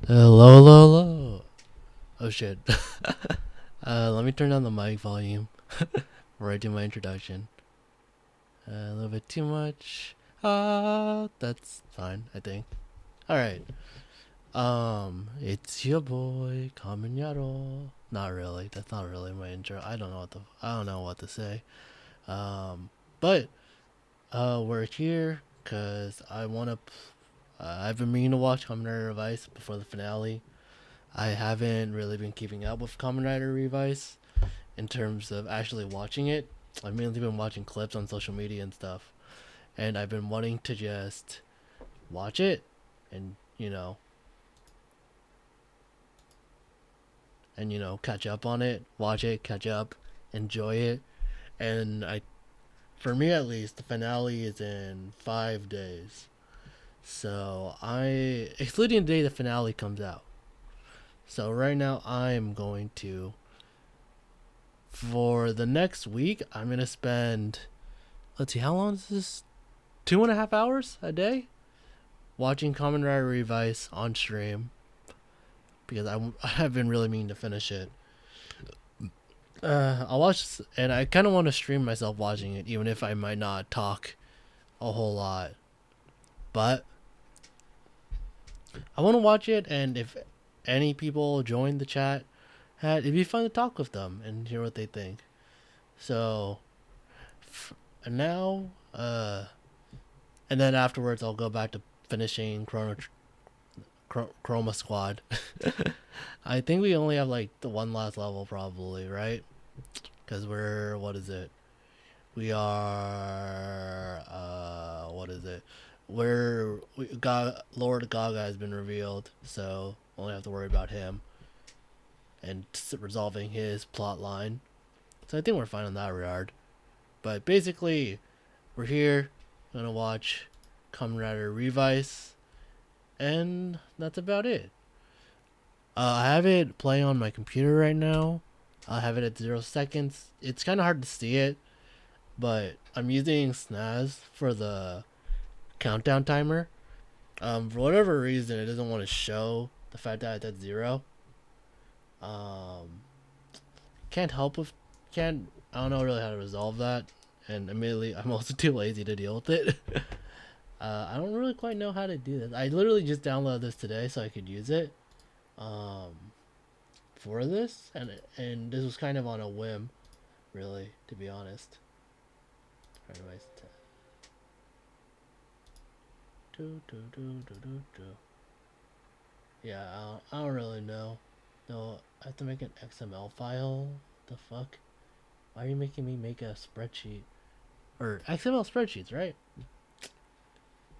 Hello, hello, hello. Oh shit. Let me turn down the mic volume before I do my introduction. A little bit too much. That's fine, I think. Alright. It's your boy, KamenYarou. Not really. That's not really my intro. I don't know what to say. But we're here because I've been meaning to watch KamenYarou Revice before the finale. I haven't really been keeping up with KamenYarou Revice in terms of actually watching it. I've mainly been watching clips on social media and stuff, and I've been wanting to just watch it and catch up on it, watch it, catch up, enjoy it, and for me at least, the finale is in 5 days. So excluding the day the finale comes out. So right now I'm going to for the next week, I'm gonna spend. Let's see, how long is this? 2.5 hours a day watching KamenYarou Revice on stream because I have been really meaning to finish it. I'll watch, and I kind of want to stream myself watching it, even if I might not talk a whole lot. But I want to watch it, and if any people join the chat, it'd be fun to talk with them and hear what they think. So, and now, and then afterwards, I'll go back to finishing Chroma Squad. I think we only have like the one last level, probably, right? Because what is it? We are, what is it? Lord Gaga has been revealed, so only have to worry about him and resolving his plot line. So I think we're fine in that regard. But basically, we're here, gonna watch KamenYarou Revice, and that's about it. I have it playing on my computer right now. I have it at 0 seconds. It's kind of hard to see it, but I'm using SNAS for the countdown timer. For whatever reason, it doesn't want to show the fact that it's at zero. Um, can't help with can't I don't know really how to resolve that, and admittedly, I'm also too lazy to deal with it. I don't really quite know how to do this. I literally just downloaded this today so I could use it. Um, for this, and this was kind of on a whim, really, to be honest. Anyways, yeah, I don't really know. No, I have to make an XML file. The fuck? Why are you making me make a spreadsheet? Or XML spreadsheets, right?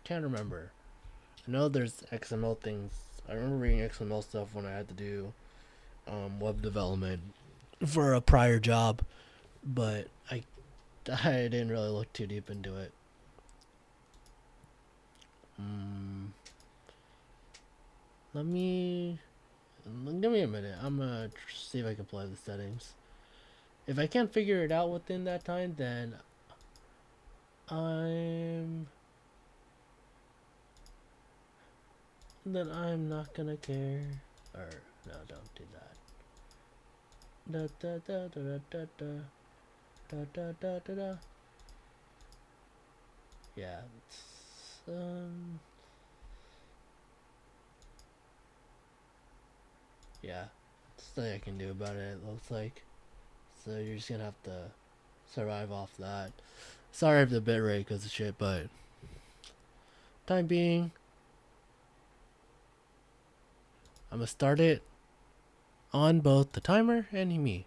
Can't remember. I know there's XML things. I remember reading XML stuff when I had to do web development for a prior job, but I didn't really look too deep into it. Mm, let me give me a minute. I'm gonna see if I can play the settings. If I can't figure it out within that time, I'm I'm not gonna care. Or no, don't do that. Da da da da da da da da da da da. Yeah, yeah, there's nothing I can do about it. It looks like so you're just gonna have to survive off that. Sorry if the bitrate goes to shit, but time being, I'm gonna start it on both the timer and me.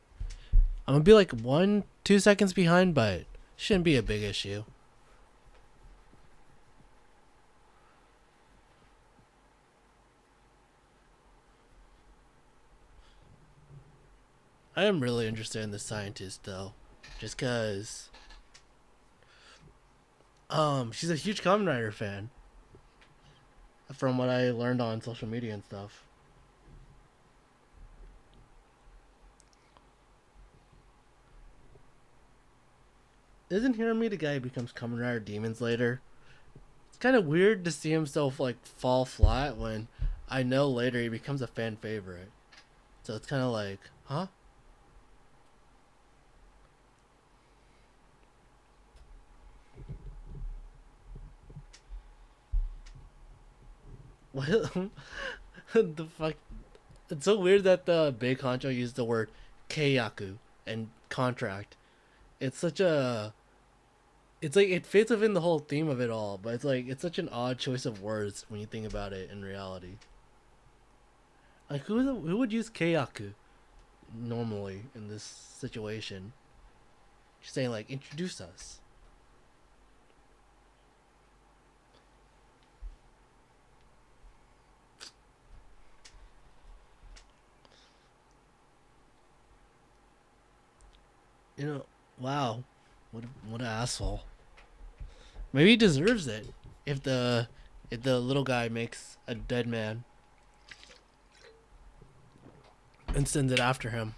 I'm gonna be like 1-2 seconds behind, but shouldn't be a big issue. I am really interested in the scientist though, just cause she's a huge Kamen Rider fan, from what I learned on social media and stuff. Isn't Hirami the guy who becomes Kamen Rider Demons later? It's kind of weird to see himself like fall flat when I know later he becomes a fan favorite. So it's kind of like, huh? What the fuck? It's so weird that the big honcho used the word keiyaku and contract. It's such a it's like it fits within the whole theme of it all, but it's like it's such an odd choice of words when you think about it in reality. Like who would use keiyaku normally in this situation? She's saying like introduce us. You know, wow, what an asshole. Maybe he deserves it if the little guy makes a dead man and sends it after him.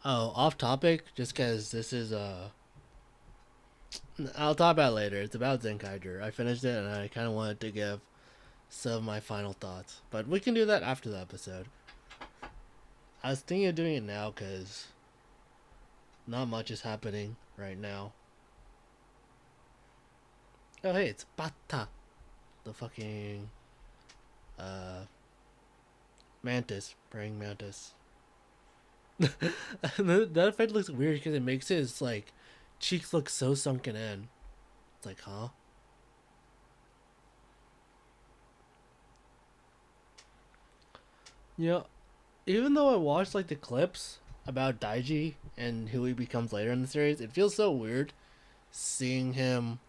Oh, off topic, just because this is I'll talk about it later. It's about Zenkaiger. I finished it and I kind of wanted to give some of my final thoughts, but we can do that after the episode. I was thinking of doing it now because not much is happening right now. Oh hey, it's Bata, the fucking uh mantis, praying mantis. That effect looks weird because it makes his like cheeks look so sunken in. It's like, huh? Yeah. Even though I watched like the clips about Daiji and who he becomes later in the series, it feels so weird seeing him.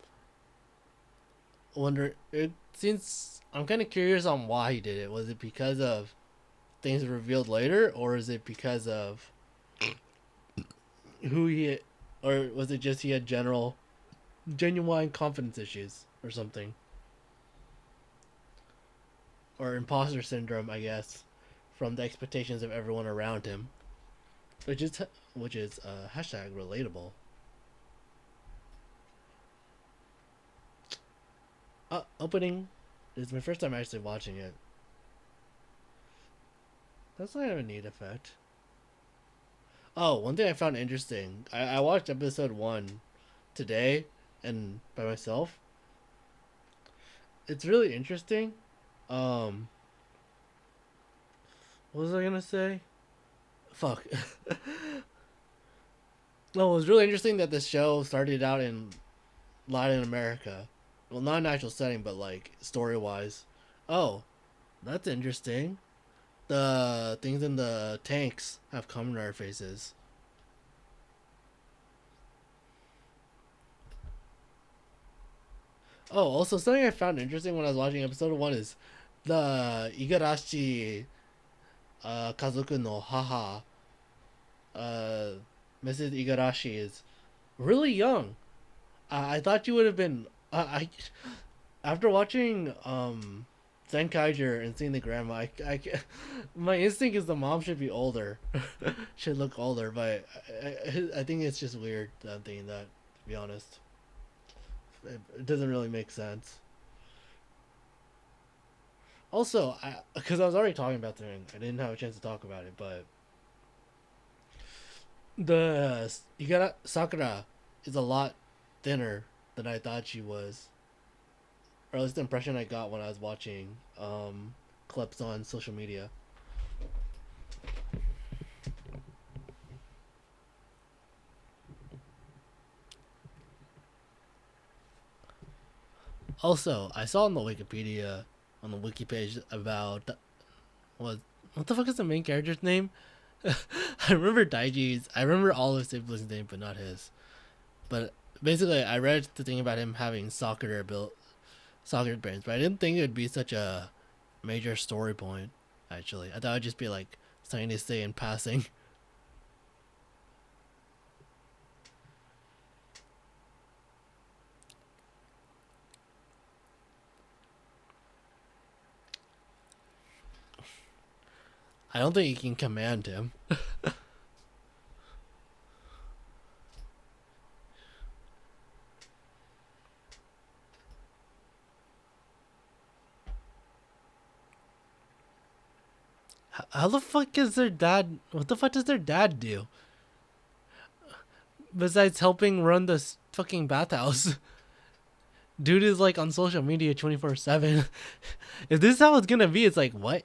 Wonder. It seems I'm kind of curious on why he did it. Was it because of things revealed later, or is it because of who he, or was it just he had genuine confidence issues or something, or imposter syndrome, I guess, from the expectations of everyone around him, which is hashtag relatable. Opening is my first time actually watching it. That's not even a neat effect. Oh, one thing I found interesting. I watched episode one today and by myself. It's really interesting. Um, what was I gonna say? Fuck. No, it was really interesting that this show started out in Latin America. Well, not an actual setting, but like story wise. Oh, that's interesting. The things in the tanks have Kamen faces. Oh, also something I found interesting when I was watching episode one is the Igarashi Kazoku no Haha, uh, Mrs. Igarashi is really young. I thought you would have been. After watching Zenkaiger and seeing the grandma, my instinct is the mom should be older, should look older. But I think it's just weird that I'm thinking that. To be honest, it doesn't really make sense. Also, because I was already talking about the ring, I didn't have a chance to talk about it, but the Igara Sakura is a lot thinner than I thought she was, or at least the impression I got when I was watching clips on social media. Also, I saw on the Wikipedia, on the wiki page about what what the fuck is the main character's name? I remember Daiji's. I remember all of his siblings' name, but not his. But basically, I read the thing about him having soccer brains, but I didn't think it would be such a major story point. Actually, I thought it'd just be like something to say in passing. I don't think you can command him. How the fuck is their dad? What the fuck does their dad do besides helping run this fucking bathhouse? Dude is like on social media 24/7. If this is how it's gonna be, it's like what?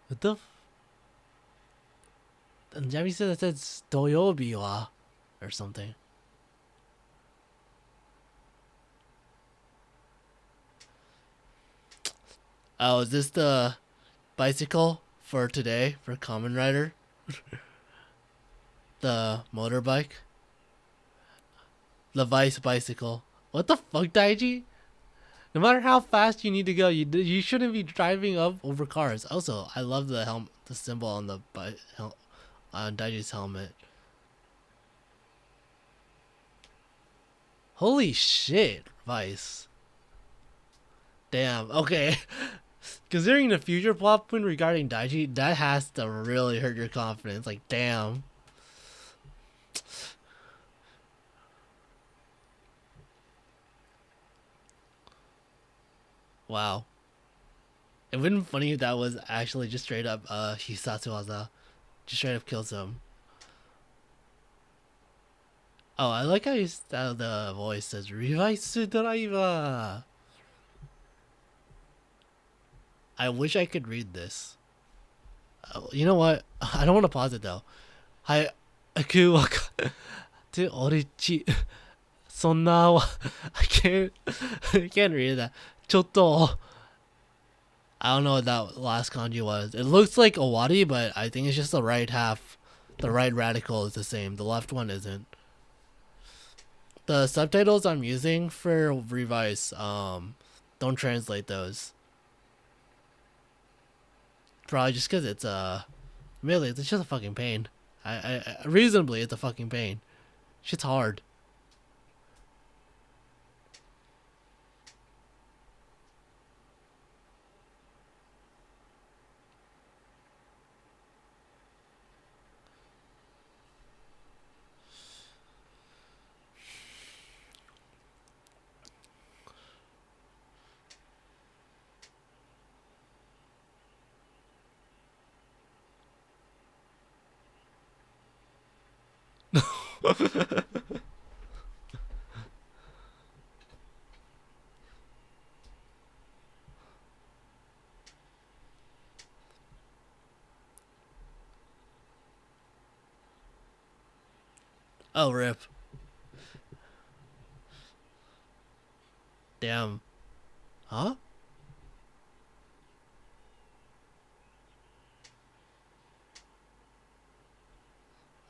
What the? In Japanese said it says Toyobi wa or something. Oh, is this the bicycle for today for Kamen Rider? The motorbike? The Vice bicycle. What the fuck, Daiji? No matter how fast you need to go, you shouldn't be driving up over cars. Also, I love the symbol on the on Daiji's helmet. Holy shit, Vice. Damn. Okay. Considering the future plot point regarding Daiji, that has to really hurt your confidence. Like, damn. Wow. It would have been funny if that was actually just straight up Hisatsuwaza. Just straight up kills him. Oh, I like how the voice says Revice driver. I wish I could read this. You know what? I don't want to pause it though. Hi, aku wakatte orichi. そんな I can't I can't read that. ちょっと I don't know what that last kanji was. It looks like Owari, but I think it's just the right half. The right radical is the same. The left one isn't. The subtitles I'm using for Revice, don't translate those. Probably just because it's really it's just a fucking pain. I reasonably it's a fucking pain. Shit's hard. Oh rip. Damn. Huh?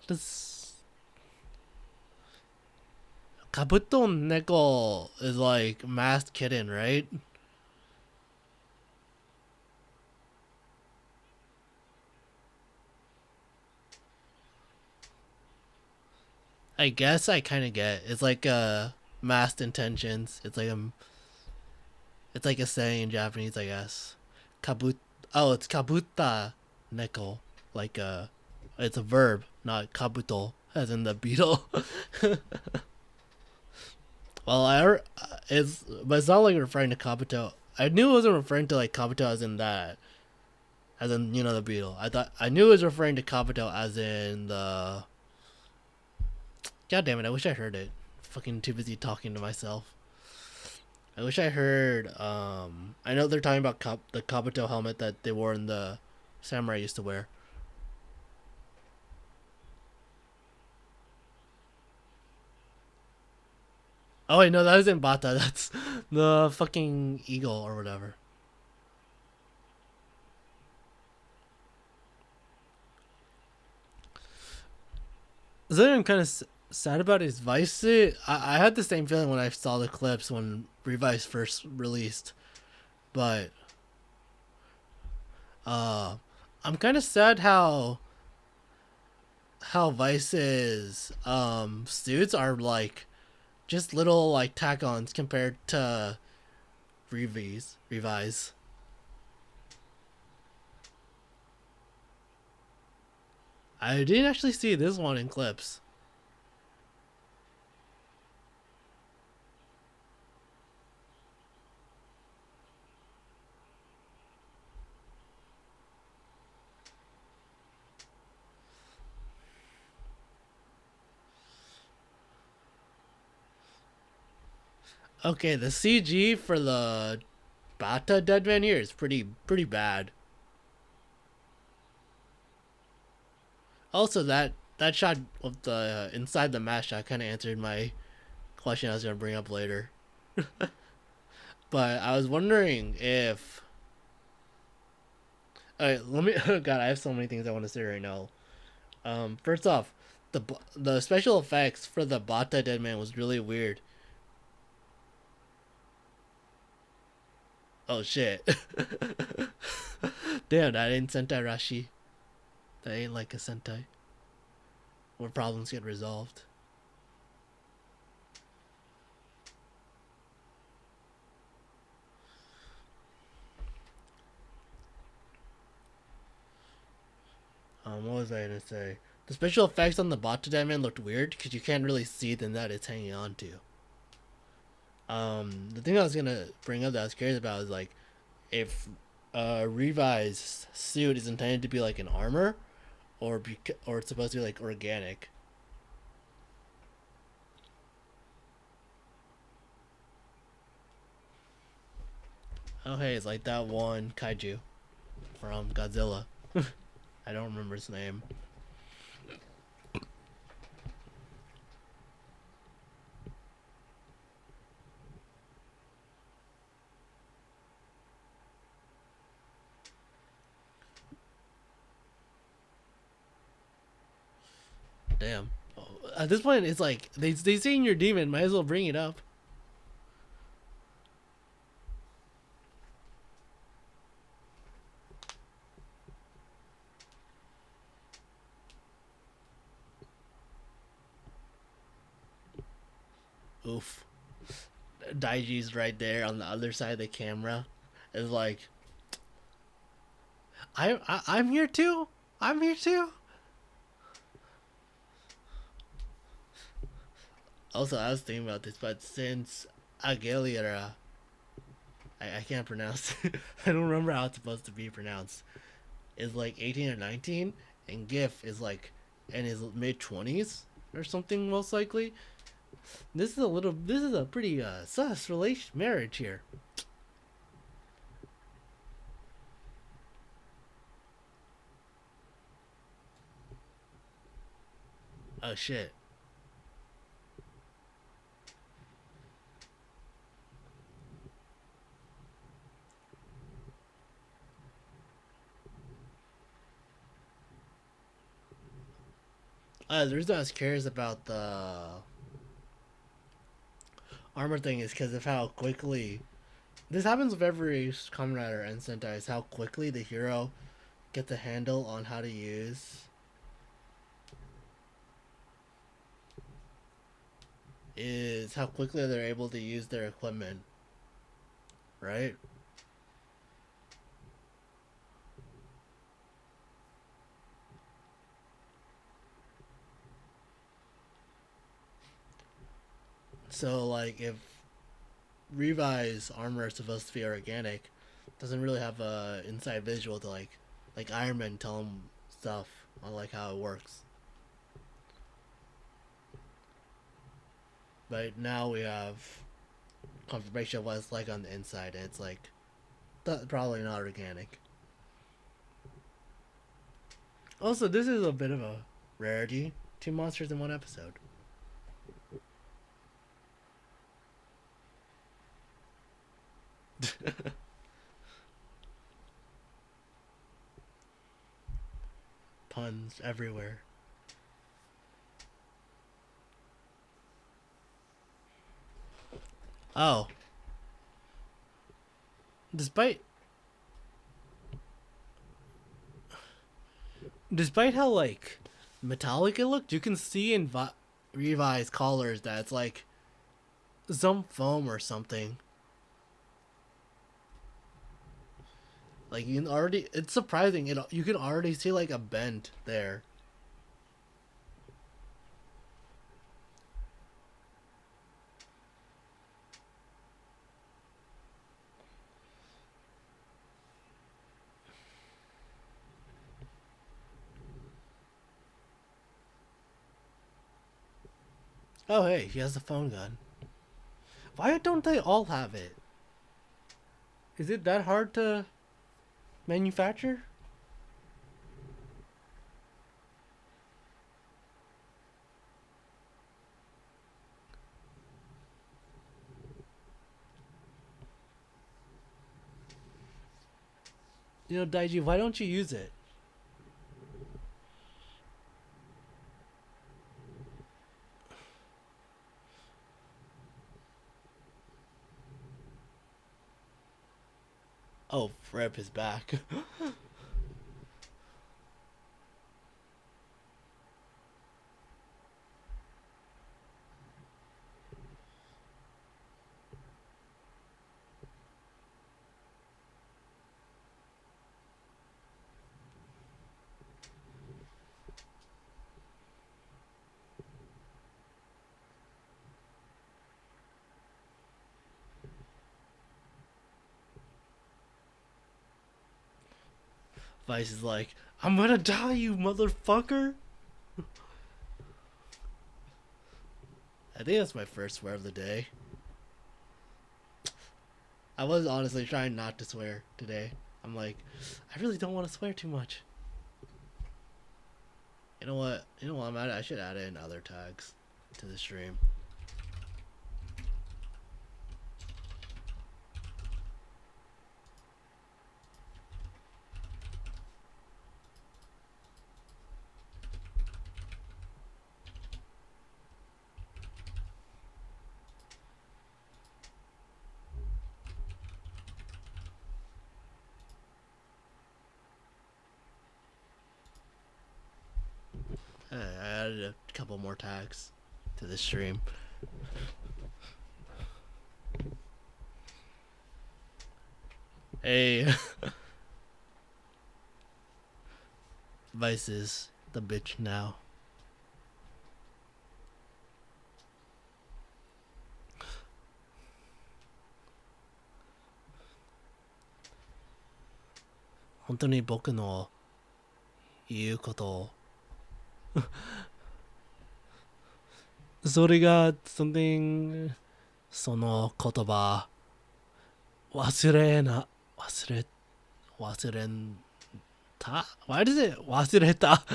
This Kabuto Neko is like masked kitten, right? I guess I kind of get. It's like masked intentions. It's like a saying in Japanese, I guess. Kabut. Oh, it's kabuta neko. Like it's a verb, not kabuto, as in the beetle. Well, but it's not like referring to kabuto. I knew it wasn't referring to like kabuto as in that, as in the beetle. I knew it was referring to kabuto as in the. God damn it! I wish I heard it. Fucking too busy talking to myself. I wish I heard. I know they're talking about the kabuto helmet that they wore in the samurai used to wear. Oh wait, no, that isn't Bata. That's the fucking eagle or whatever. So I'm kind of sad about his Vice. I had the same feeling when I saw the clips when Revice first released, but uh, I'm kind of sad how Vice's suits are like just little like tack-ons compared to Revise. I didn't actually see this one in clips. Okay, the CG for the Bata Deadman here is pretty bad. Also, that shot of the inside the mask shot kind of answered my question I was gonna bring up later. But I was wondering if. Alright, let me. Oh God, I have so many things I want to say right now. First off, the special effects for the Bata Deadman was really weird. Oh shit! Damn, that ain't Sentai Rashi. That ain't like a Sentai where problems get resolved. What was I gonna say? The special effects on the Bata Diamond looked weird because you can't really see the net it's hanging on to. The thing I was gonna bring up that I was curious about is like if Revi's suit is intended to be like an armor, or it's supposed to be like organic. Oh hey, it's like that one kaiju from Godzilla. I don't remember his name. Damn. Oh, at this point, it's like they seen your demon. Might as well bring it up. Oof. Daiji's right there on the other side of the camera. Is like, I'm here too. I'm here too. Also, I was thinking about this, but since Aguilera, I can't pronounce. I don't remember how it's supposed to be pronounced. Is like 18 or 19, and GIF is like in his mid 20s or something, most likely. This is a little. This is a pretty sus relation marriage here. Oh shit. The reason I was curious about the armor thing is because of how quickly this happens with every Kamen Rider and Sentai. Is how quickly the hero gets a handle on how to use is how quickly they're able to use their equipment, right? So like if Revi's armor is supposed to be organic, doesn't really have a inside visual to like Iron Man tell him stuff on like how it works. But now we have confirmation of what it's like on the inside, and it's like probably not organic. Also, this is a bit of a rarity. Two monsters in one episode. Puns everywhere. Oh, despite despite how like metallic it looked, you can see in Revi's collars that it's like some foam or something. Like you can already, it's surprising. You can already see like a bend there. Oh hey, he has a phone gun. Why don't they all have it? Is it that hard to manufacture? You know, Daiji, why don't you use it? Oh, rip his back. Vice is like, I'm gonna die, you motherfucker. I think that's my first swear of the day. I was honestly trying not to swear today. I'm like, I really don't want to swear too much. You know what? I should add in other tags to the stream. I added a couple more tags to the stream. Hey. Vice is the bitch now. Hontou boku no iu koto o それが something その言葉忘れな忘れんた Why does it 忘れた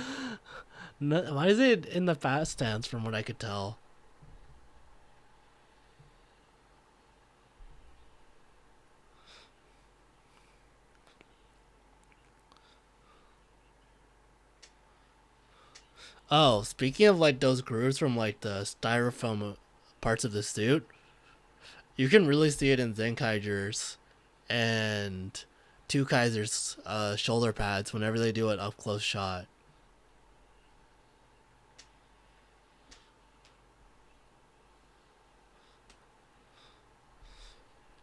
Why is it in the past tense from what I could tell? Oh, speaking of like those grooves from like the styrofoam parts of the suit, you can really see it in Zenkaiger's and Two Kaiser's shoulder pads whenever they do an up close shot.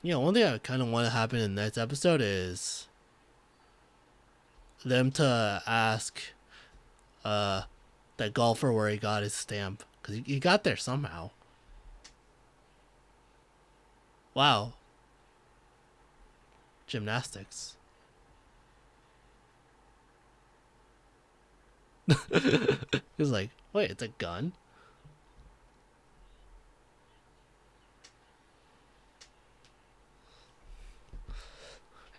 You know, one thing I kind of want to happen in the next episode is them to ask that golfer where he got his stamp, because he got there somehow. Wow. Gymnastics. He was like, wait, it's a gun?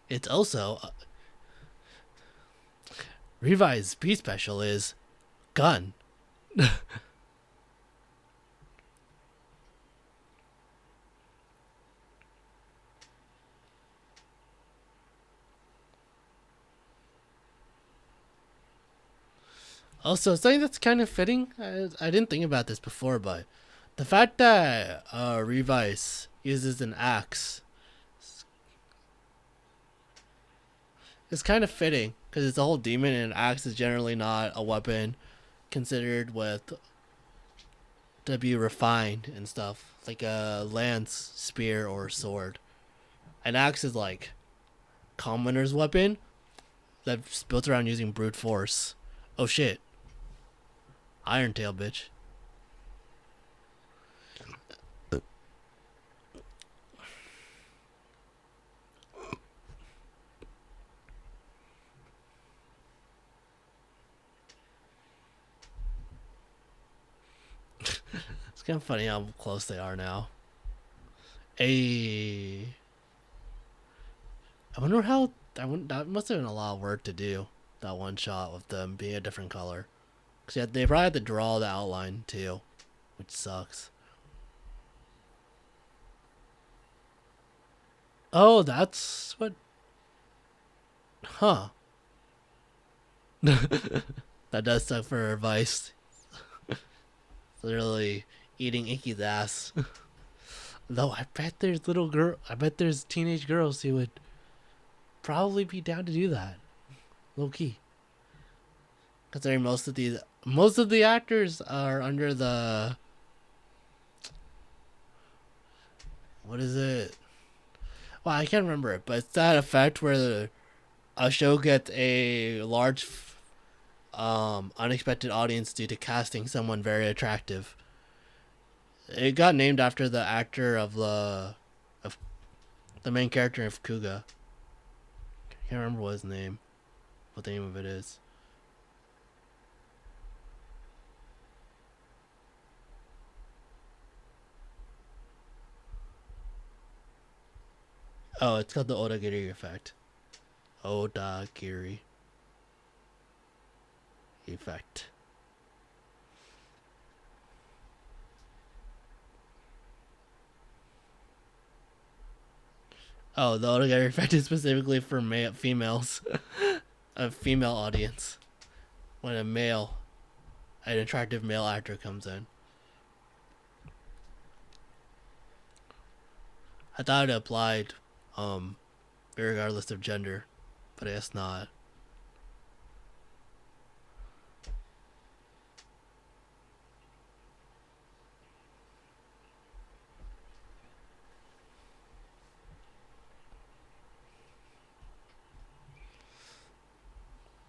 It's also Revice speed special is gun. Also, something that's kind of fitting, I didn't think about this before, but the fact that Revice uses an axe is kind of fitting, because it's a whole demon and an axe is generally not a weapon considered with to be refined and stuff, like a lance, spear, or sword. An axe is like commoner's weapon that's built around using brute force. Oh shit. Iron Tail, bitch. It's kind of funny how close they are now. A. I wonder how. That must have been a lot of work to do. That one shot with them being a different color. Cause yeah, they probably had to draw the outline too, which sucks. Oh, that's what. Huh. That does suck for Revice. Literally eating Inky's ass. Though I bet there's I bet there's teenage girls who would probably be down to do that. Low key. Considering most of the actors are under the, what is it? Well, I can't remember it, but it's that effect where a show gets a large, unexpected audience due to casting someone very attractive. It got named after the actor of the main character of Kuga. I can't remember what the name of it is. Oh, it's called the Odagiri effect. Odagiri effect. Oh, the Odagiri effect is specifically for females. A female audience. When an attractive male actor comes in. I thought it applied, regardless of gender, but I guess not.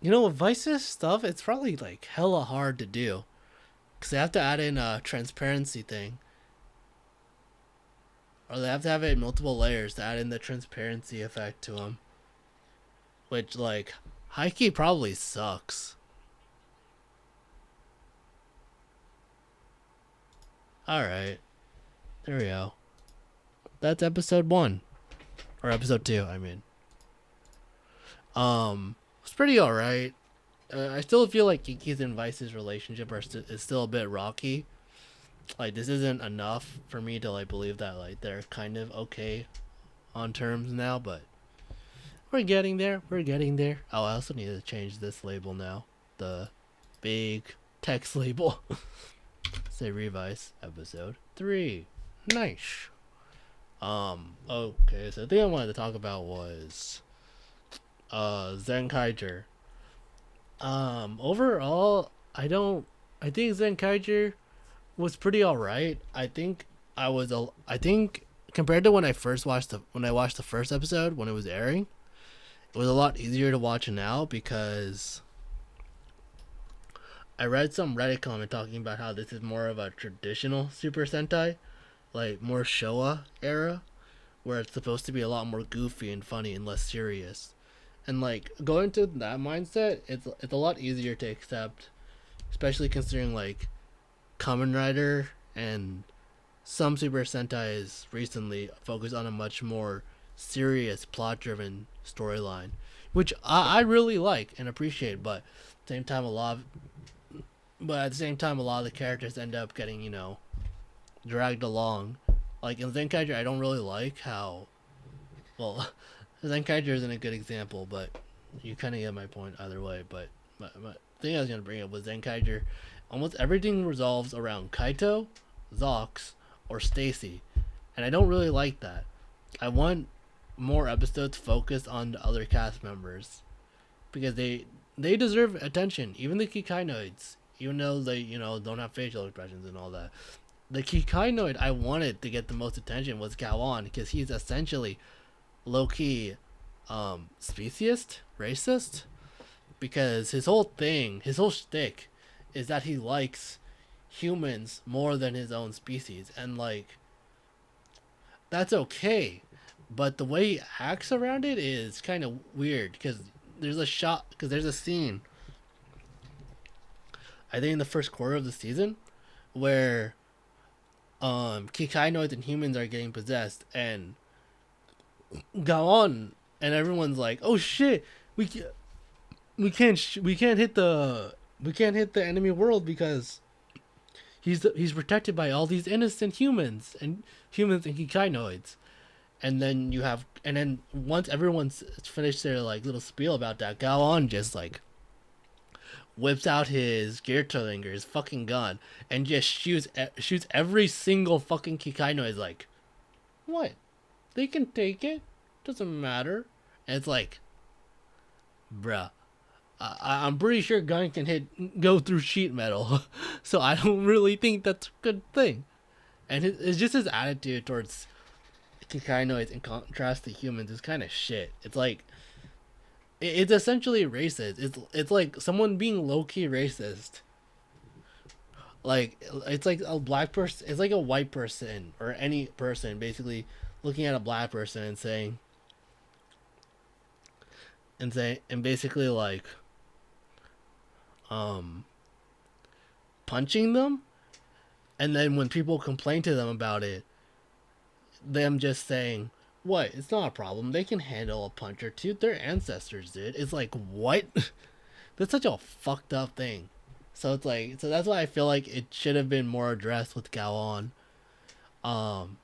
You know, with Vice's stuff, it's probably like hella hard to do. Because they have to add in a transparency thing. Or they have to have it in multiple layers to add in the transparency effect to them. Which, like, high key probably sucks. Alright. There we go. That's episode 1. Or episode 2, I mean. It's pretty alright. I still feel like Kiki's and Vice's relationship is still a bit rocky. Like, this isn't enough for me to, like, believe that, like, they're kind of okay on terms now, but we're getting there. We're getting there. Oh, I also need to change this label now. The big text label. Say Revice episode 3. Nice. Okay, so the thing I wanted to talk about was Zenkaiger. Overall, I think Zenkaiger was pretty alright. I think compared to when I watched the first episode when it was airing, it was a lot easier to watch now because I read some Reddit comment talking about how this is more of a traditional Super Sentai, like more Showa era, where it's supposed to be a lot more goofy and funny and less serious. And like going to that mindset, it's a lot easier to accept, especially considering like Kamen Rider and some Super Sentais recently focus on a much more serious plot-driven storyline, which I really like and appreciate. But at the same time, a lot of the characters end up getting dragged along. Like in Zenkaiger, I don't really like how well Zenkaiger isn't a good example, but you kind of get my point either way. But my thing I was gonna bring up was Zenkaiger. Almost everything resolves around Kaito, Zox, or Stacy, and I don't really like that. I want more episodes focused on the other cast members because they deserve attention. Even the Kikainoids, even though they don't have facial expressions and all that. The Kikainoid I wanted to get the most attention was Gawan because he's essentially low key, speciesist, racist, because his whole shtick, is that he likes humans more than his own species, and like that's okay, but the way he acts around it is kind of weird because there's a scene, I think in the first quarter of the season, where Kikainoids and humans are getting possessed, and go on, and everyone's like, "Oh shit, we ca- we can't hit the enemy world because he's protected by all these innocent humans and Kikainoids." And then once everyone's finished their like little spiel about that, Gao on just like whips out his Geartolinger, his fucking gun, and just shoots every single fucking Kikainoid. Like, what? They can take it. Doesn't matter. And it's like, bruh. I'm pretty sure gun can go through sheet metal, so I don't really think that's a good thing. And it's just his attitude towards Kikainoids in contrast to humans is kind of shit. It's like it's essentially racist. It's like someone being low key racist. Like it's like a black person. It's like a white person or any person basically looking at a black person and basically like um punching them, and then when people complain to them about it, them just saying, "What? It's not a problem. They can handle a punch or two. Their ancestors did." It's like, what? That's such a fucked up thing. So it's like, so that's why I feel like it should have been more addressed with Gowon. Um,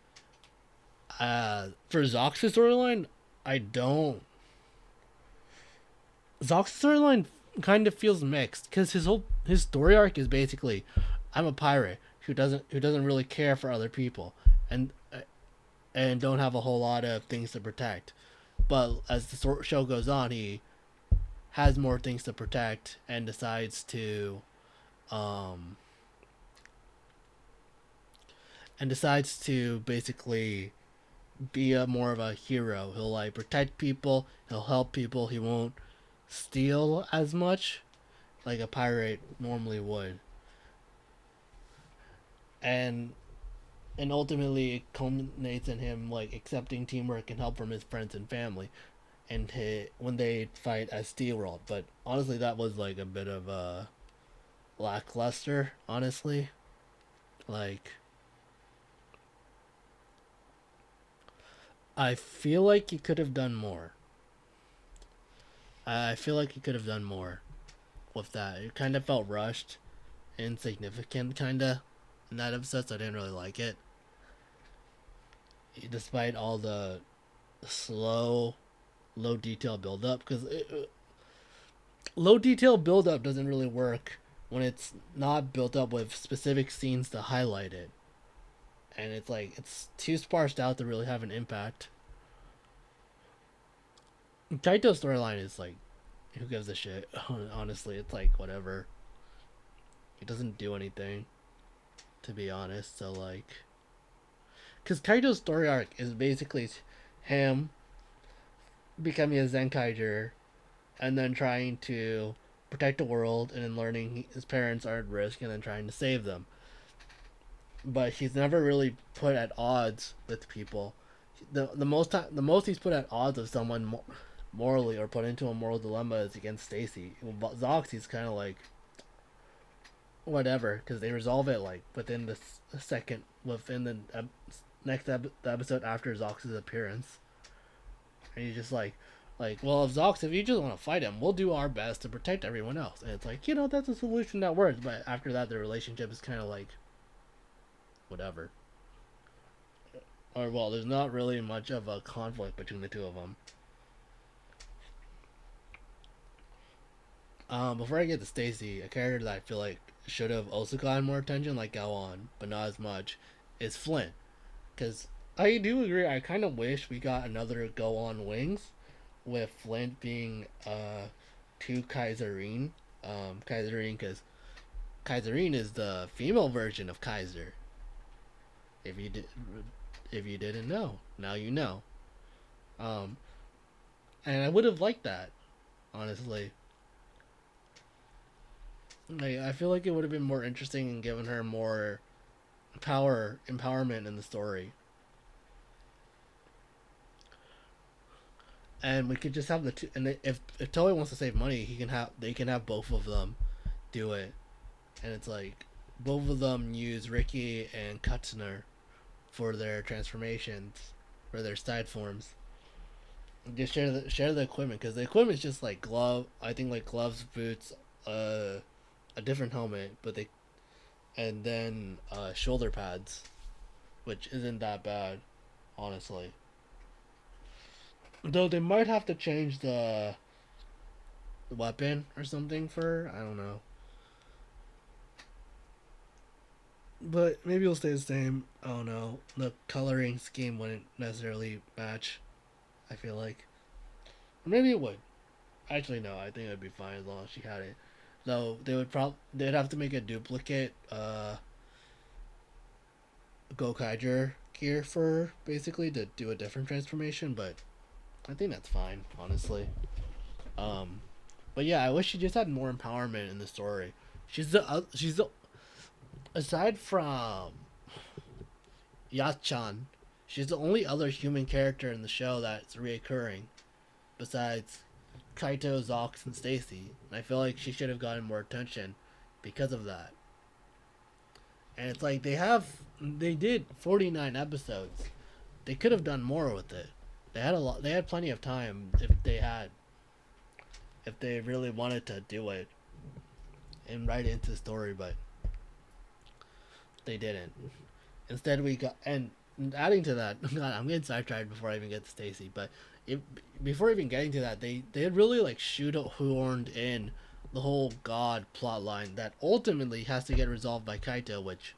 for Zox's storyline, I don't. Zox's storyline kind of feels mixed because his story arc is basically, I'm a pirate who doesn't really care for other people and and don't have a whole lot of things to protect. But as the show goes on, he has more things to protect and um decides to basically be a more of a hero. He'll like protect people, he'll help people, he won't steal as much like a pirate normally would. And ultimately it culminates in him like accepting teamwork and help from his friends and family when they fight as Steel World. But honestly that was like a bit of a lackluster, honestly. Like I feel like he could have done more. I feel like he could have done more with that. It kind of felt rushed, insignificant, kind of in that episode. So I didn't really like it, despite all the slow, low detail build up. Because low detail build up doesn't really work when it's not built up with specific scenes to highlight it, and it's like it's too sparsed out to really have an impact. Kaito's storyline is like, who gives a shit? Honestly, it's like whatever. He doesn't do anything, to be honest. So like, because Kaito's story arc is basically him becoming a Zenkaiger and then trying to protect the world and then learning his parents are at risk and then trying to save them. But he's never really put at odds with people. The most he's put at odds with someone morally or put into a moral dilemma is against Stacy. Zox, he's kind of like whatever because they resolve it like within the second within the next the episode after Zox's appearance, and he's just like, well, if you just want to fight him, we'll do our best to protect everyone else. And it's like, that's a solution that works. But after that, their relationship is kind of like, whatever. Or, well, there's not really much of a conflict between the two of them. Before I get to Stacy, a character that I feel like should have also gotten more attention, like Gowon, but not as much, is Flint. Because I do agree, I kind of wish we got another Go On Wings with Flint being to Kaiserine. Kaiserine, because Kaiserine is the female version of Kaiser. If you did, if you didn't know, now you know. Um, and I would have liked that, honestly. I feel like it would have been more interesting and given her more empowerment in the story. And we could just have the two. And if Toei wants to save money, they can have both of them do it. And it's like, both of them use Ricky and Katsner for their transformations, for their side forms. Just share the equipment because the equipment is just like glove. I think like gloves, boots, a different helmet, but they and then shoulder pads, which isn't that bad, honestly. Though they might have to change the weapon or something for I don't know, but maybe it'll stay the same. I don't know. The coloring scheme wouldn't necessarily match. I feel like maybe it would. Actually, no. I think it would be fine as long as she had it. Though they'd have to make a duplicate Gokaiger gear for basically to do a different transformation, but I think that's fine, honestly. Um, but yeah, I wish she just had more empowerment in the story. She's the aside from Yachan, she's the only other human character in the show that's reoccurring besides Kaito, Zox, and Stacy. And I feel like she should have gotten more attention because of that. And it's like they did 49 episodes. They could have done more with it. They had a lot. They had plenty of time if they really wanted to do it and write it into the story, but they didn't. Instead, we got and adding to that. God, I'm getting sidetracked before I even get to Stacy, but it, before even getting to that, they had really like shoehorned in the whole God plot line that ultimately has to get resolved by Kaito, which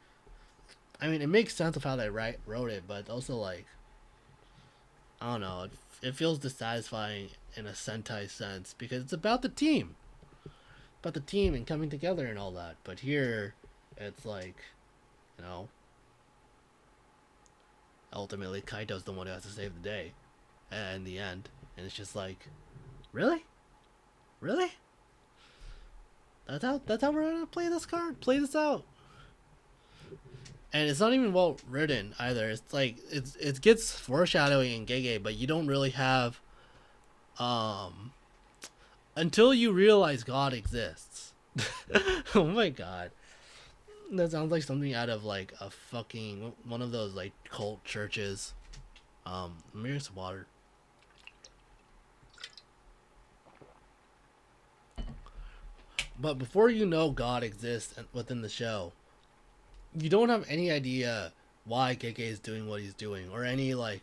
I mean, it makes sense of how they wrote it, but also like I don't know, it feels dissatisfying in a Sentai sense because it's about the team and coming together and all that. But here, it's like, you know, ultimately Kaito's the one who has to save the day, in the end, and it's just like, really, really, that's how we're gonna play this card, play this out. And it's not even well written either. It's like it gets foreshadowing in Gege, but you don't really have um until you realize God exists. Oh my god. That sounds like something out of like a fucking one of those like cult churches. Let me get some water. But before you know God exists within the show, you don't have any idea why Gege is doing what he's doing, or any like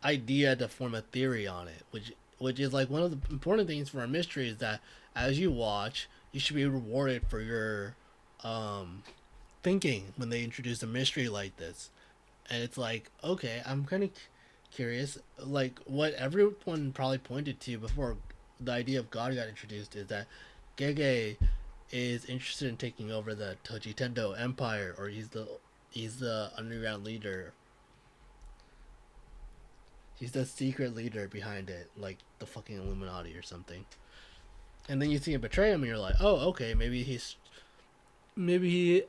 idea to form a theory on it, which is like one of the important things for a mystery is that as you watch, you should be rewarded for your um thinking when they introduce a mystery like this. And it's like, okay, I'm kind of curious. Like what everyone probably pointed to before the idea of God got introduced is that Gege is interested in taking over the Tochitendo Empire, or he's the underground leader. He's the secret leader behind it, like the fucking Illuminati or something. And then you see him betray him, and you're like, oh, okay, maybe he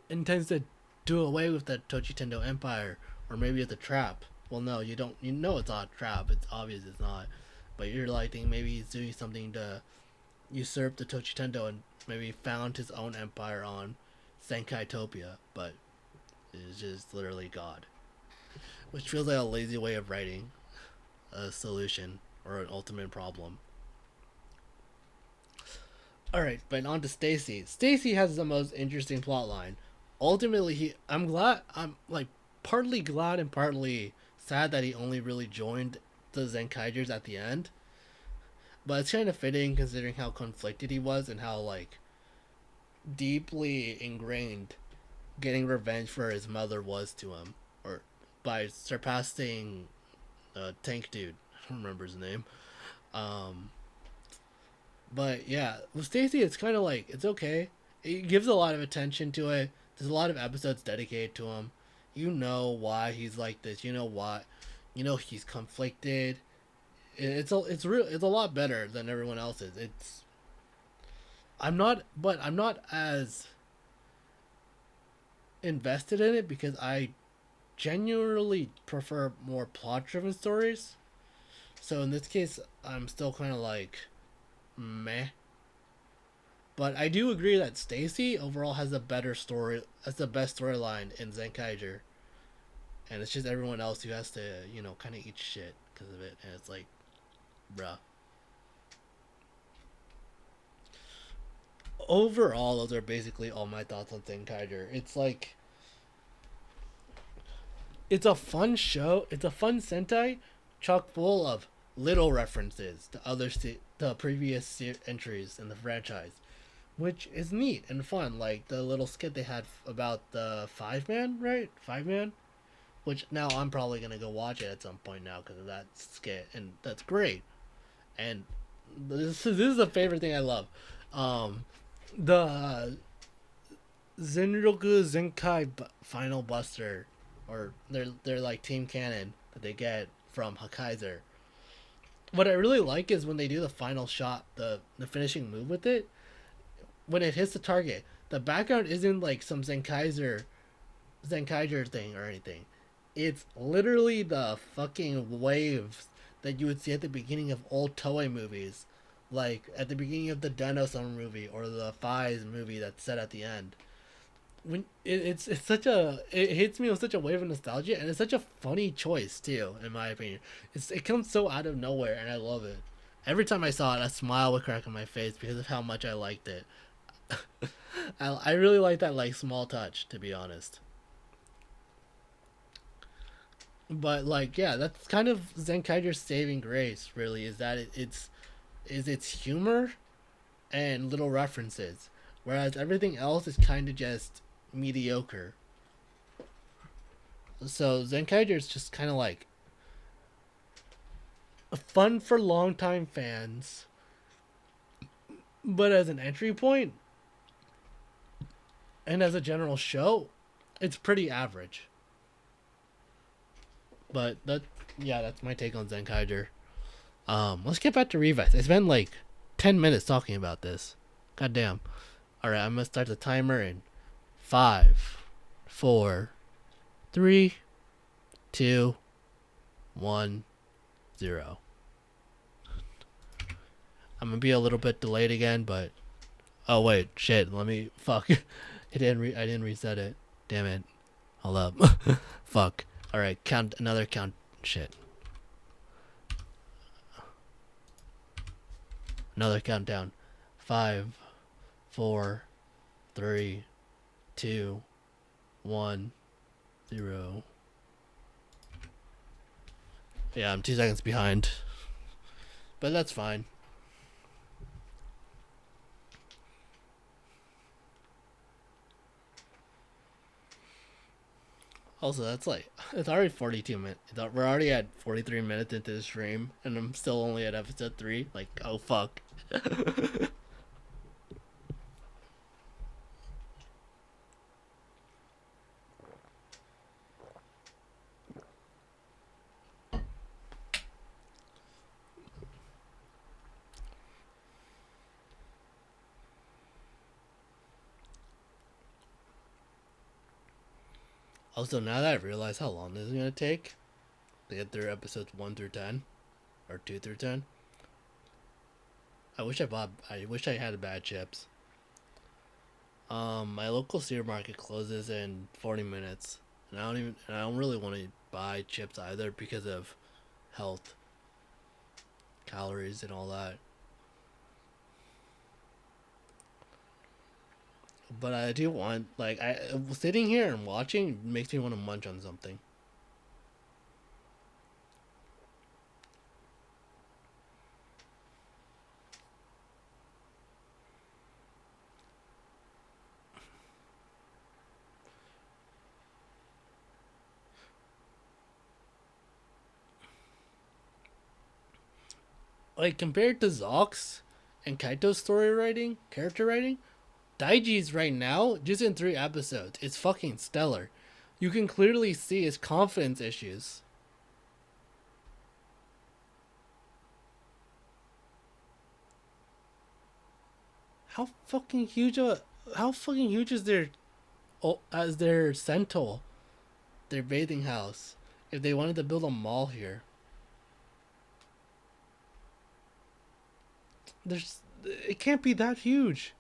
intends to do away with the Tochitendo Empire, or maybe it's a trap. Well, no, you don't. You know it's not a trap. It's obvious it's not. But you're like thinking maybe he's doing something to usurp the Tochitendo and maybe found his own empire on Senkaitopia. But it's just literally God, which feels like a lazy way of writing a solution or an ultimate problem. All right, but on to Stacy. Stacy has the most interesting plot line. Ultimately, I'm like partly glad and partly sad that he only really joined the Zenkaigers at the end. But it's kind of fitting considering how conflicted he was and how like deeply ingrained getting revenge for his mother was to him, or by surpassing Tank Dude. I don't remember his name. Um, but yeah, with Stacy, it's kind of like it's okay. It gives a lot of attention to it. There's a lot of episodes dedicated to him. You know why he's like this. You know why. You know he's conflicted. It's a lot better than everyone else's. I'm not as invested in it because I genuinely prefer more plot driven stories. So in this case, I'm still kind of like meh. But I do agree that Stacy overall has a better story, has the best storyline in Zenkaiger, and it's just everyone else who has to, kind of eat shit because of it, and it's like, bruh. Overall, those are basically all my thoughts on Zenkaiger. It's like, it's a fun show. It's a fun Sentai, chock full of little references to the previous entries in the franchise, which is neat and fun. Like the little skit they had about the 5-man, right? 5-man, which now I'm probably gonna go watch it at some point now because of that skit, and that's great. And this is the favorite thing I love. Um, the Zenroku Zenkai Final Buster, or they're like Team Cannon that they get from Hakaiser. What I really like is when they do the final shot, the finishing move with it. When it hits the target, the background isn't like some Zenkaiger thing or anything. It's literally the fucking waves that you would see at the beginning of old Toei movies, like at the beginning of the Dinosaur movie or the Fies movie that's set at the end. When it's such a, it hits me with such a wave of nostalgia, and it's such a funny choice too, in my opinion. It comes so out of nowhere, and I love it. Every time I saw it, a smile would crack on my face because of how much I liked it. I really like that like small touch, to be honest. But like, yeah, that's kind of Zenkaiger's saving grace. Really, is that is its humor and little references, whereas everything else is kind of just mediocre. So Zenkaiger is just kind of like fun for longtime fans, but as an entry point and as a general show, it's pretty average. But yeah, that's my take on Zenkaiger. Let's get back to Revice. I spent like 10 minutes talking about this. God damn. All right, I'm gonna start the timer in 5, 4, 3, 2, 1, 0. I'm gonna be a little bit delayed again, but oh wait, shit. Let me fuck. I didn't reset it. Damn it. Hold up. Fuck. All right, another count. Shit. Another countdown. 5, 4, 3, 2, 1, 0. Yeah, I'm 2 seconds behind, but that's fine. Also, that's like, it's already 42 minutes. We're already at 43 minutes into the stream, and I'm still only at episode 3. Like, oh fuck. Also, now that I realize how long this is gonna take to get through episodes 1-10, or 2-10, I wish I had bad chips. My local supermarket closes in 40 minutes, and I don't really want to buy chips either because of health, calories, and all that. But I do want, like, sitting here and watching makes me want to munch on something. Like, compared to Zox and Kaito's character writing, Daiji's right now, just in 3 episodes, is fucking stellar. You can clearly see his confidence issues. How fucking huge is their as their Sento, their bathing house, if they wanted to build a mall here? It can't be that huge.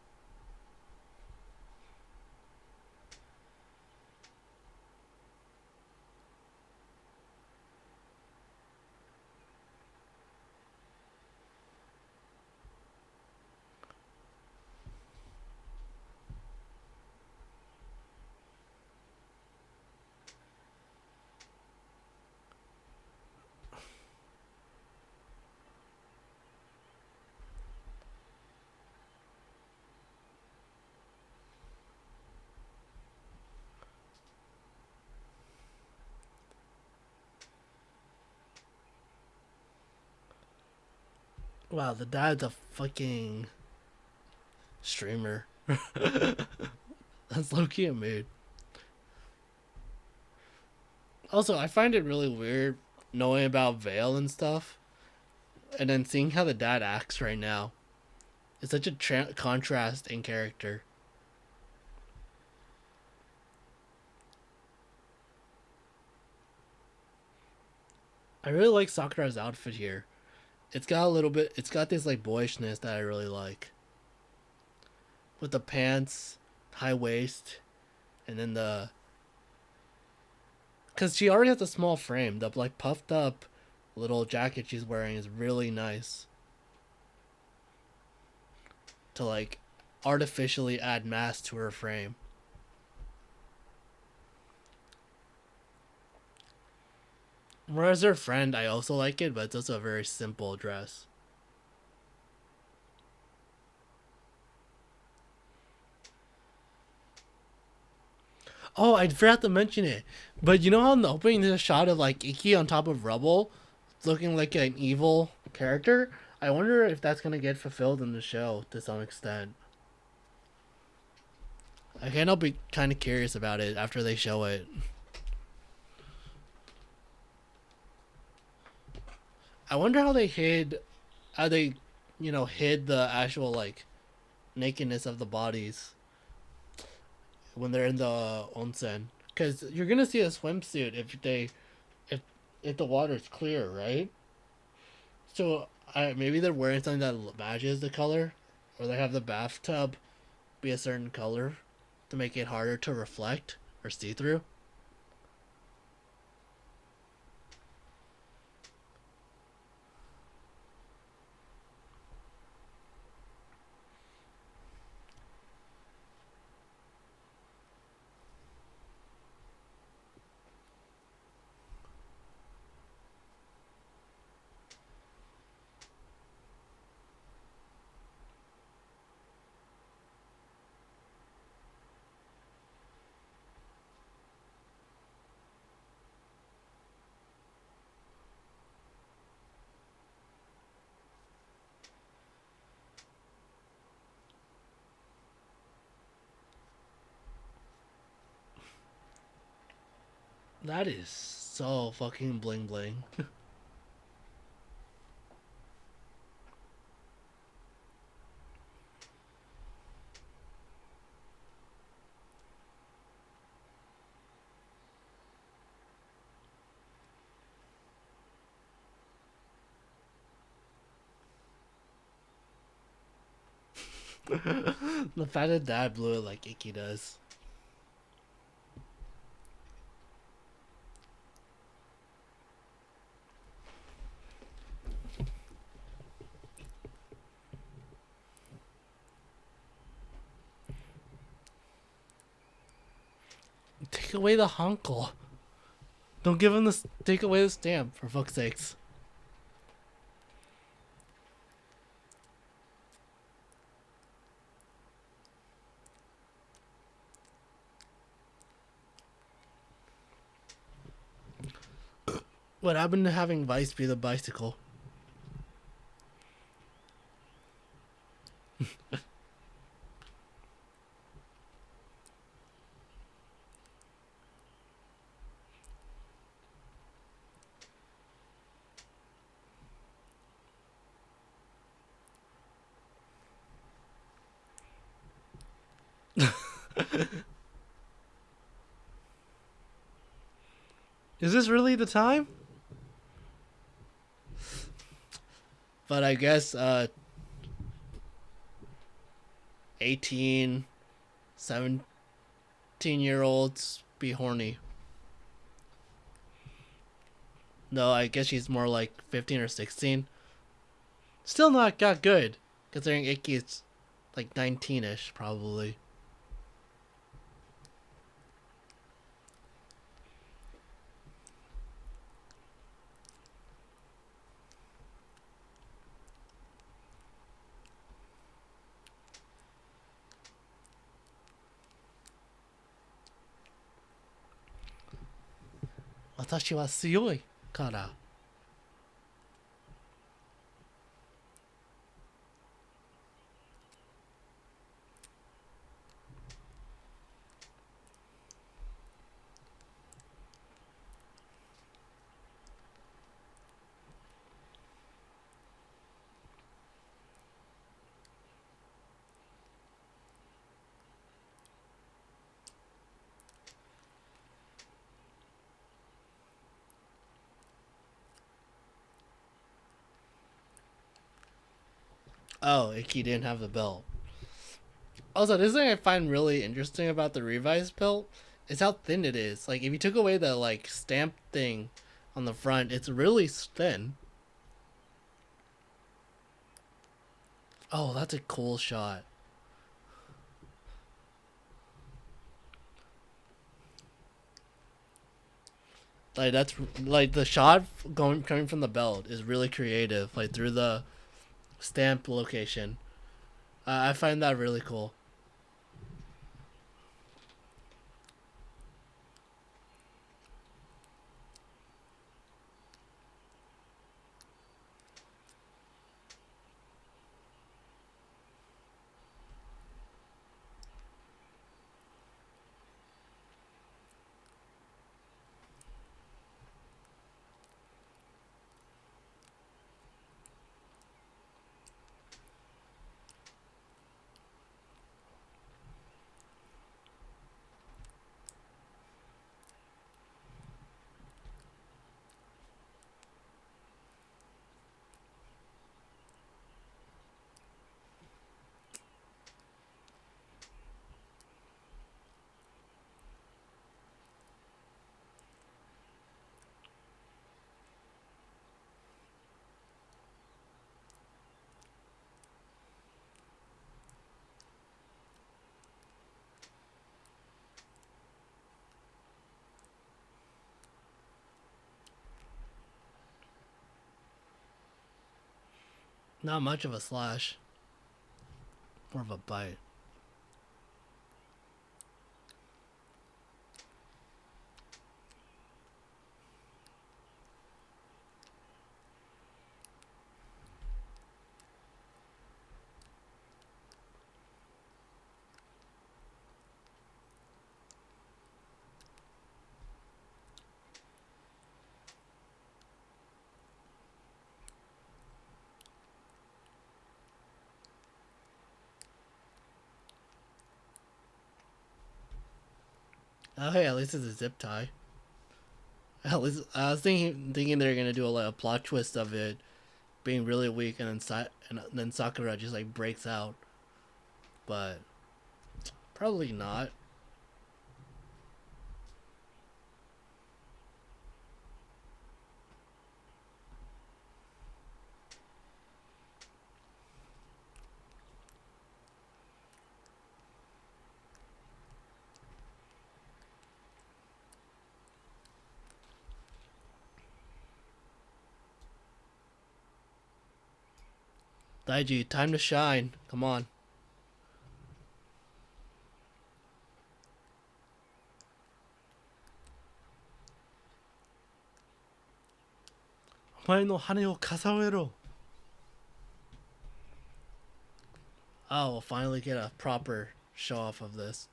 Wow, the dad's a fucking streamer. That's low key a mood. Also, I find it really weird knowing about Vale and stuff, and then seeing how the dad acts right now. It's such a contrast in character. I really like Sakura's outfit here. It's got a little bit. It's got this like boyishness that I really like. With the pants, high waist, and then the. Cause she already has a small frame. The like puffed up little jacket she's wearing is really nice. To like artificially add mass to her frame. Whereas her friend, I also like it, but it's also a very simple dress. Oh, I forgot to mention it. But you know how in the opening there's a shot of like Iki on top of rubble, looking like an evil character? I wonder if that's gonna get fulfilled in the show to some extent. I can't help be kind of curious about it after they show it. I wonder how they, hid the actual like nakedness of the bodies when they're in the onsen. Because you're gonna see a swimsuit if if the water's clear, right? So maybe they're wearing something that matches the color, or they have the bathtub be a certain color to make it harder to reflect or see through. That is so fucking bling bling. The fact that dad blew it like Icky does. Take away the honkle. Don't give him this. Take away the stamp, for fuck's sakes. What happened to having Vice be the bicycle? Is this really the time? But I guess 18, 17-year olds be horny. No, I guess she's more like 15 or 16. Still not got good, considering Icky's like 19-ish, probably. Watashi wa tsuyoi kara. Oh, Icky didn't have the belt. Also, this thing I find really interesting about the Revice belt is how thin it is. Like, if you took away the like stamp thing on the front, it's really thin. Oh, that's a cool shot. Like that's like the shot going coming from the belt is really creative. Like through the stamp location, I find that really cool. Not much of a slash, more of a bite. Oh hey, at least it's a zip tie. At least I was thinking they're gonna do a plot twist of it being really weak, and then Sakura just like breaks out, but probably not. Daiji, time to shine. Come on. お前の羽を重ねろ. Oh, we'll finally get a proper show off of this.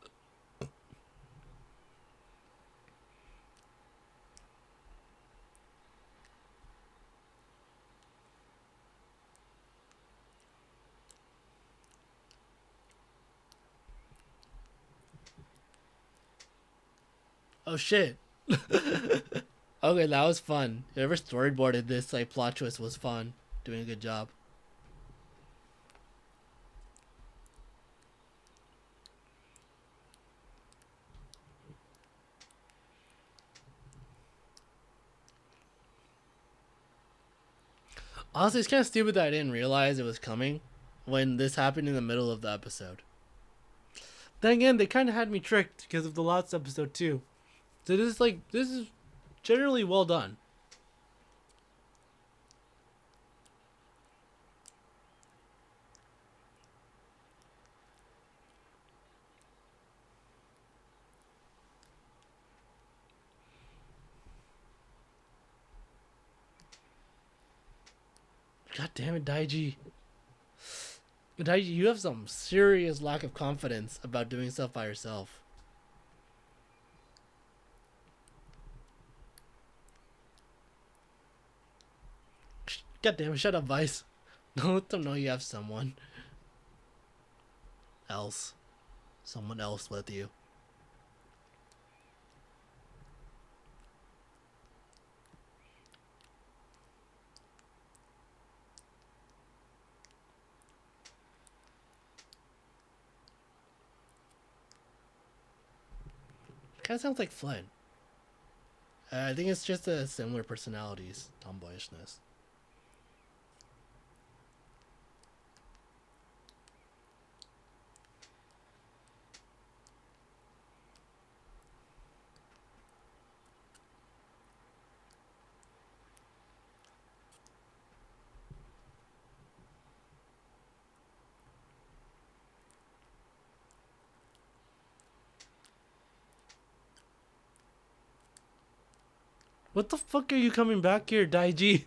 Oh shit. Okay, that was fun. Whoever storyboarded this like plot twist was fun. Doing a good job. Honestly, it's kind of stupid that I didn't realize it was coming when this happened in the middle of the episode. Then again, they kind of had me tricked because of the last episode too. So this is generally well done. God damn it, Daiji. Daiji, you have some serious lack of confidence about doing stuff by yourself. God damn it, shut up, Vice. Don't let them know you have someone else. Someone else with you. Kind of sounds like Flynn. I think it's just a similar personalities, tomboyishness. What the fuck are you coming back here, Daiji?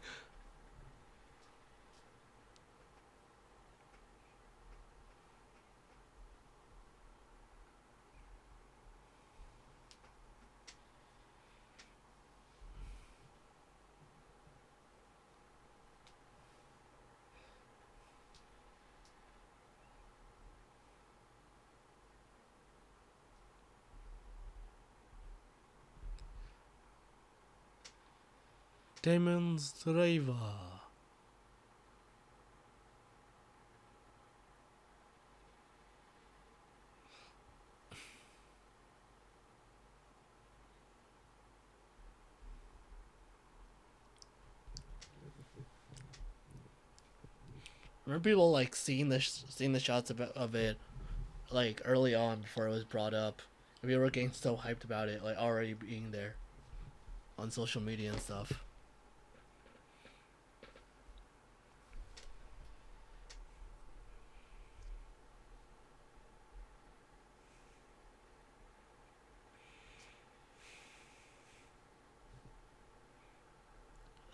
Demon's Driver. Remember people like seeing the shots of it like early on before it was brought up. And we were getting so hyped about it, like already being there on social media and stuff.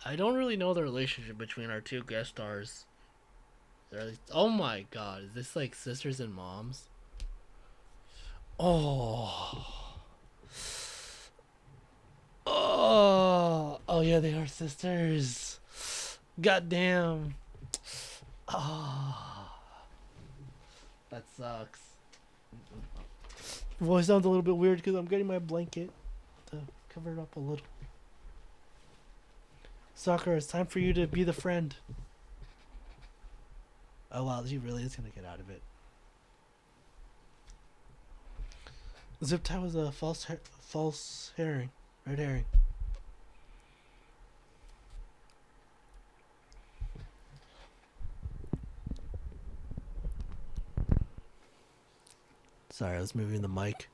I don't really know the relationship between our two guest stars. Oh my god, is this like sisters and moms? Oh. Oh yeah, they are sisters. God damn. Oh, that sucks. Voice sounds a little bit weird because I'm getting my blanket to cover it up a little. Sakura, it's time for you to be the friend. Oh wow, she really is gonna get out of it. Zip tie was a false herring, red herring. Sorry, I was moving the mic.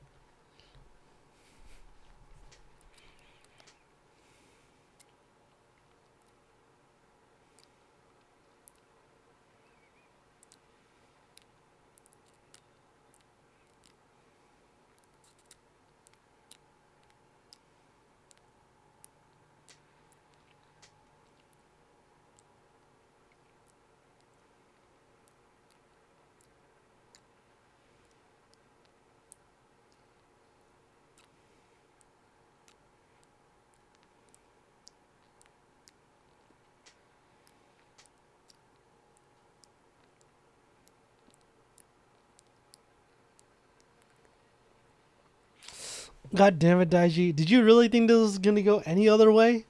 God damn it, Daiji. Did you really think this was gonna go any other way?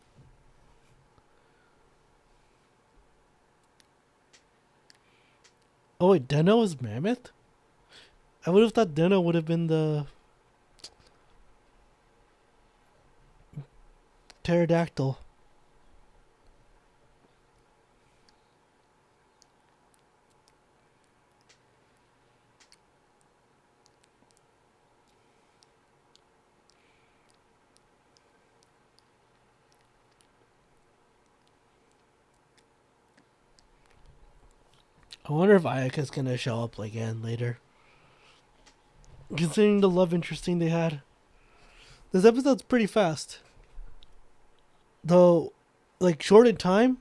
Oh wait, Deno was Mammoth? I would have thought Deno would have been the pterodactyl. I wonder if Ayaka's gonna show up again later. Considering the love interesting they had. This episode's pretty fast. Though, like, short in time,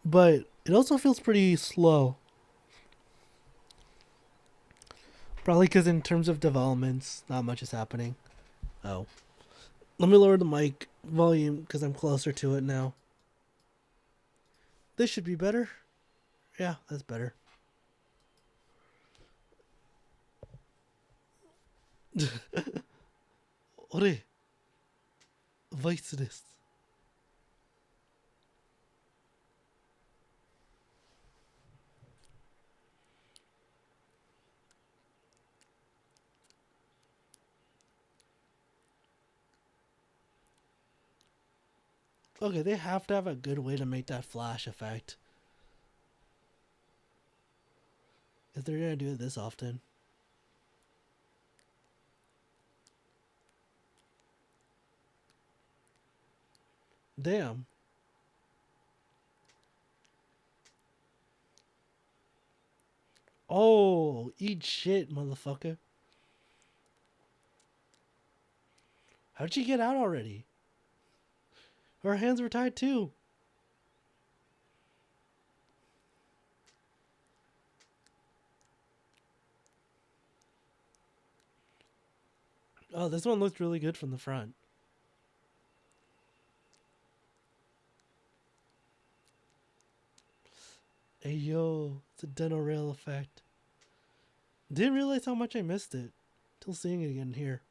but it also feels pretty slow. Probably because in terms of developments, not much is happening. Oh. Let me lower the mic volume because I'm closer to it now. This should be better. Yeah, that's better. Ore. Vice this. Okay, they have to have a good way to make that flash effect. If they're gonna do it this often. Damn. Oh, eat shit, motherfucker. How'd she get out already? Her hands were tied too. Oh, this one looks really good from the front. Hey yo, it's a dental rail effect. Didn't realize how much I missed it till seeing it again here.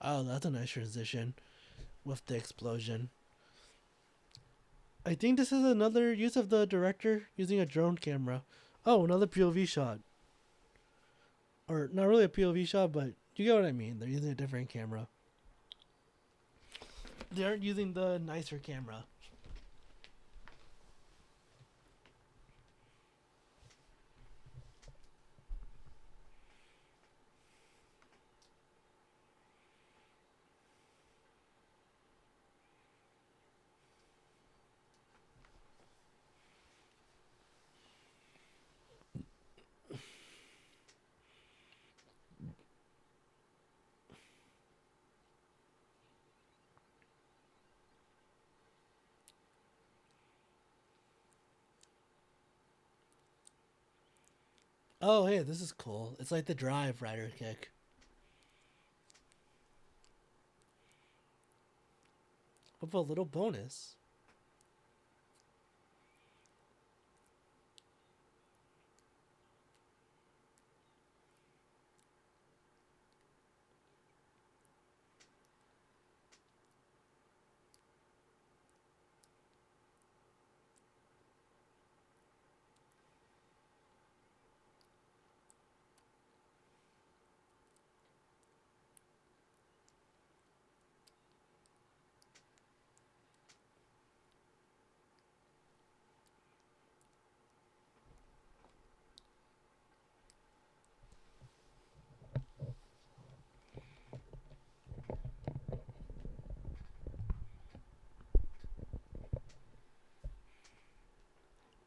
Oh, that's a nice transition with the explosion. I think this is another use of the director using a drone camera. Oh, another POV shot. Or not really a POV shot, but you get what I mean. They're using a different camera. They aren't using the nicer camera. Oh, hey, this is cool. It's like the drive rider kick. With a little bonus.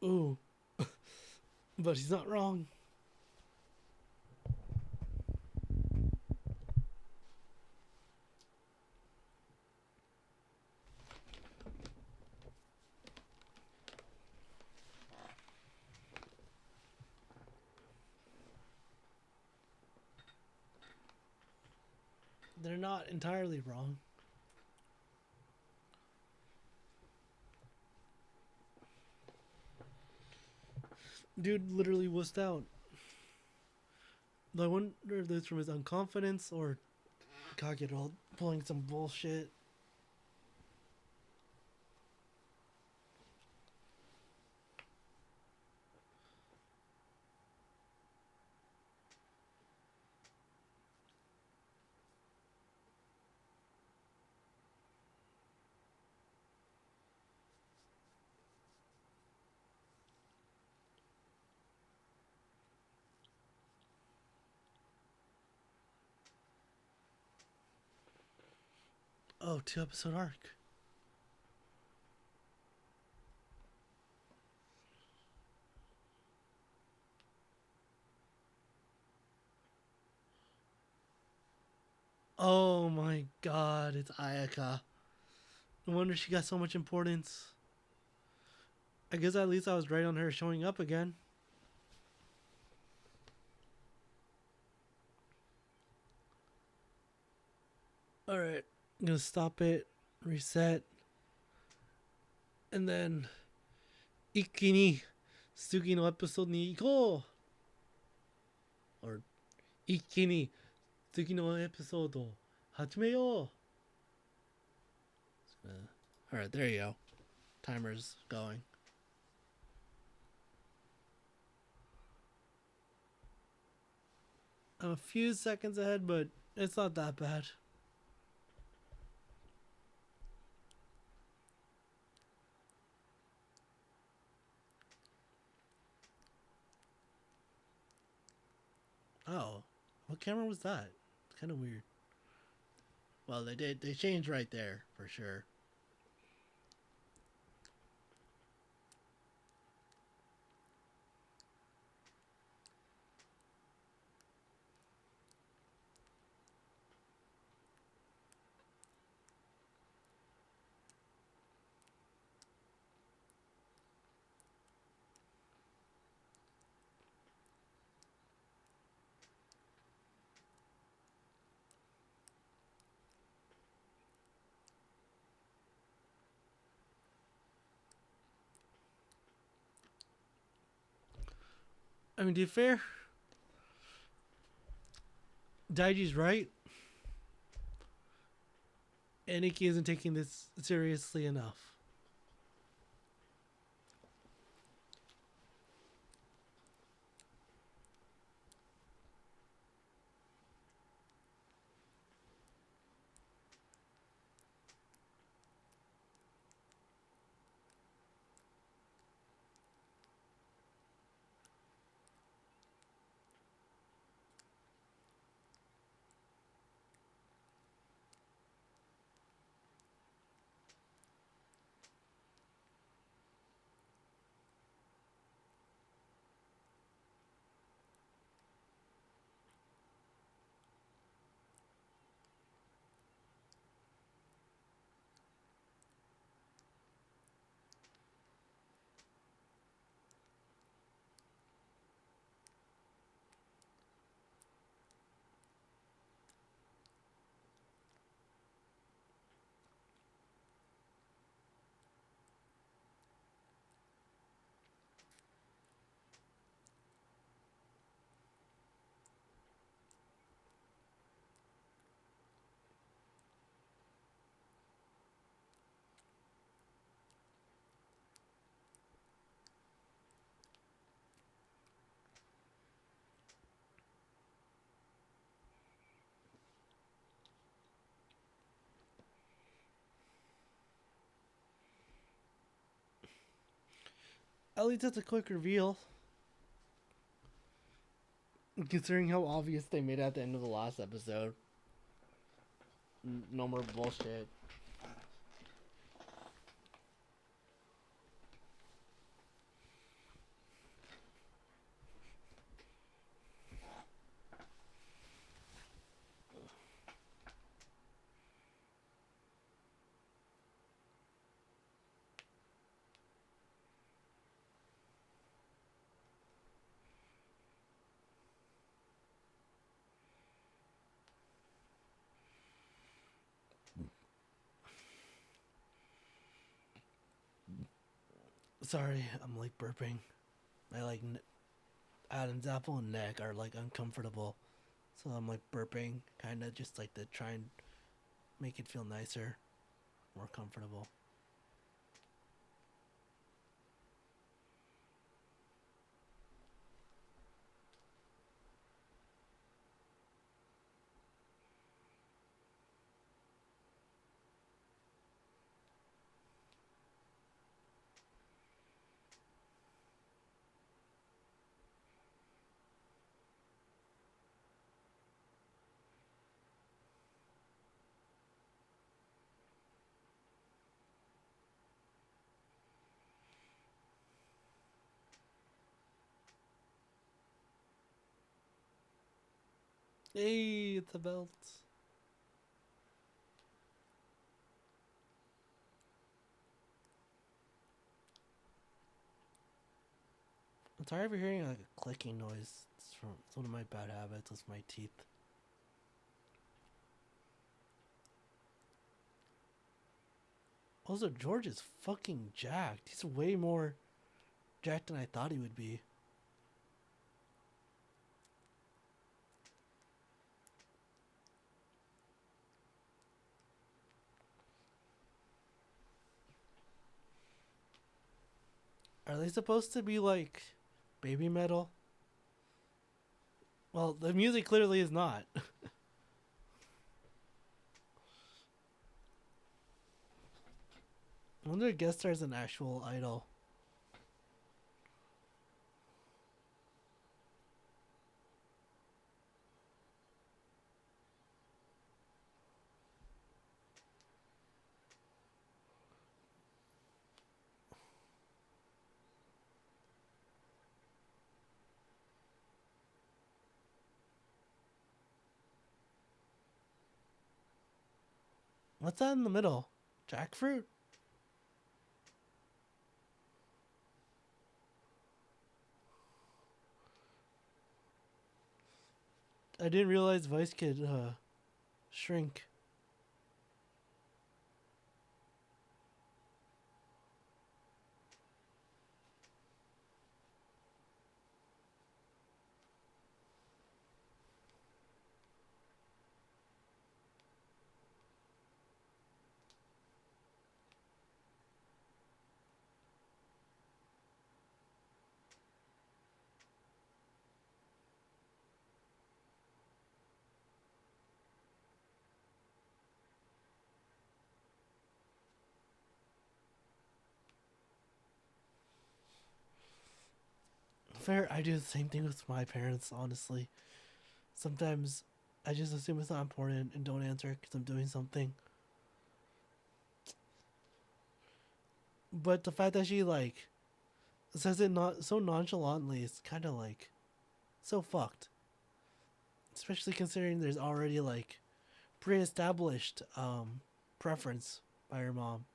Ooh. But he's not wrong. They're not entirely wrong. Dude literally wussed out. I wonder if that's from his unconfidence or Kagero pulling some bullshit. Oh, 2 episode arc. Oh my god, it's Ayaka. No wonder she got so much importance. I guess at least I was right on her showing up again. Alright, I'm gonna stop it, reset, and then 一気に次のエピソードに行こう Or 一気に次のエピソードを始めよう. Alright, there you go. Timer's going. I'm a few seconds ahead, but it's not that bad. Oh, what camera was that? It's kind of weird. Well, they changed right there for sure. I mean, to be fair, Daiji's right. Aniki isn't taking this seriously enough. At least it's a quick reveal. Considering how obvious they made it at the end of the last episode. No more bullshit. Sorry, I'm like burping. I like Adam's apple and neck are like uncomfortable, so I'm like burping, kind of just like to try and make it feel nicer, more comfortable. Hey, it's a belt. I'm tired of hearing like a clicking noise. It's one of my bad habits with my teeth. Also, George is fucking jacked. He's way more jacked than I thought he would be. Are they supposed to be like baby metal? Well, the music clearly is not. I wonder if guest star's an actual idol. What's that in the middle? Jackfruit? I didn't realize Vice could shrink. Fair, I do the same thing with my parents, honestly. Sometimes I just assume it's not important and don't answer because I'm doing something. But the fact that she, like, says it not so nonchalantly is kind of, like, so fucked. Especially considering there's already, like, pre-established preference by her mom.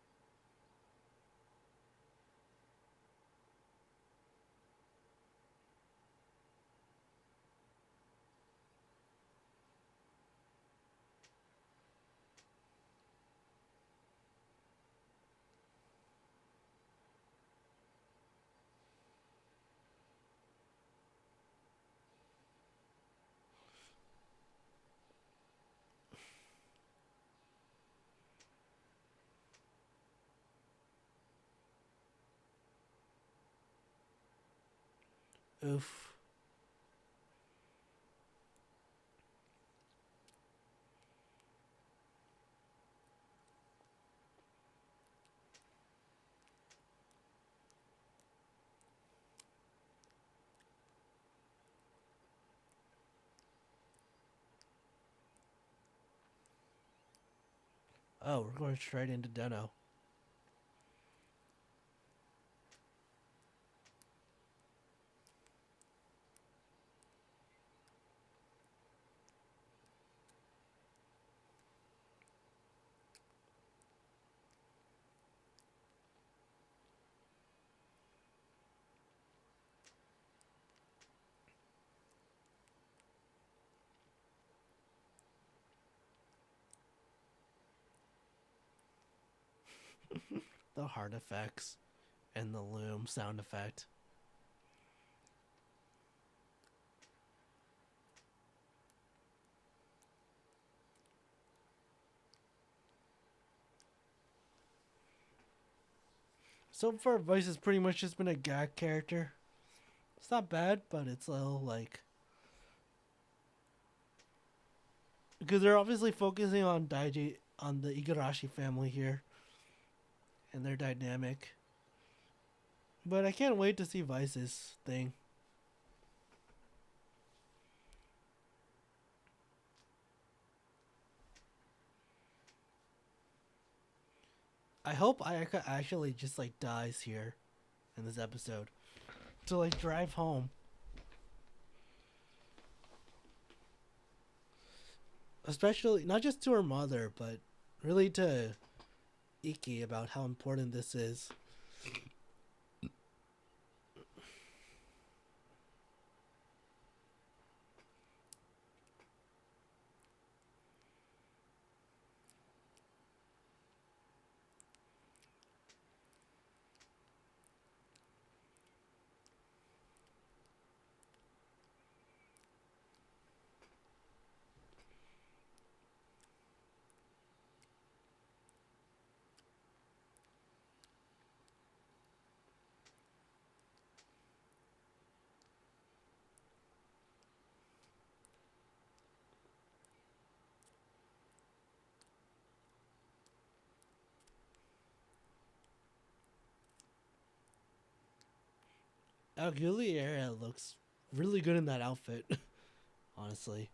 Oof. Oh, we're going straight into Deno. The heart effects and the loom sound effect. So far, Vice has pretty much just been a gag character. It's not bad, but it's a little like, because they're obviously focusing on Daiji, on the Igarashi family here and their dynamic. But I can't wait to see Vice's thing. I hope Ayaka actually just like dies here in this episode to like drive home. Especially not just to her mother, but really to Iki about how important this is. Aguilera looks really good in that outfit. Honestly,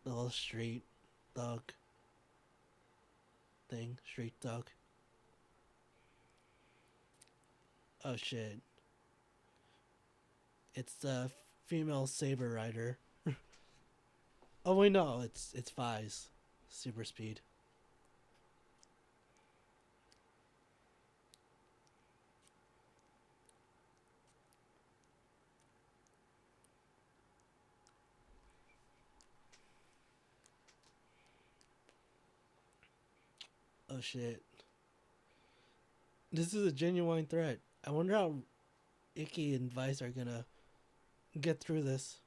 the little street thug thing, street thug. Oh shit! It's the female Saber rider. Oh wait, no, it's Fi's super speed. Oh shit! This is a genuine threat. I wonder how Icky and Vice are gonna get through this.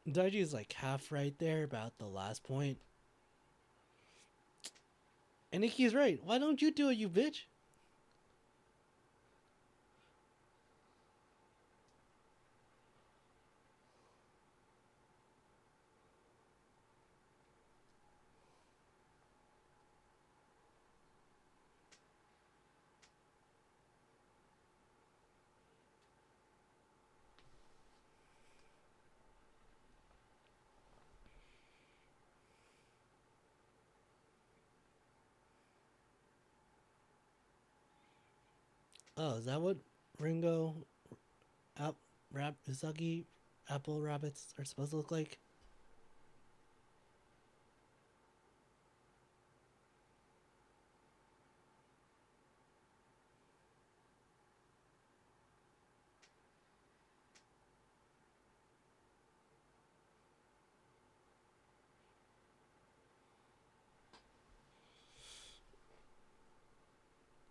Daiji is like half right there about the last point. And Icky's right. Why don't you do it, you bitch? Oh, is that what Ringo Usagi apple rabbits are supposed to look like?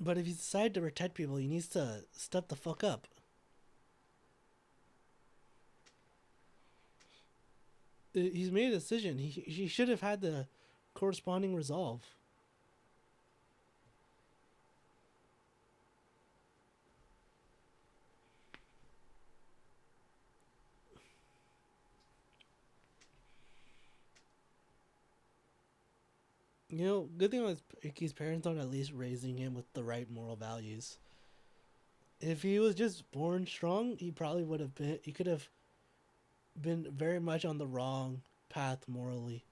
But if he decided to protect people, he needs to step the fuck up. He's made a decision. He should have had the corresponding resolve. You know, good thing was Icky's parents aren't at least raising him with the right moral values. If he was just born strong, he probably would have been. He could have been very much on the wrong path morally.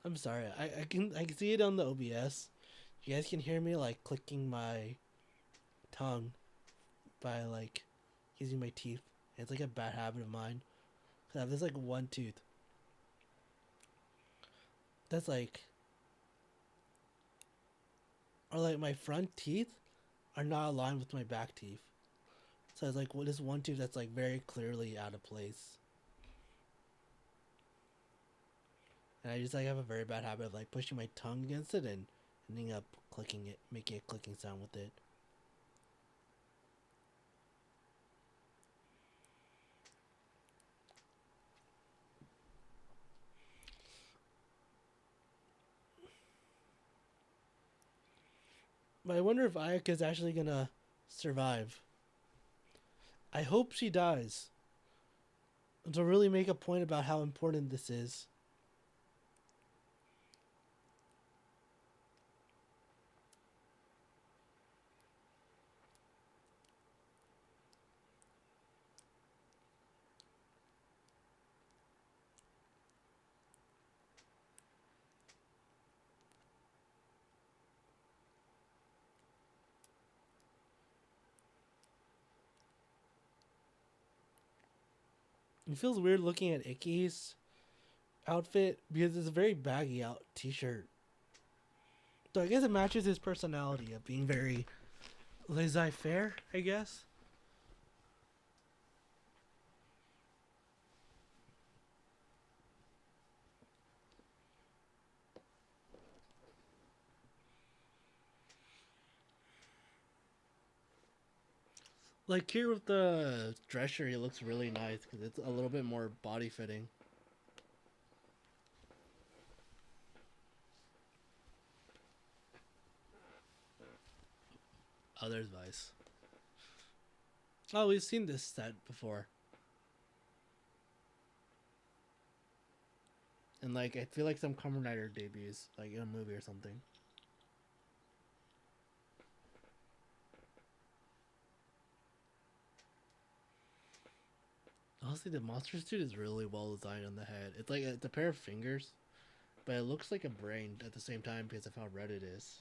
I'm sorry. I can see it on the OBS. You guys can hear me like clicking my tongue by like using my teeth. It's like a bad habit of mine. Cause I have this like one tooth. That's like, or like my front teeth are not aligned with my back teeth. So it's like this one tooth that's like very clearly out of place. And I just like have a very bad habit of like pushing my tongue against it and ending up clicking it, making a clicking sound with it. But I wonder if Ayaka's actually gonna survive. I hope she dies. To really make a point about how important this is. It feels weird looking at Icky's outfit because it's a very baggy out t-shirt. So I guess it matches his personality of being very laissez-faire, I guess. Like here with the dress shirt, it looks really nice because it's a little bit more body fitting. Oh, there's Vice. Oh, we've seen this set before. And like, I feel like some Kamen Rider debuts, like in a movie or something. Honestly, the monster suit is really well designed on the head. It's like it's a pair of fingers, but it looks like a brain at the same time because of how red it is.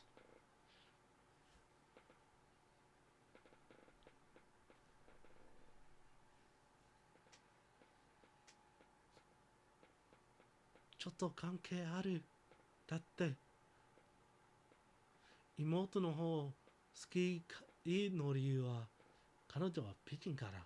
Chotto kankei aru. Datte. 妹の方好きの理由は彼女は北京から。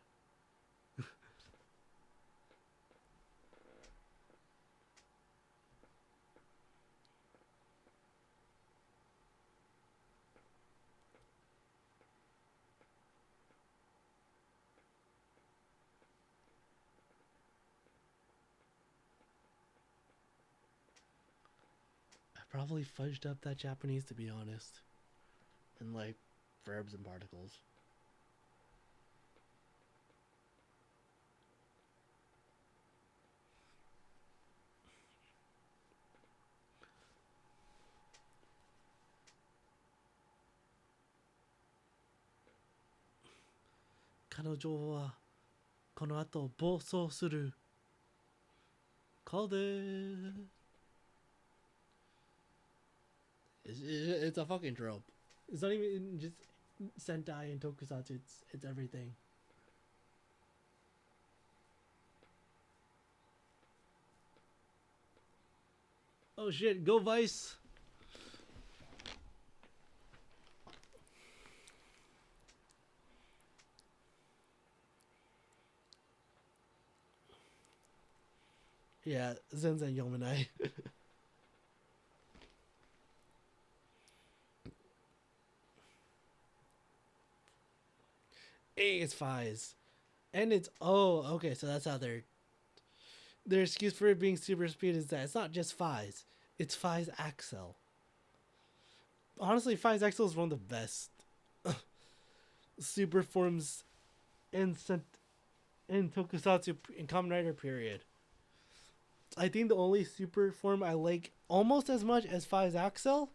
I probably fudged up that Japanese to be honest. And like verbs and particles. 彼女はこの後暴走する。Called it. It's a fucking trope. It's not even just Sentai and Tokusatsu. It's everything. Oh shit! Go Vice. Yeah, Zenzen Yomenai. Hey, it's Fies. And it's okay, so that's how their excuse for it being super speed is that it's not just Fies, it's Fies Axel. Honestly, Fies Axel is one of the best super forms in Tokusatsu in Kamen Rider period. I think the only super form I like almost as much as Fies Axel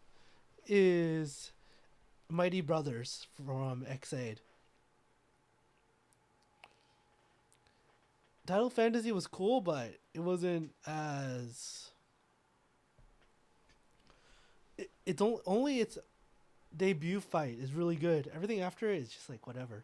is Mighty Brothers from X-Aid. Title Fantasy was cool, but it wasn't as. It's only its debut fight is really good. Everything after it is just like whatever.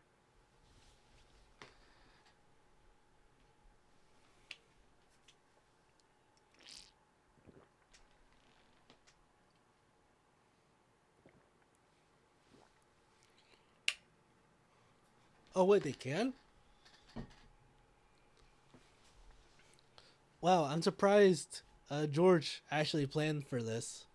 Oh wait, they can? Wow, I'm surprised George actually planned for this.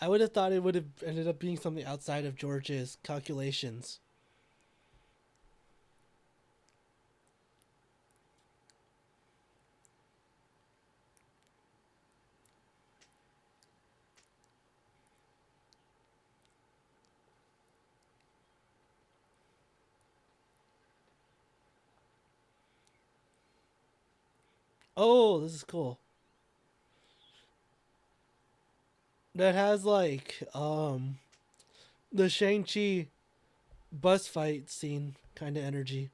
I would have thought it would have ended up being something outside of George's calculations. Oh, this is cool. That has like the Shang-Chi bus fight scene kind of energy.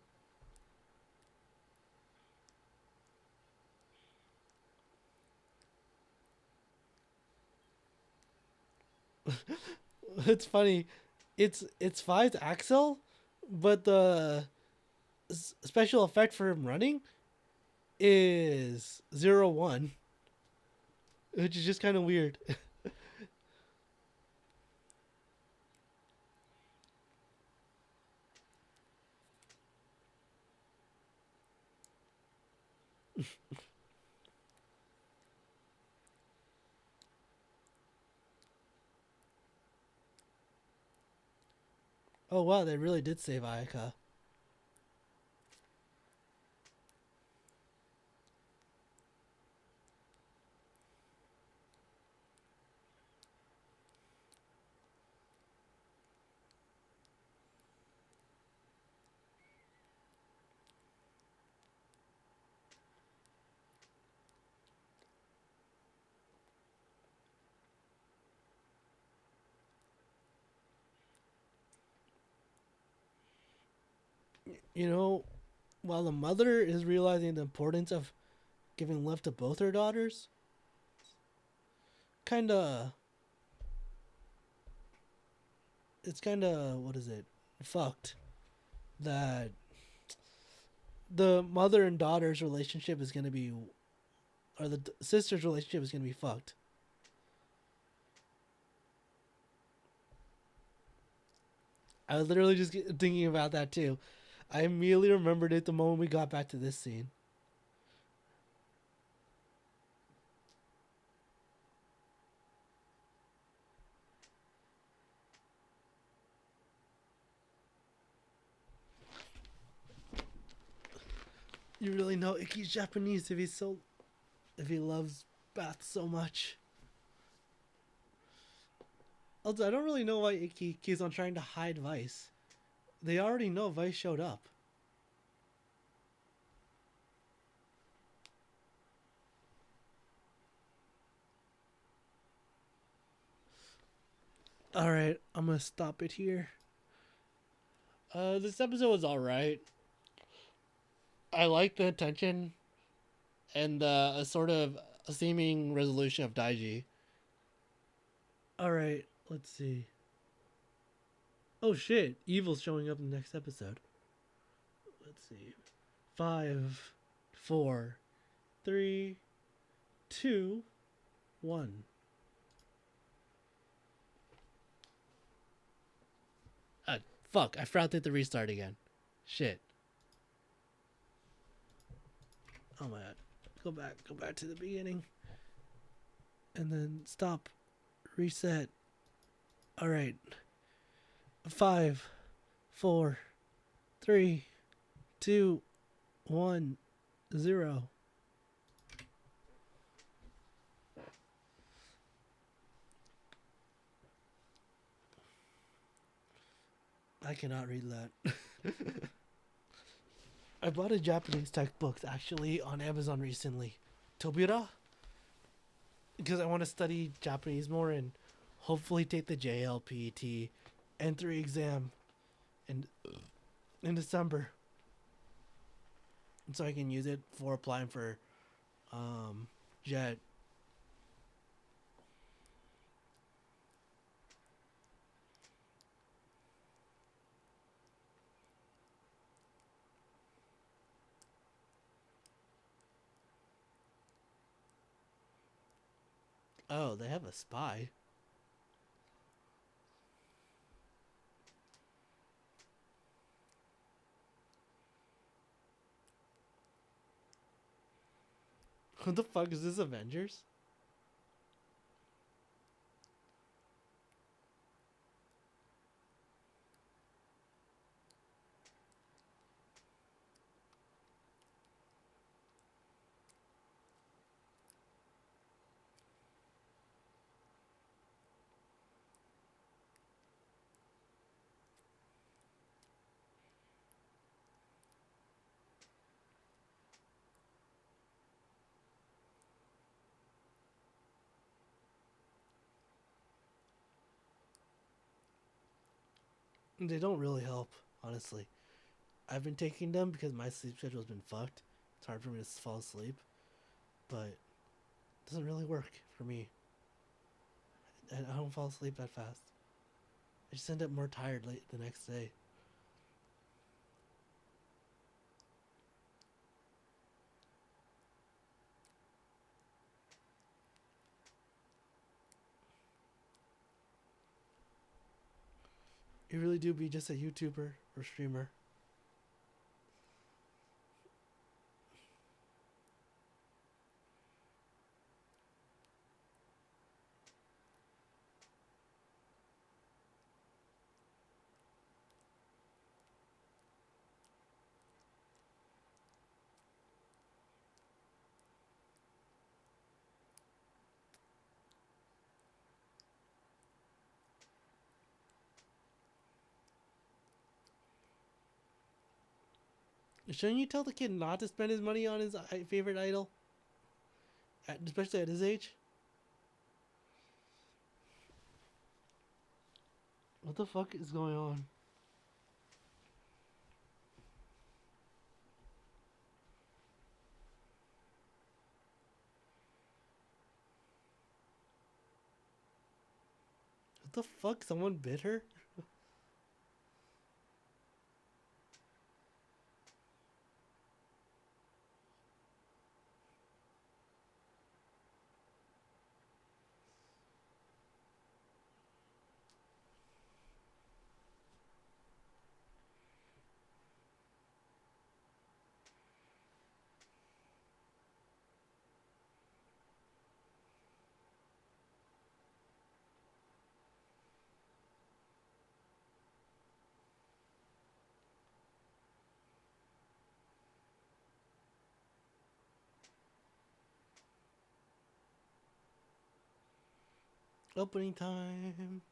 It's funny. It's Five's Axel, but the special effect for him running is 01, which is just kind of weird. Oh wow, they really did save Ayaka. You know, while the mother is realizing the importance of giving love to both her daughters, kind of, it's kind of, what is it? Fucked that the mother and daughter's relationship is going to be, or the sister's relationship is going to be fucked. I was literally just thinking about that too. I immediately remembered it the moment we got back to this scene. You really know Ikki's Japanese if he loves baths so much. Also, I don't really know why Ikki keeps on trying to hide Vice. They already know Vice showed up. Alright, I'm gonna stop it here. This episode was alright. I like the tension and a sort of a seeming resolution of Daiji. Alright, let's see. Oh shit, Evil's showing up in the next episode. Let's see. 5, 4, 3, 2, 1. Fuck, I forgot to hit the restart again. Shit. Oh my god. Go back to the beginning. And then stop. Reset. Alright. 5, 4, 3, 2, 1, 0. I cannot read that. I bought a Japanese textbook actually on Amazon recently. Tobira? Because I want to study Japanese more and hopefully take the JLPT N3 exam in December. So I can use it for applying for JET. Oh, they have a spy. What the fuck is this, Avengers? They don't really help, honestly. I've been taking them because my sleep schedule has been fucked. It's hard for me to fall asleep, but it doesn't really work for me. And I don't fall asleep that fast. I just end up more tired late the next day. You really do be just a YouTuber or streamer. Shouldn't you tell the kid not to spend his money on his favorite idol? Especially at his age? What the fuck is going on? What the fuck? Someone bit her? Opening time.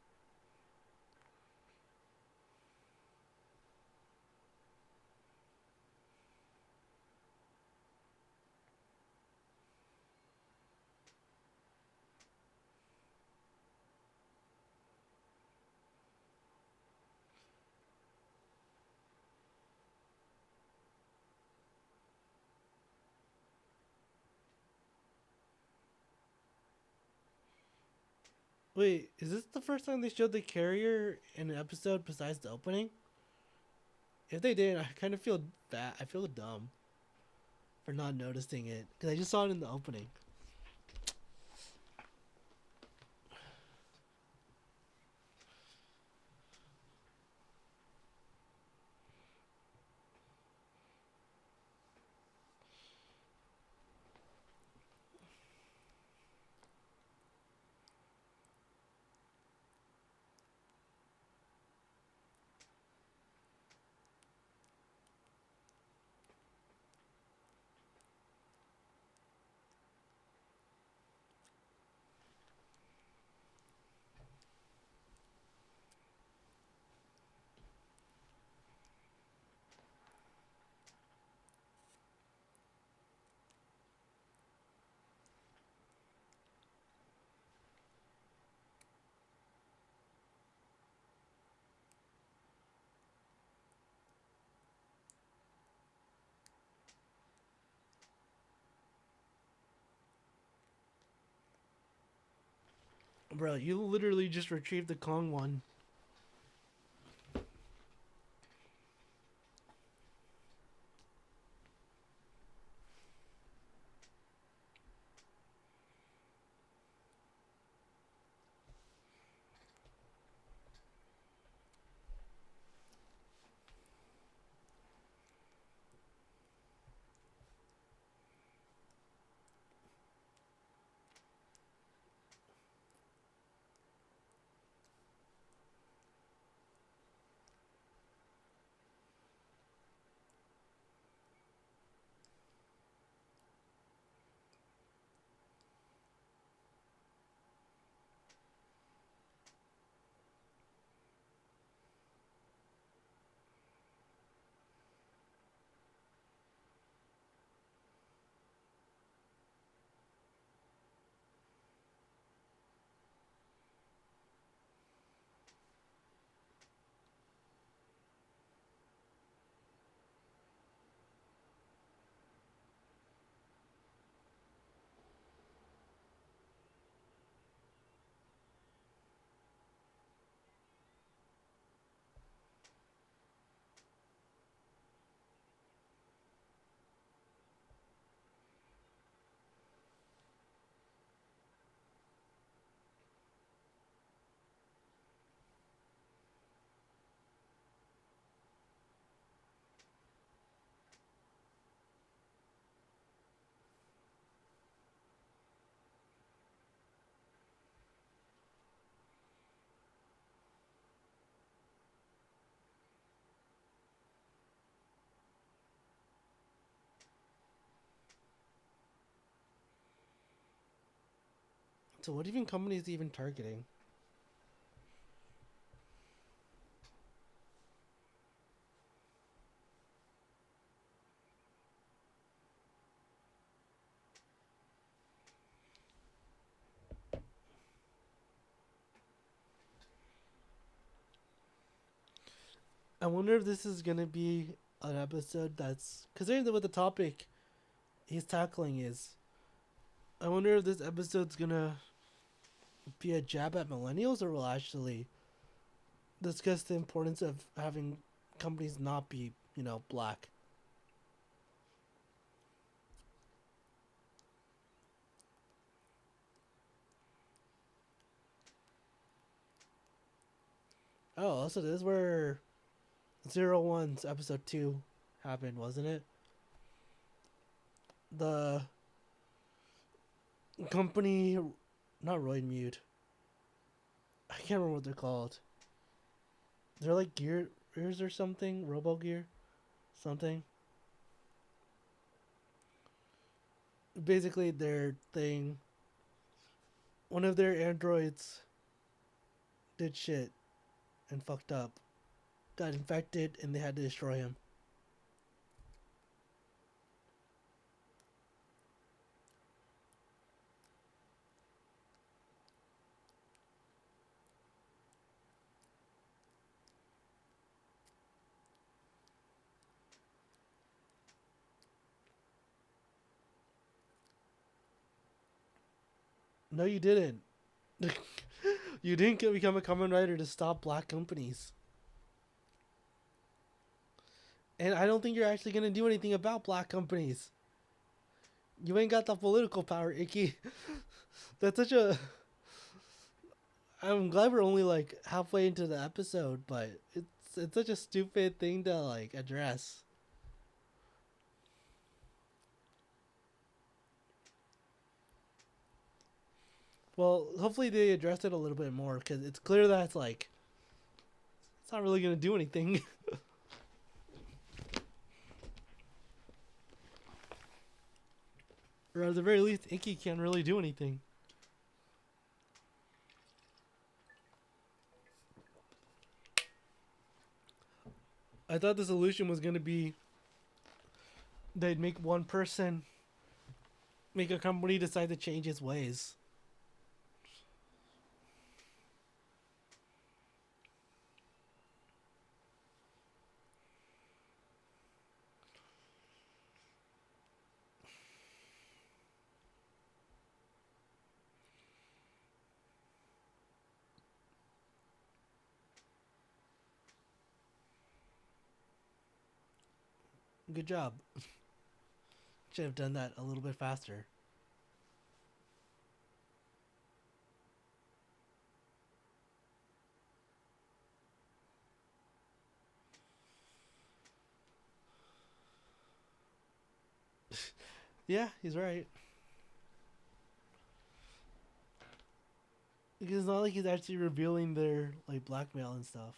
Wait, is this the first time they showed the carrier in an episode besides the opening? If they did, I kind of feel bad. I feel dumb for not noticing it because I just saw it in the opening. Bro, you literally just retrieved the Kong one. So what even company is he even targeting? I wonder if this is gonna be an episode that's considering what the topic he's tackling is. I wonder if this episode's gonna be a jab at millennials or will actually discuss the importance of having companies not be, black. Oh, also this is where 01's episode 2 happened, wasn't it? The company, not Roid Mute. I can't remember what they're called. They're like gears or something, Robo Gear, something. Basically, their thing. One of their androids did shit and fucked up, got infected, and they had to destroy him. No, you didn't. You didn't become a Kamen Rider to stop black companies. And I don't think you're actually going to do anything about black companies. You ain't got the political power, Icky. That's such a... I'm glad we're only like halfway into the episode, but it's such a stupid thing to like address. Well, hopefully they address it a little bit more because it's clear that it's not really going to do anything. Or at the very least, Icky can't really do anything. I thought the solution was going to be they'd make one person make a company decide to change its ways. Good job. Should have done that a little bit faster. Yeah, he's right. Because it's not like he's actually revealing their like blackmail and stuff.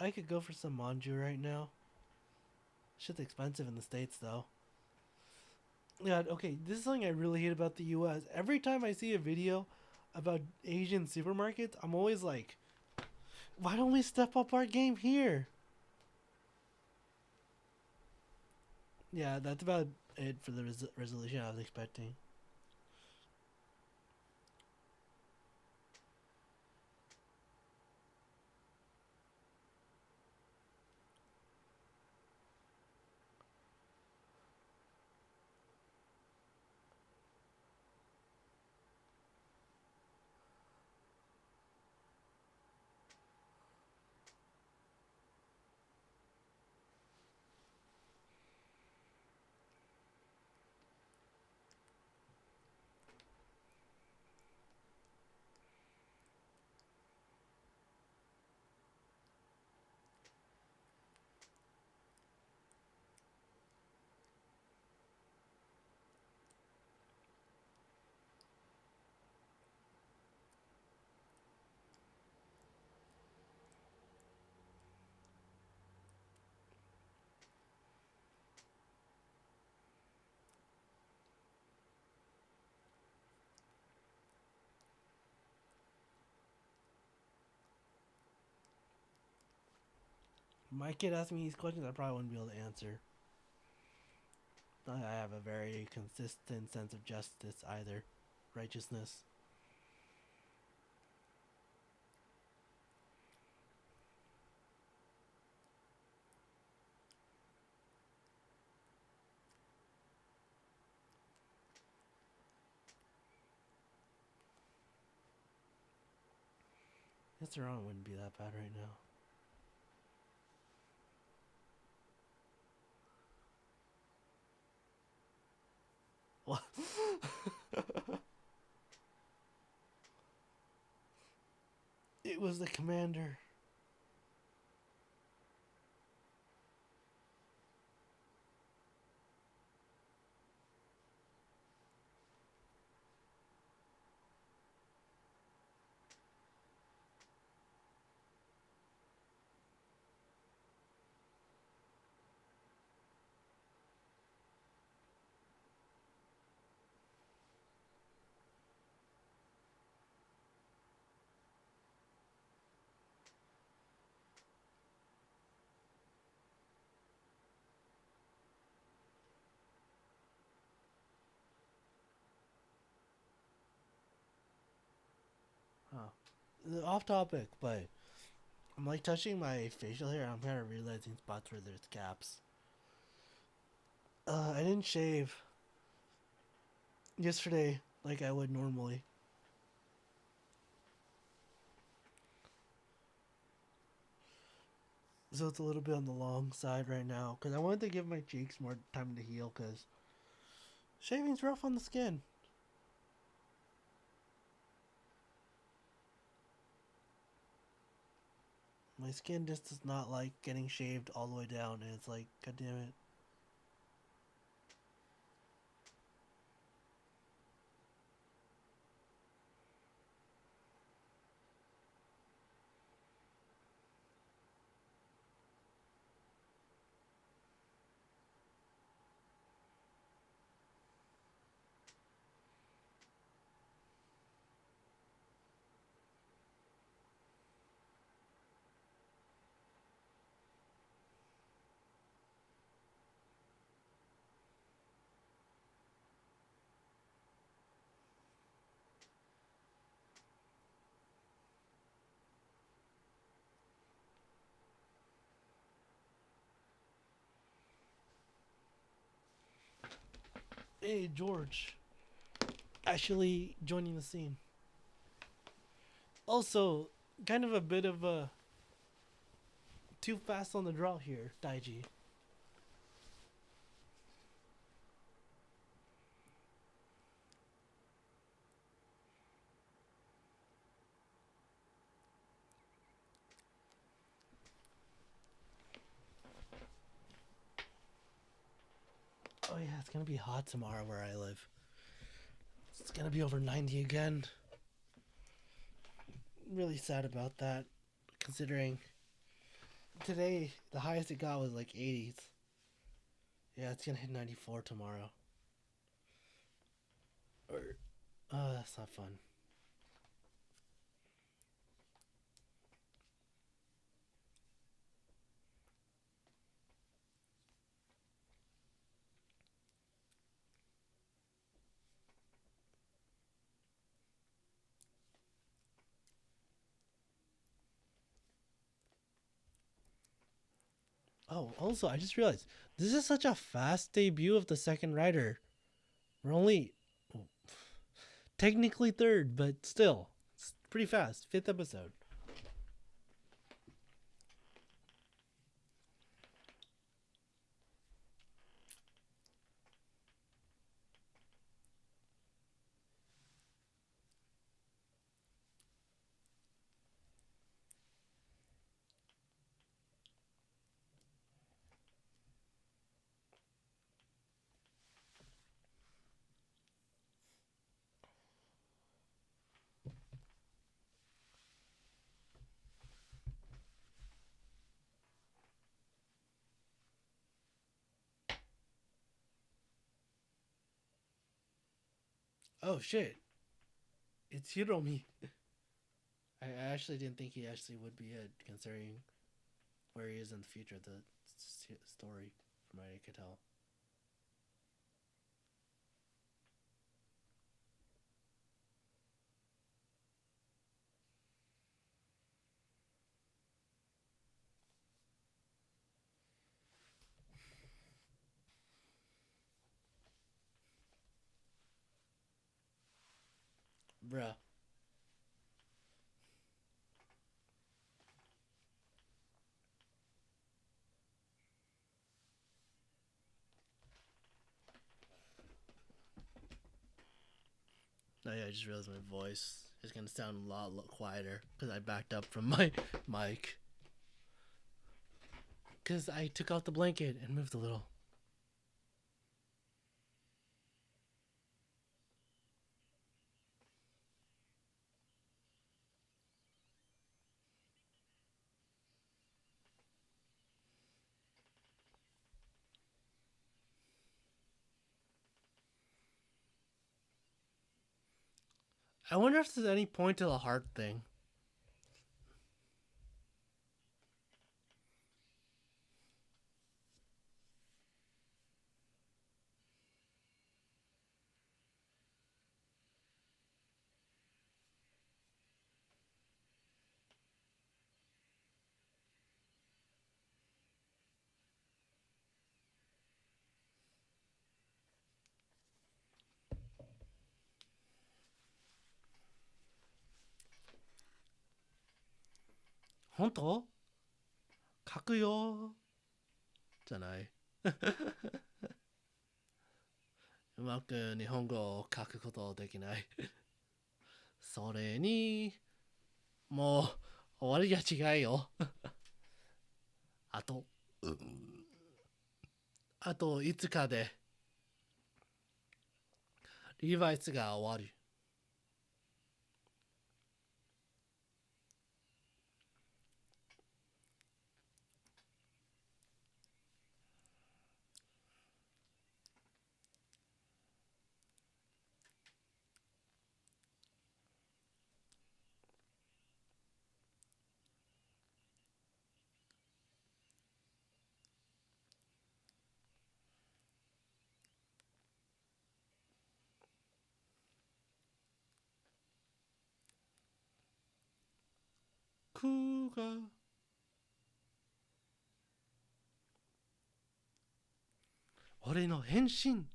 I could go for some manju right now. Shit's expensive in the States though. Yeah, okay, this is something I really hate about the US. Every time I see a video about Asian supermarkets, I'm always like, why don't we step up our game here? Yeah, that's about it for the resolution I was expecting. My kid asked me these questions, I probably wouldn't be able to answer. Not that I have a very consistent sense of justice either. Righteousness. Guess Iran wouldn't be that bad right now. What? It was the commander. Huh. Off topic, but I'm like touching my facial hair and I'm kind of realizing spots where there's gaps. I didn't shave yesterday like I would normally. So it's a little bit on the long side right now because I wanted to give my cheeks more time to heal because shaving's rough on the skin. My skin just does not like getting shaved all the way down, and it's like, god damn it. Hey, George. Actually joining the scene. Also, kind of a bit of a too fast on the draw here, Daiji. Oh yeah, it's gonna be hot tomorrow where I live. It's gonna be over 90 again. Really sad about that, considering today the highest it got was like 80s. Yeah, it's gonna hit 94 tomorrow. Or, that's not fun. Oh, also, I just realized this is such a fast debut of the second writer. We're only technically third, but still, it's pretty fast. Fifth episode. Oh shit, it's Hiromi. I actually didn't think he actually would be it, considering where he is in the future of the story, from what I could tell. Bruh. Oh yeah, I just realized my voice is gonna sound a lot quieter because I backed up from my mic. Because I took out the blanket and moved a little. I wonder if there's any point to the heart thing. Honto? 書くよじゃない。うまく日本語を書くことできない。それに、もう終わりが違うよ。あと、あと5日で、リバイスが終わる。クが俺の変身。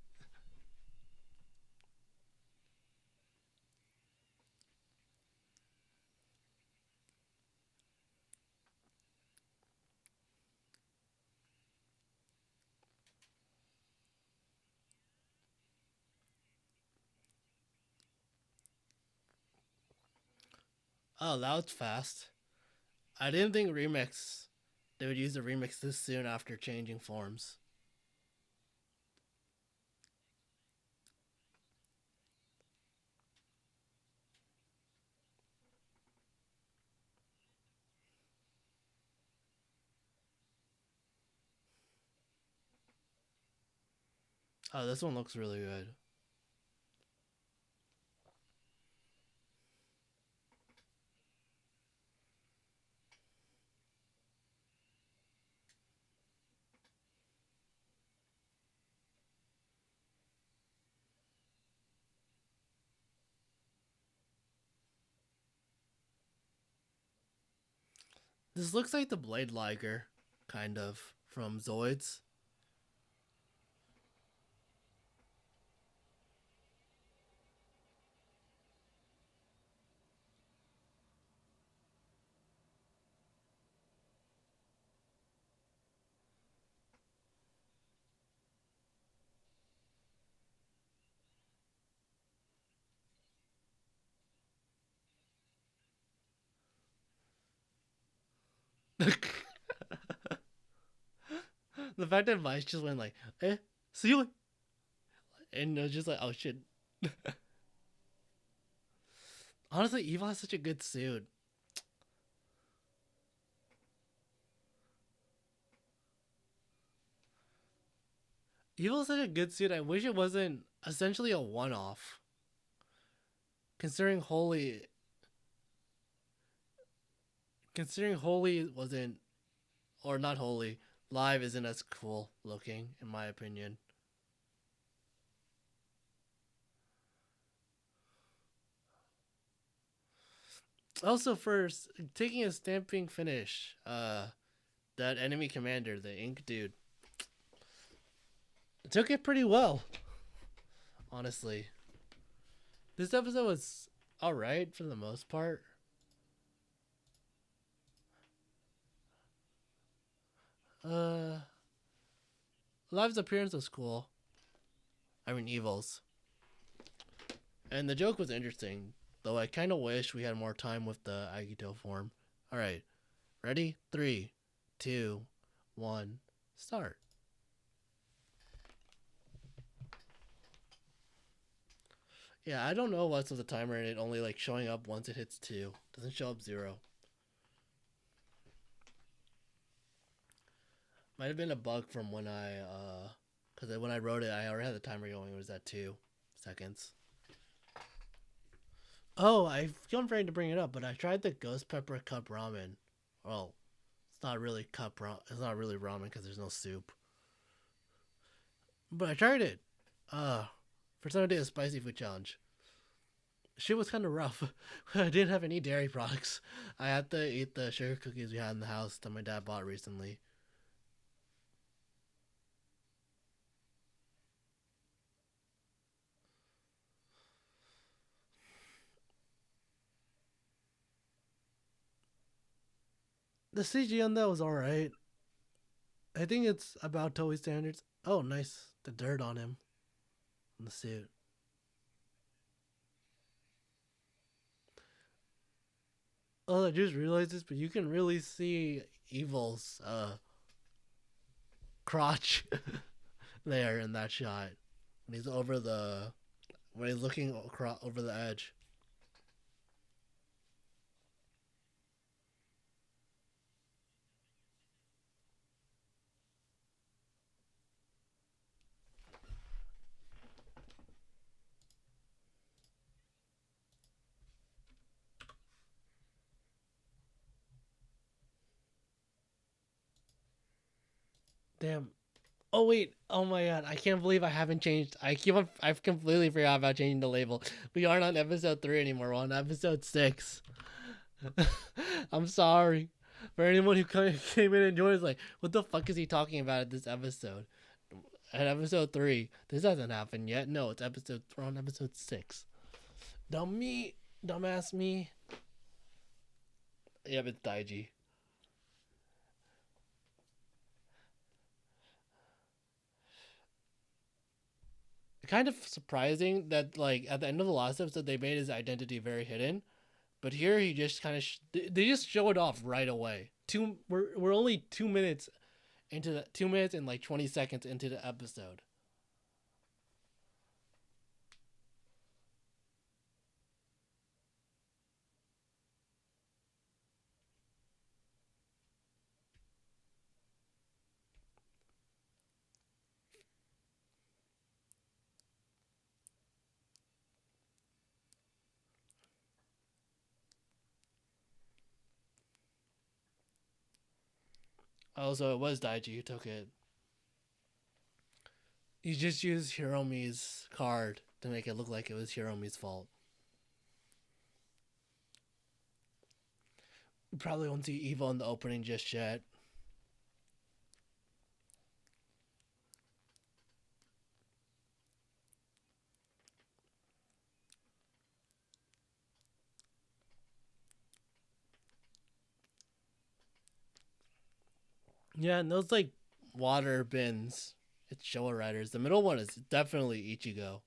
Oh, that was fast. I didn't think remix they would use the remix this soon after changing forms. Oh, this one looks really good. This looks like the Blade Liger, kind of, from Zoids. The fact that Vice just went like, see you. And it was just like, oh shit. Honestly, Evil has such a good suit. Evil has such a good suit. I wish it wasn't essentially a one-off. Considering Holy wasn't or not wholly. Live isn't as cool looking, in my opinion. Also, first taking a stamping finish, that enemy commander, the ink dude, took it pretty well. Honestly, this episode was all right for the most part. Uh, Live's appearance was cool. I mean, Evil's. And the joke was interesting, though I kind of wish we had more time with the Agito form. Alright, ready? 3, 2, 1, start. Yeah, I don't know what's with the timer and it only like showing up once it hits 2. Doesn't show up 0. Might have been a bug from when because when I wrote it, I already had the timer going. It was at 2 seconds. Oh, I feel afraid to bring it up, but I tried the ghost pepper cup ramen. Well, it's not really it's not really ramen because there's no soup. But I tried it. First time I did a spicy food challenge. Shit was kind of rough. I didn't have any dairy products. I had to eat the sugar cookies we had in the house that my dad bought recently. The CG on that was alright. I think it's about Toei standards. Oh, nice. The dirt on him. On the suit. Oh, I just realized this, but you can really see Evil's crotch there in that shot. When he's when he's looking across over the edge. Damn. Oh wait! Oh my god! I can't believe I haven't changed. I've completely forgot about changing the label. We aren't on episode 3 anymore. We're on episode 6. I'm sorry for anyone who came in and joined. Like, what the fuck is he talking about at this episode? At episode 3, this hasn't happened yet. No, it's episode. We're on episode 6. Dumbass me. Yep, it's Daiji. Kind of surprising that like at the end of the last episode they made his identity very hidden, but here he just kind of they just show it off right away. We're only 2 minutes into the 2 minutes and like 20 seconds into the episode. Also, it was Daiji who took it. He just used Hiromi's card to make it look like it was Hiromi's fault. We probably won't see Eva in the opening just yet. Yeah, and those like water bins, it's Showa Riders. The middle one is definitely Ichigo.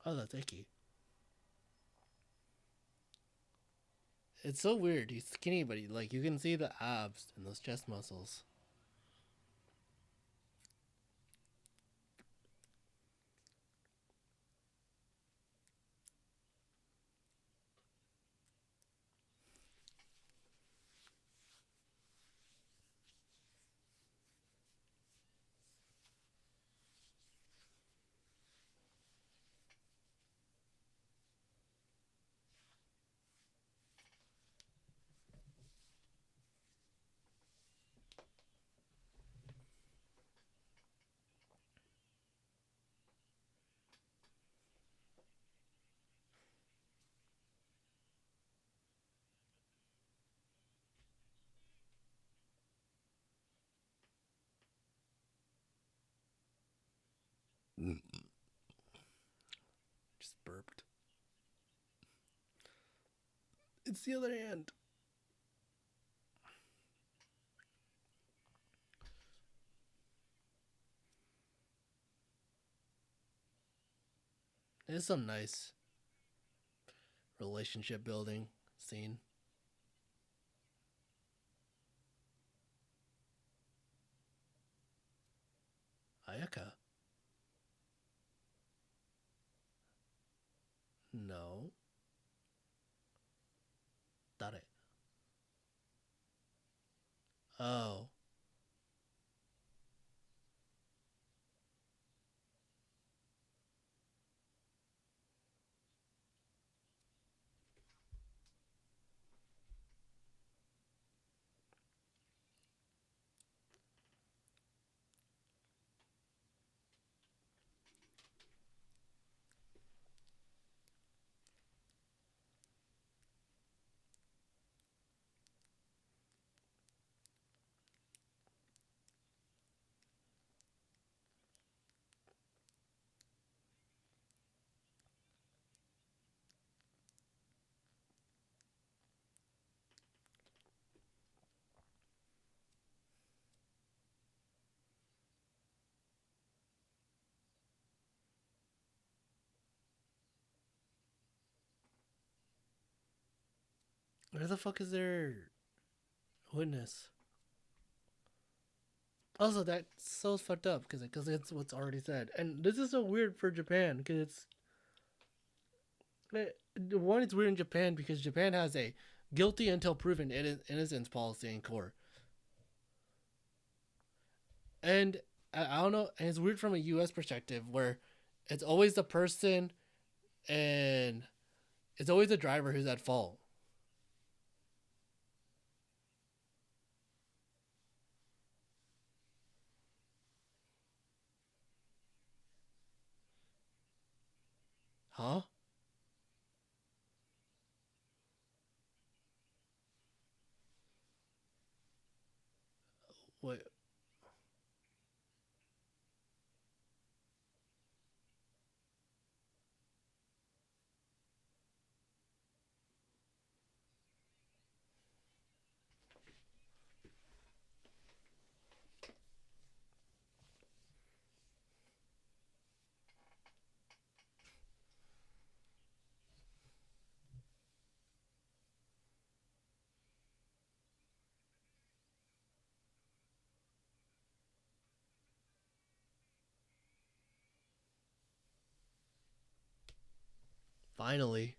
Oh, that's icky. It's so weird. He's skinny, but like you can see the abs and those chest muscles. Just burped. It's the other hand. It's some nice relationship building scene. Ayaka? No. Dare? Oh. Where the fuck is their witness? Also, that's so fucked up because it's what's already said, and this is so weird for Japan because one, it's weird in Japan because Japan has a guilty until proven innocence policy in court, and I don't know, and it's weird from a U.S. perspective where it's always the person and it's always the driver who's at fault. Huh? Wait. Finally.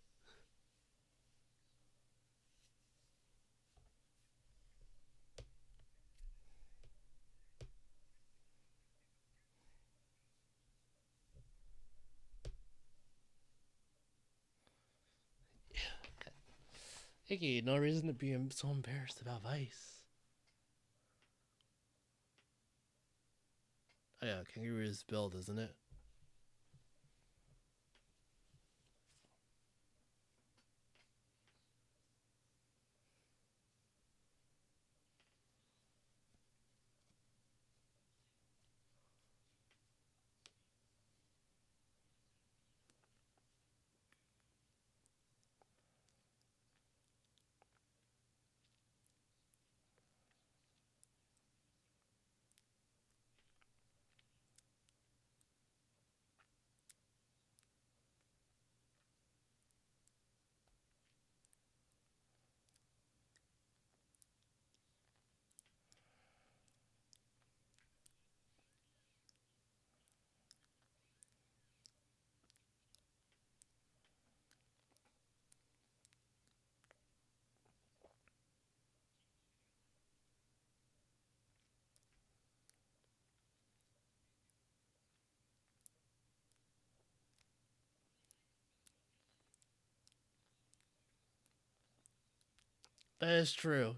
Icky, no reason to be so embarrassed about Vice. Oh yeah, Kangaroo's build, isn't it? That is true.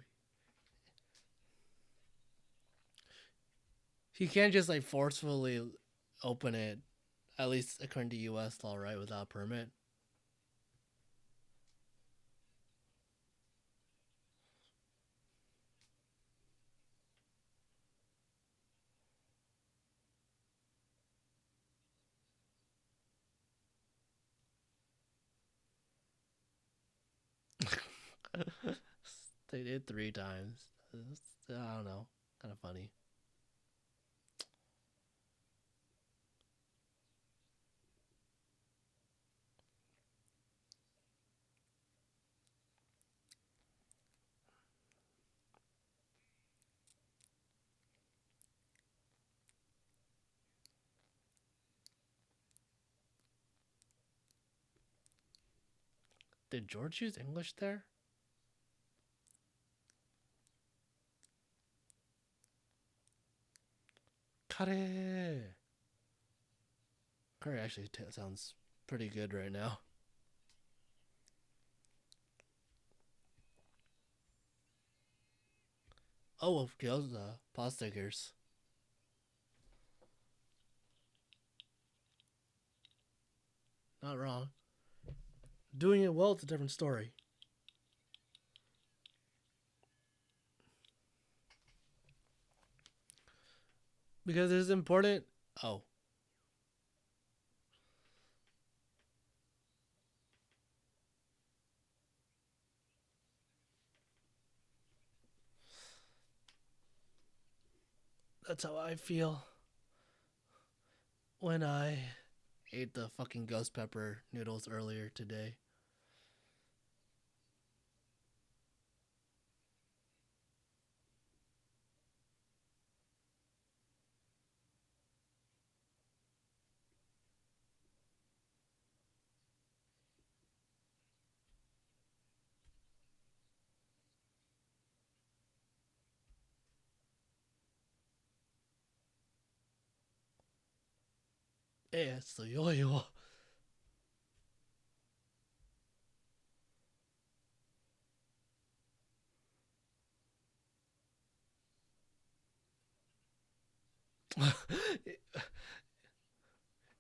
He can't just like forcefully open it, at least according to U.S. law, right, without a permit. They did 3 times. I don't know. Kind of funny. Did George use English there? Kare. Kare actually sounds pretty good right now. Oh, okay, those paw stickers. Not wrong. Doing it well, it's a different story. Because it's important. Oh, that's how I feel when I ate the fucking ghost pepper noodles earlier today. Eh, so yo yo.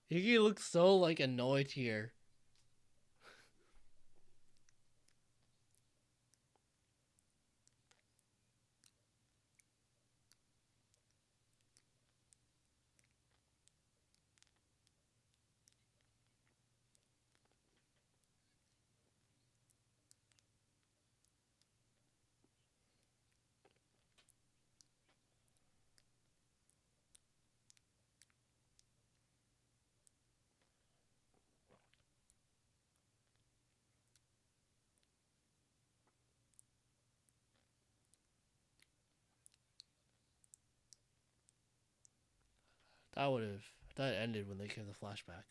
Iggy looks so like annoyed here. That ended when they gave the flashback.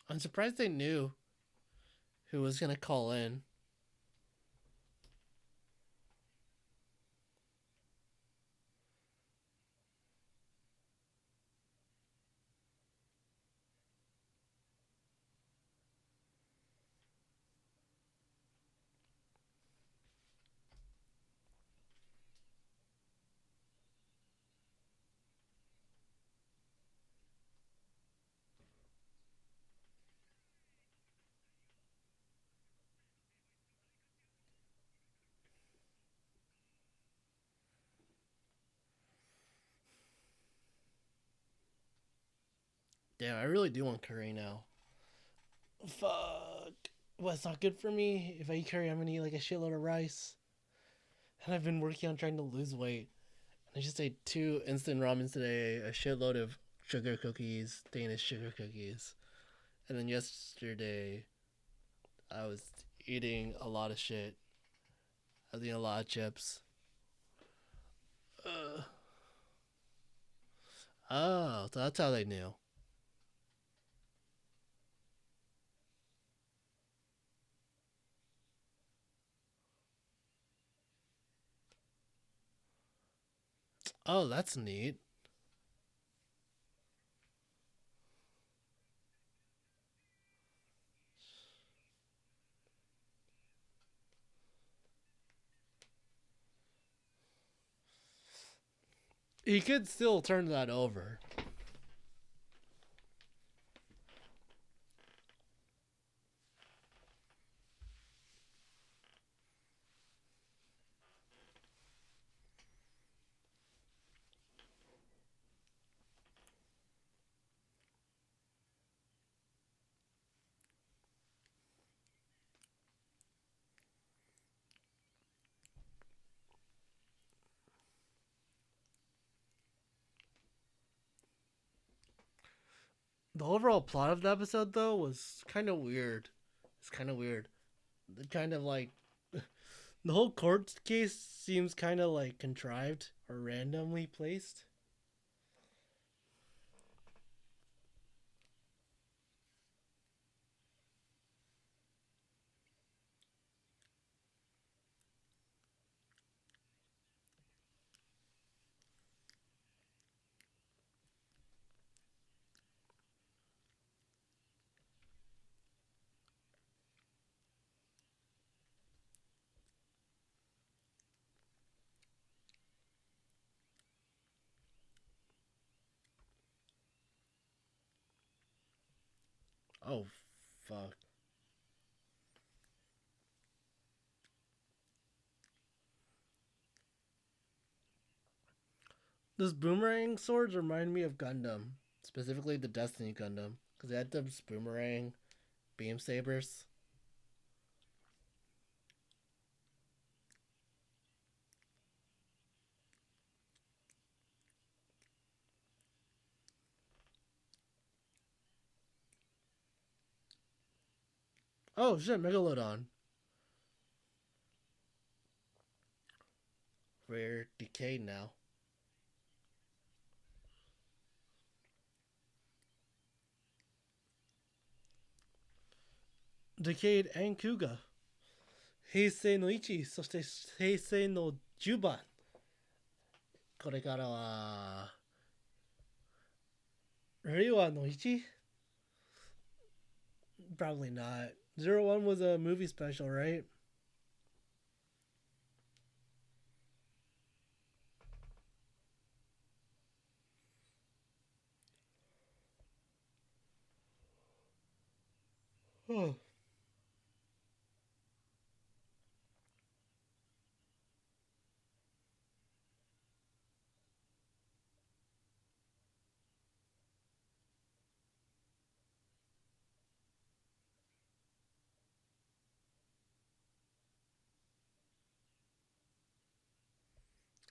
I'm surprised they knew who was gonna call in. Damn, I really do want curry now. Fuck. Well, it's not good for me. If I eat curry, I'm gonna eat like a shitload of rice. And I've been working on trying to lose weight. I just ate 2 instant ramens today, a shitload of sugar cookies, Danish sugar cookies. And then yesterday, I was eating a lot of shit. I was eating a lot of chips. Oh, so that's how they knew. Oh, that's neat. He could still turn that over. The overall plot of the episode, though, was kind of weird. It's kind of weird. The kind of like the whole court case seems kind of like contrived or randomly placed. Oh, fuck. Those boomerang swords remind me of Gundam, specifically the Destiny Gundam, because they had those boomerang beam sabers. Oh shit, Megalodon. We're decayed now. Decayed and Kuga. Heisei no Ichi, そして平成の10番。これからは、令和の 1? Probably not. 01 was a movie special, right? Oh.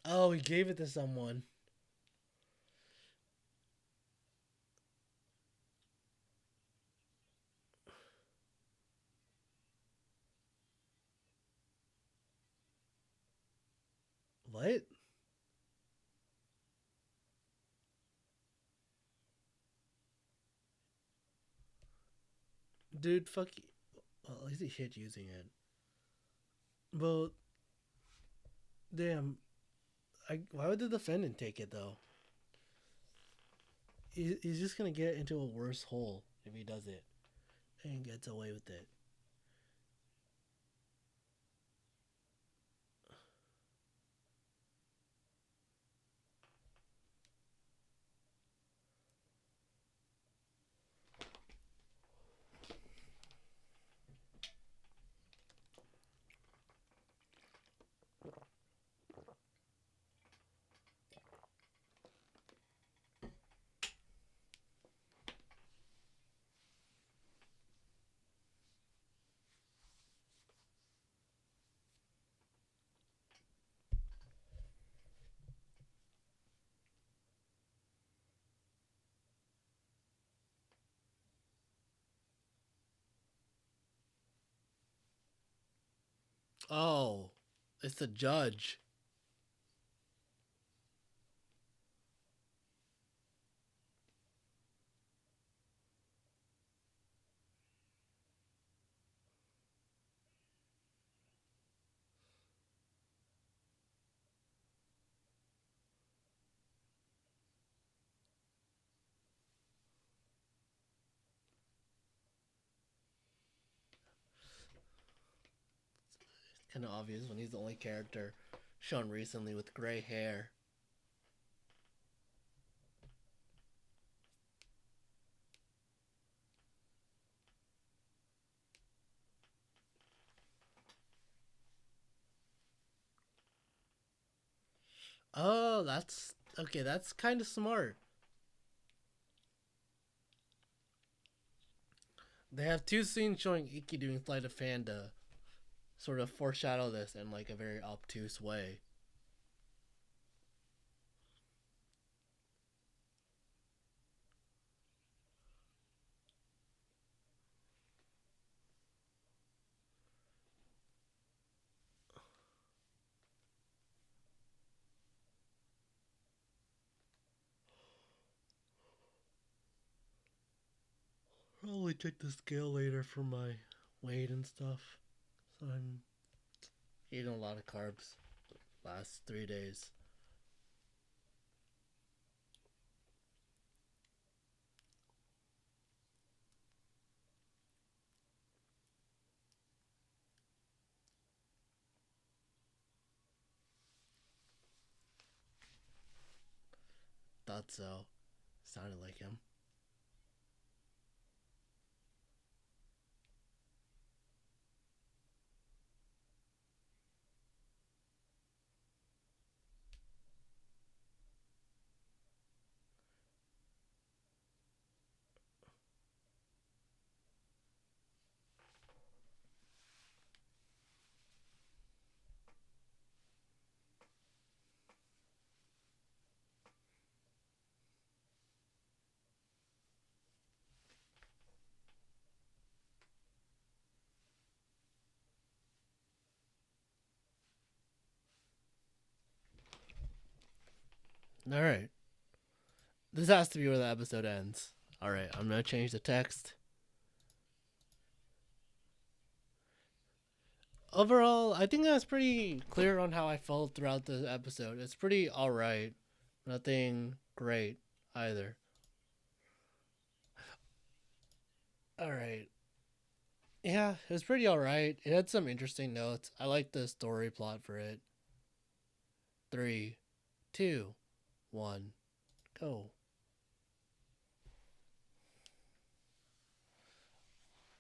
Oh, he gave it to someone. What? Dude, fuck you. Well, at least he shit using it. Well, damn. Why would the defendant take it, though? He's just gonna get into a worse hole if he does it and gets away with it. Oh, it's the judge. Kind of obvious when he's the only character shown recently with gray hair. Oh, that's okay. That's kind of smart. They have two scenes showing Ikki doing sleight of hand to sort of foreshadow this in like a very obtuse way. Probably check the scale later for my weight and stuff. So I'm eating a lot of carbs last 3 days. Thought so. Sounded like him. All right. This has to be where the episode ends. All right. I'm gonna change the text. Overall, I think that's pretty clear on how I felt throughout the episode. It's pretty alright. Nothing great either. Alright. Yeah, it was pretty alright. It had some interesting notes. I like the story plot for it. 3, 2, 1, go.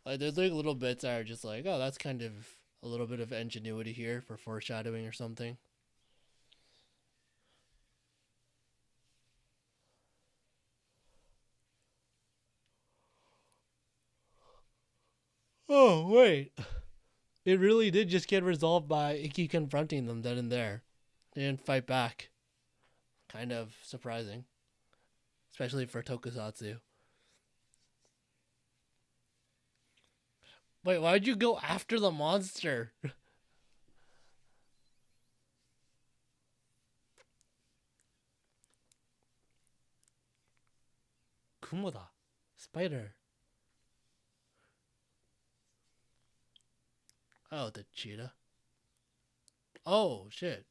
Like, there's like little bits that are just like, oh, that's kind of a little bit of ingenuity here for foreshadowing or something. Oh, wait. It really did just get resolved by Ikki confronting them then and there. They didn't fight back. Kind of surprising, especially for Tokusatsu. Wait, why'd you go after the monster? Kumoda. Spider. Oh, the cheetah. Oh, shit.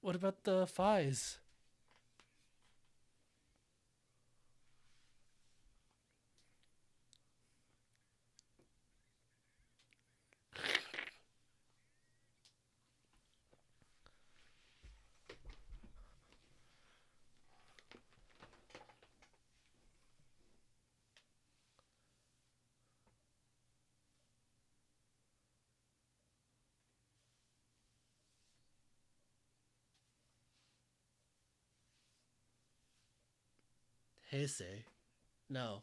What about the Fies? Heisei. No.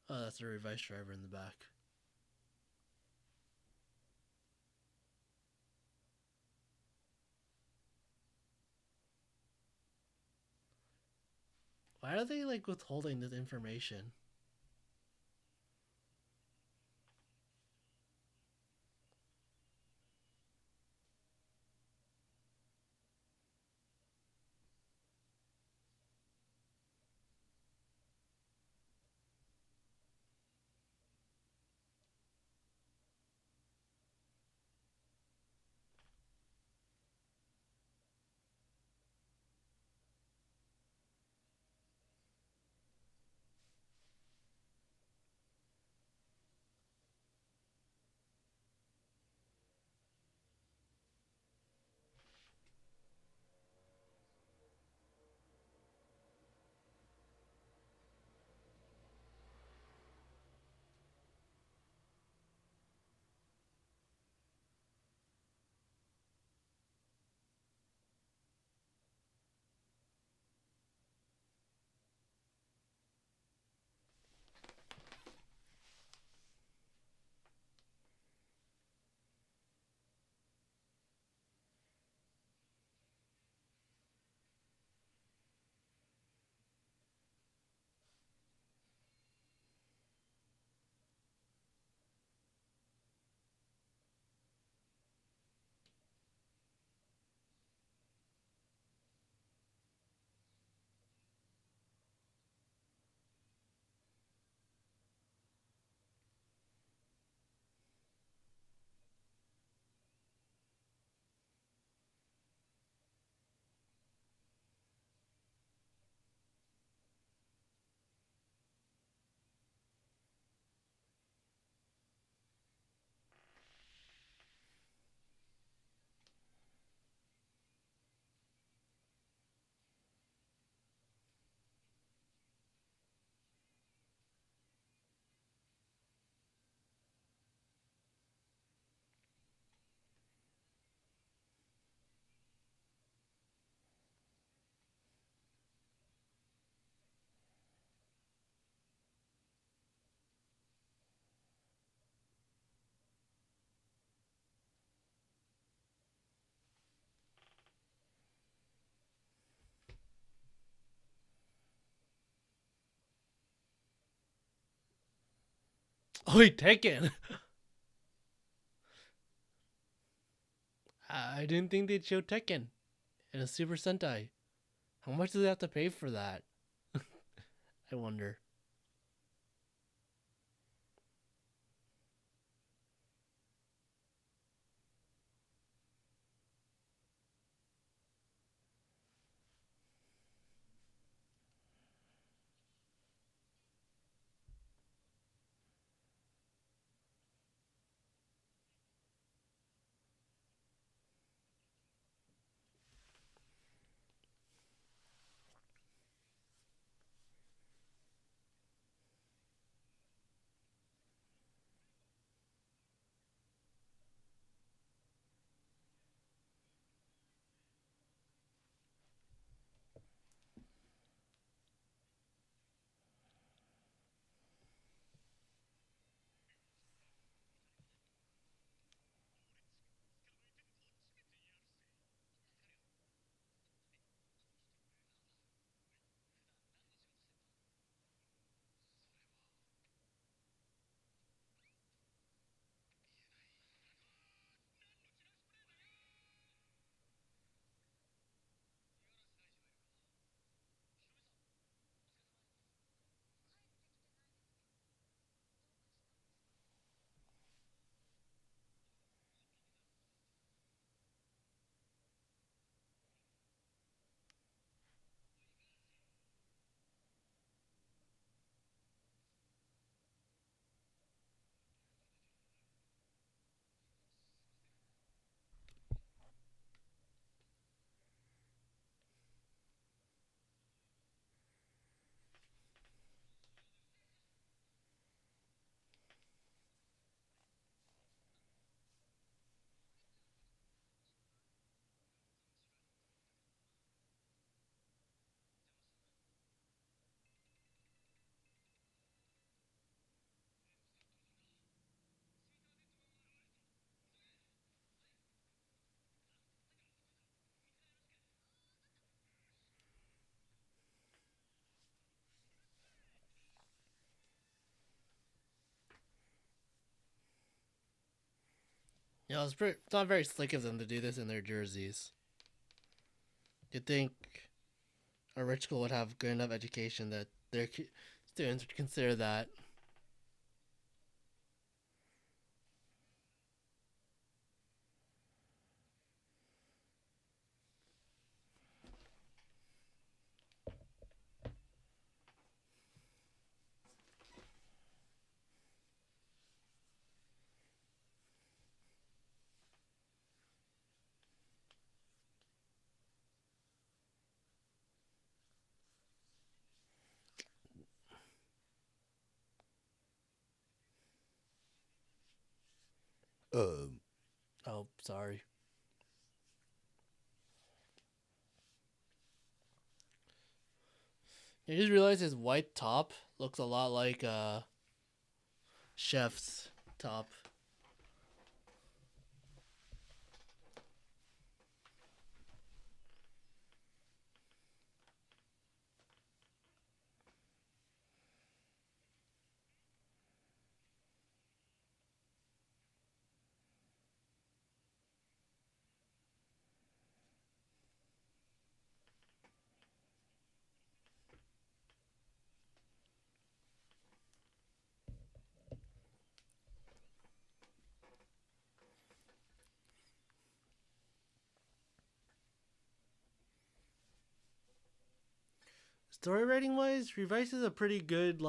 Oh, that's the Revice driver in the back. Why are they like withholding this information? Oh, wait, Tekken. I didn't think they'd show Tekken in a Super Sentai. How much do they have to pay for that? I wonder. It's not very slick of them to do this in their jerseys. You'd think a rich school would have good enough education that their students would consider that. Oh, sorry. You just realize his white top looks a lot like chef's top. Story writing wise, Revice is a pretty good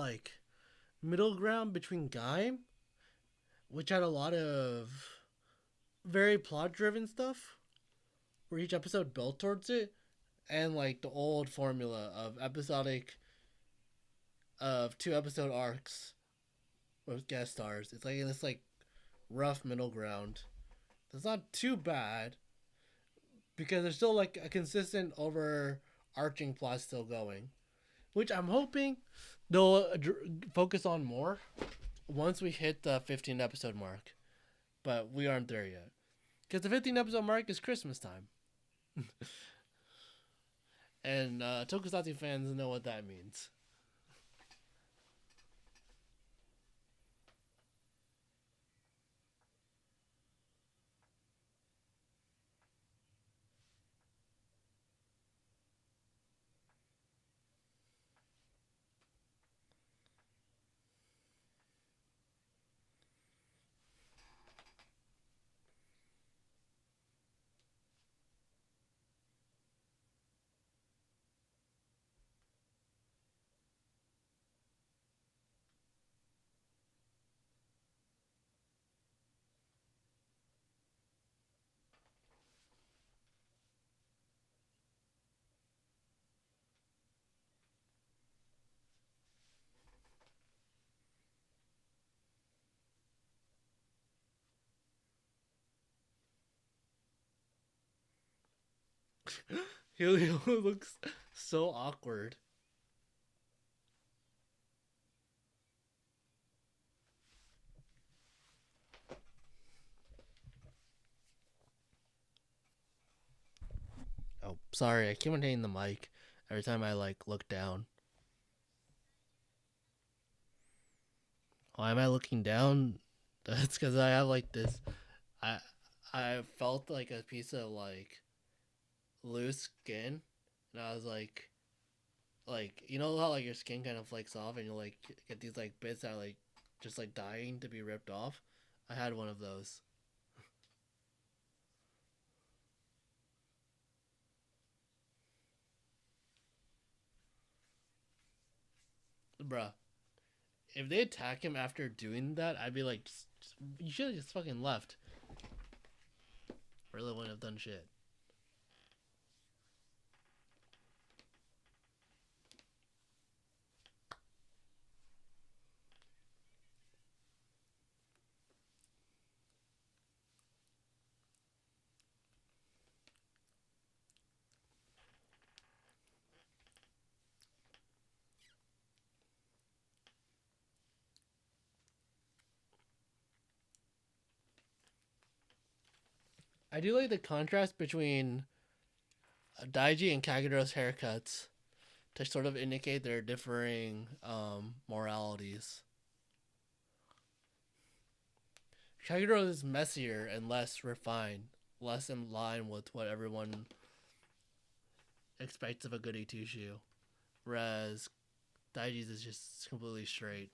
middle ground between Gaim, which had a lot of very plot driven stuff, where each episode built towards it, and the old formula of episodic of 2 episode arcs with guest stars. It's in this rough middle ground. It's not too bad because there's still a consistent overarching plot still going, which I'm hoping they'll focus on more once we hit the 15 episode mark. But we aren't there yet because the 15 episode mark is Christmas time. And Tokusatsu fans know what that means. Helio looks so awkward. Oh, sorry. I keep on hitting the mic every time I look down. Why am I looking down? That's because I have this. I I felt like a piece of loose skin, and I was you know how your skin kind of flakes off, and you get these bits that are just dying to be ripped off. I had one of those. Bruh, if they attack him after doing that, I'd be you should have just fucking left. Really wouldn't have done shit. I do like the contrast between Daiji and Kagero's haircuts to sort of indicate their differing moralities. Kagero is messier and less refined, less in line with what everyone expects of a goody two shoe. Whereas Daiji's is just completely straight.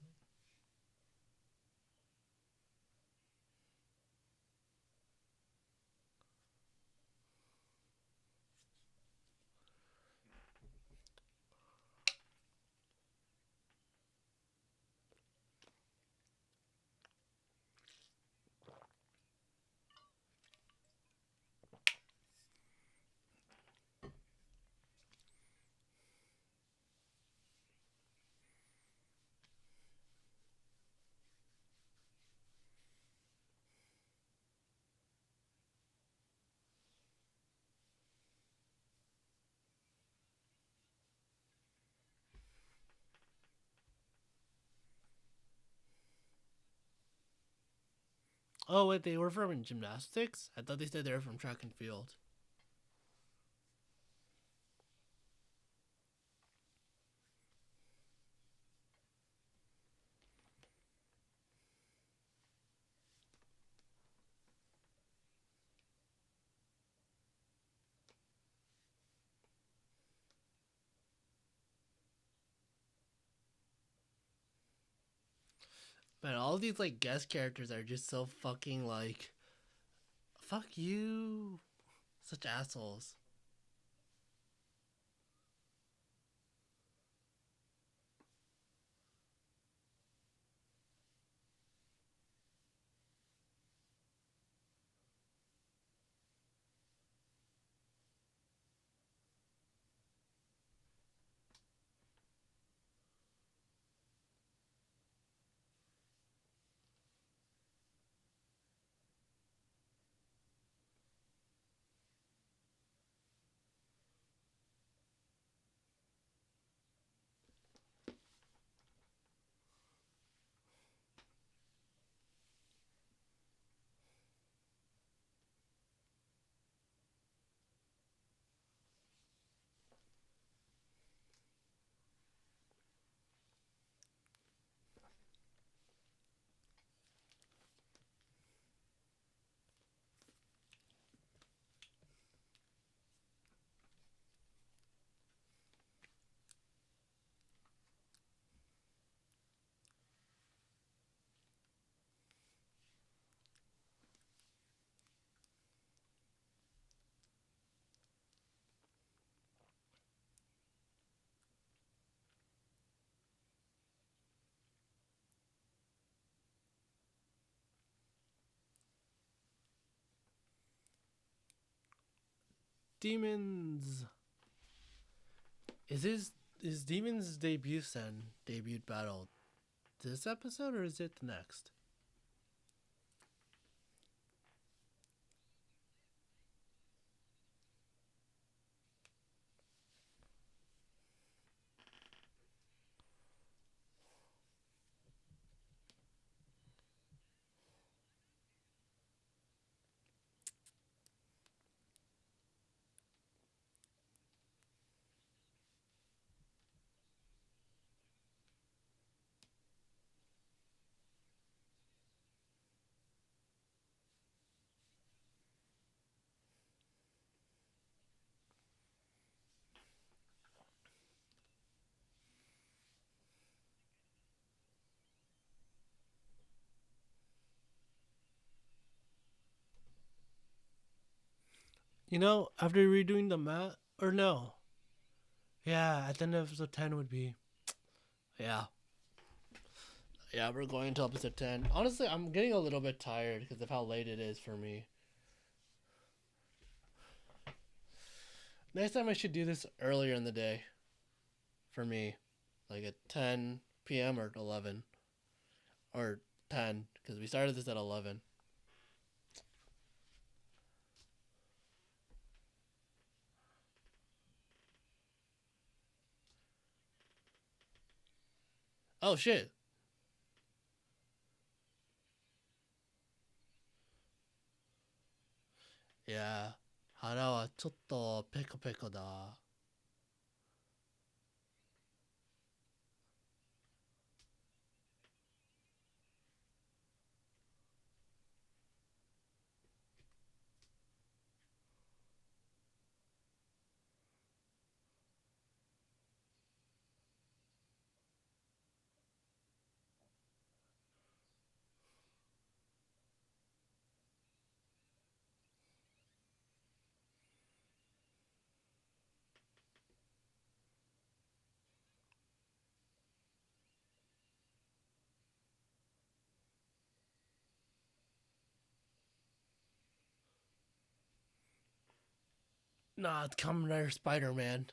Oh wait, they were from gymnastics? I thought they said they were from track and field. Man, all these like guest characters are just so fucking like, fuck you, such assholes. Demons. Is Demon's debut battle this episode or is it the next? You know, after redoing the math, or no? Yeah, at the end of episode 10 would be. Yeah. Yeah, we're going to episode 10. Honestly, I'm getting a little bit tired because of how late it is for me. Next time I should do this earlier in the day. For me. Like at 10 p.m. or 11. Or 10, because we started this at 11. Oh, shit. Yeah. 腹はちょっとペコペコだ。Nah, it's Kamen Rider Spider-Man.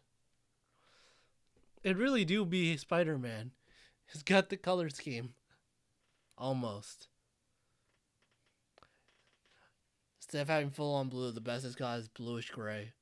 It really do be Spider-Man. He's got the color scheme. Almost. Instead of having full on blue, the best it's got is bluish gray.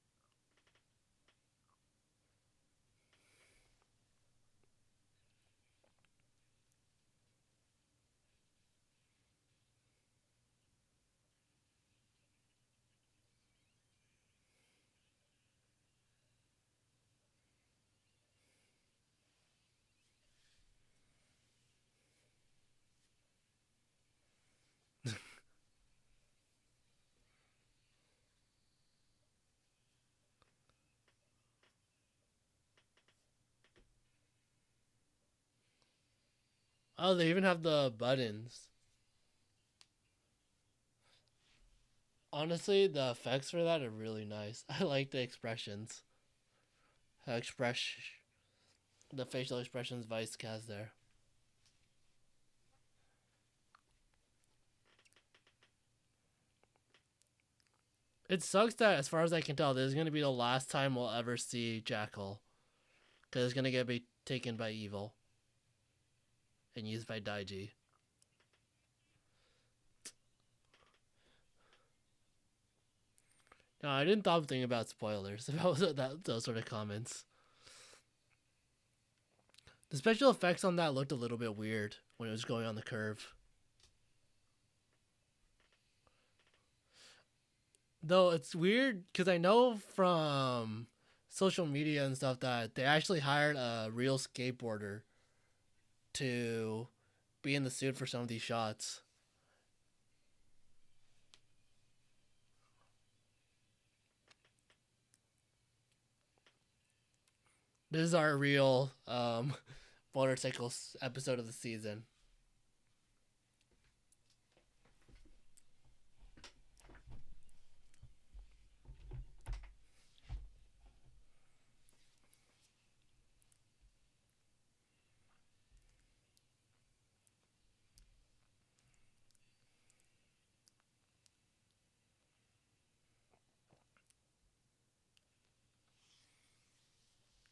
Oh, they even have the buttons. Honestly, the effects for that are really nice. I like the expressions. How the facial expressions Vice has there. It sucks that, as far as I can tell, this is going to be the last time we'll ever see Jackal. Because it's going to get taken by evil. And used by Daiji. No, I didn't thought think about spoilers about those sort of comments. The special effects on that looked a little bit weird when it was going on the curve. Though it's weird because I know from social media and stuff that they actually hired a real skateboarder to be in the suit for some of these shots. This is our real motorcycles episode of the season.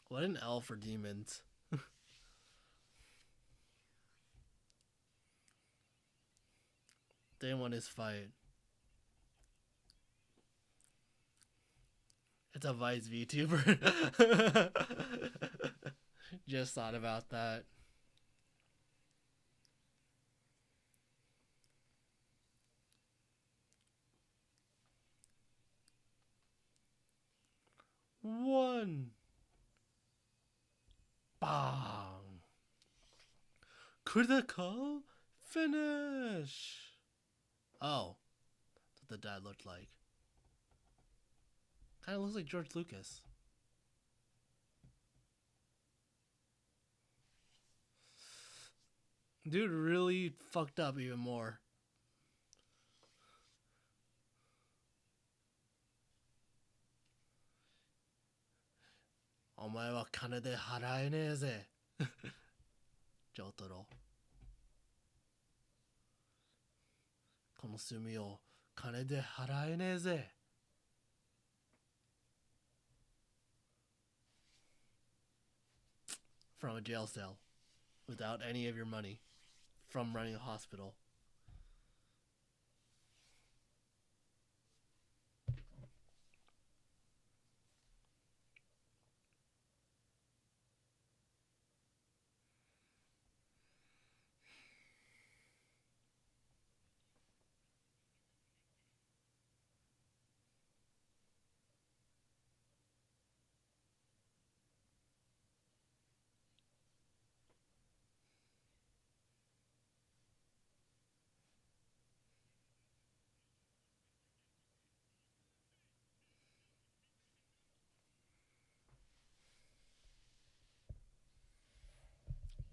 What an L for demons. They won his fight. It's a Vice VTuber. Just thought about that. One. Bang. Critical finish. Oh, that's what the dad looked like. Kind of looks like George Lucas. Dude really fucked up even more. Omae wa kane de haraenee ze. Jotaro. この炭を金で払えねえぜ. From a jail cell. Without any of your money. From running a hospital.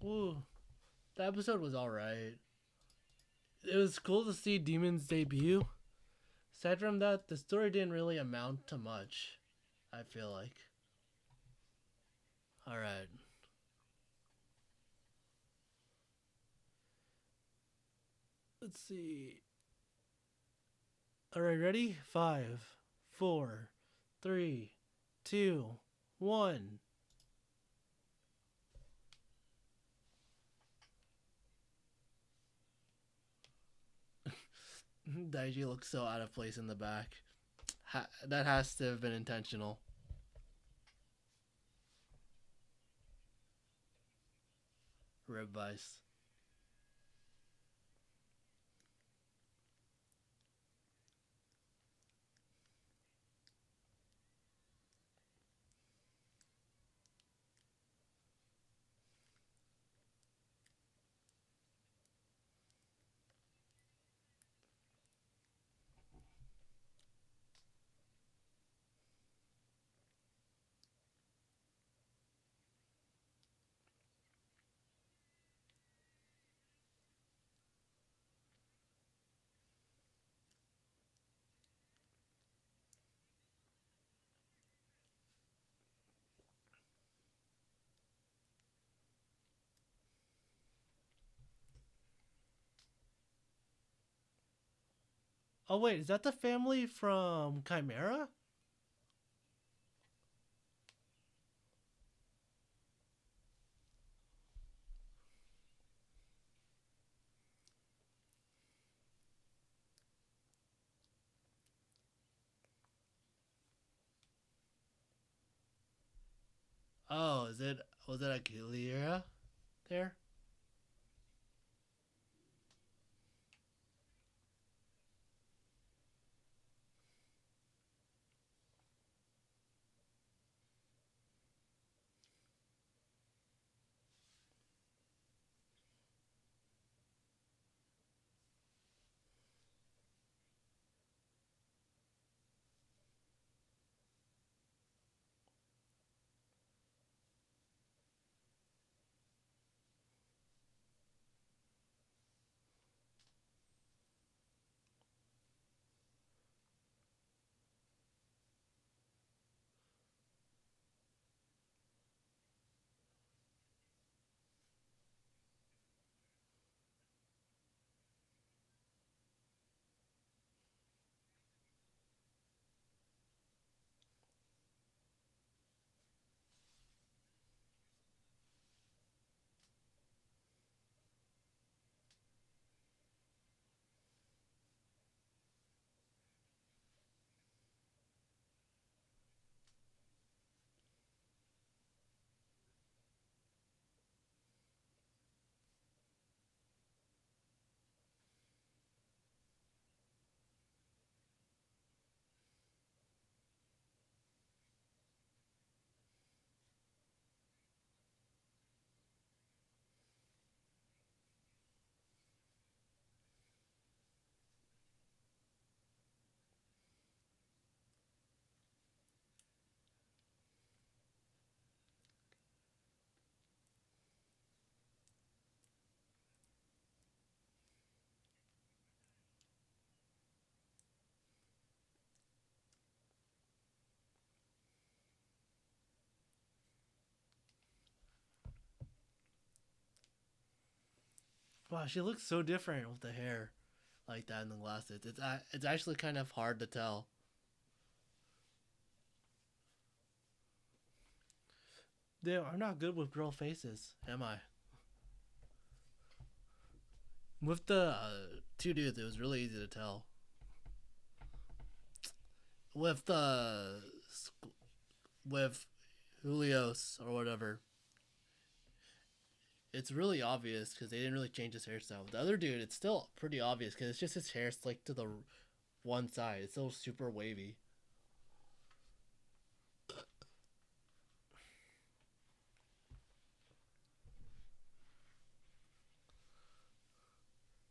Ooh, the episode was alright. It was cool to see Demon's debut. Aside from that, the story didn't really amount to much, I feel like. Alright. Let's see. Alright, ready? 5, 4, 3, 2, 1. Daiji looks so out of place in the back. That has to have been intentional. Revice. Oh wait, is that the family from Chimera? Oh, is it? Was it Aguilera there? Wow, she looks so different with the hair like that in the glasses. It's actually kind of hard to tell. Dude, I'm not good with girl faces, am I? With the two dudes, it was really easy to tell. With the with Julios or whatever, it's really obvious because they didn't really change his hairstyle. With the other dude, it's still pretty obvious because it's just his hair slicked to the one side. It's still super wavy.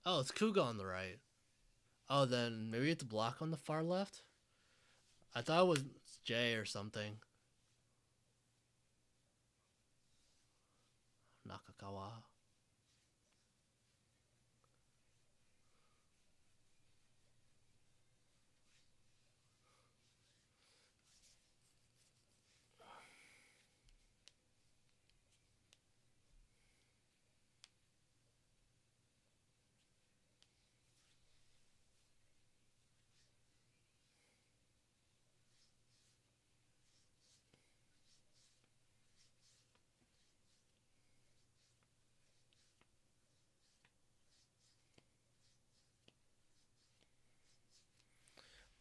Oh, it's Kuga on the right. Oh, then maybe it's Block on the far left. I thought it was Jay or something. Nakakawa.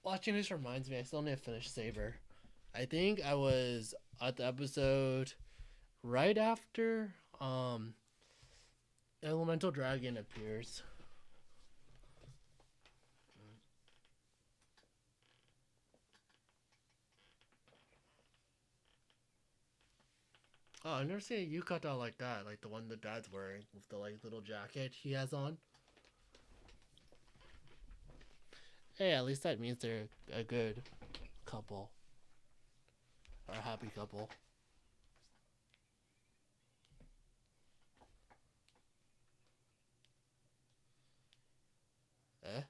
Watching this reminds me, I still need to finish Saber. I think I was at the episode right after Elemental Dragon appears. Oh, I've never seen a yukata like that, like the one the dad's wearing with the like little jacket he has on. Hey, at least that means they're a good couple. Or a happy couple. Eh?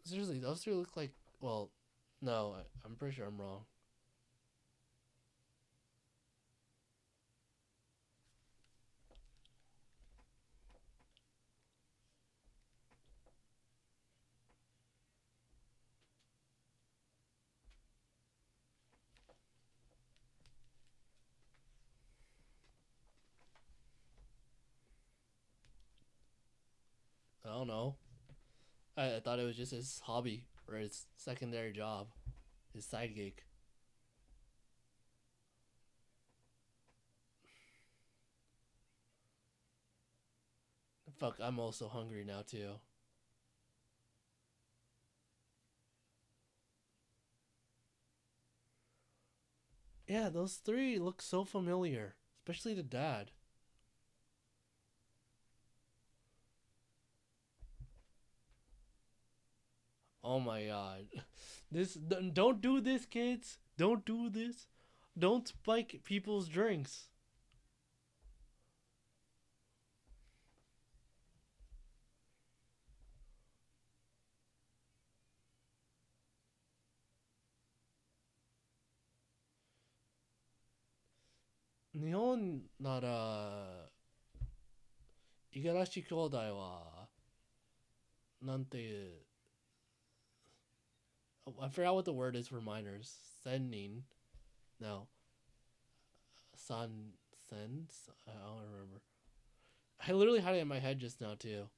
Seriously, those two look like. Well, no, I'm pretty sure I'm wrong. I don't know. I thought it was just his hobby or his secondary job, his side gig. Fuck, I'm also hungry now too. Yeah, those three look so familiar, especially the dad. Oh my god. This don't do this, kids. Don't do this. Don't spike people's drinks. 日本なら、五十嵐兄弟は、なんていう、oh, I forgot what the word is for minors. Senin. No. Sen? I don't remember. I literally had it in my head just now, too.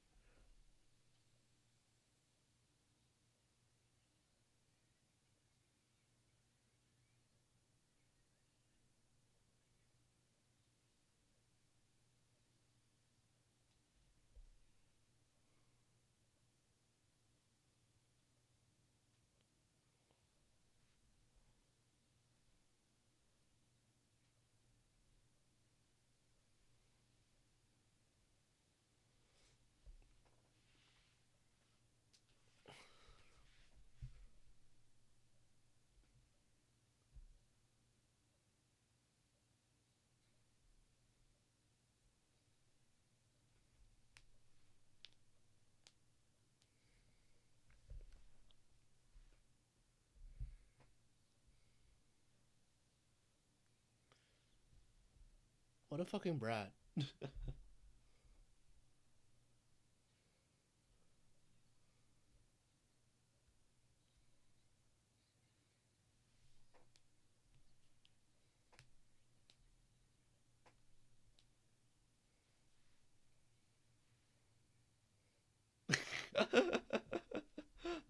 What a fucking brat.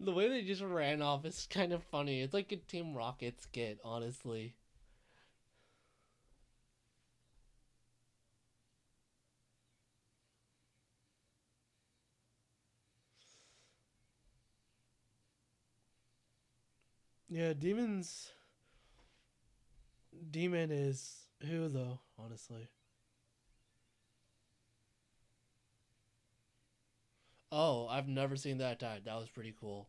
The way they just ran off is kind of funny. It's like a Team Rocket skit, honestly. Yeah, Demon is who though, honestly. Oh, I've never seen that attack. That was pretty cool.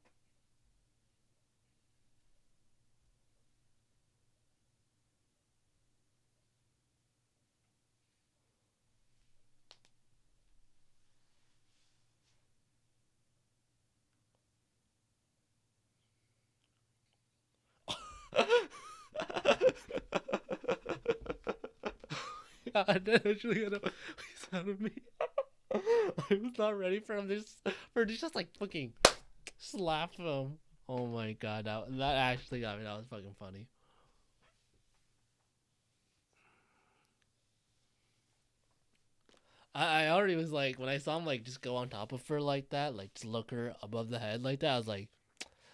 god, that actually got a piece out of me. I was not ready for him to just like fucking slap him. Oh my god, that actually got me. That was fucking funny. I already was like, when I saw him like just go on top of her like that, like just look her above the head like that, I was like,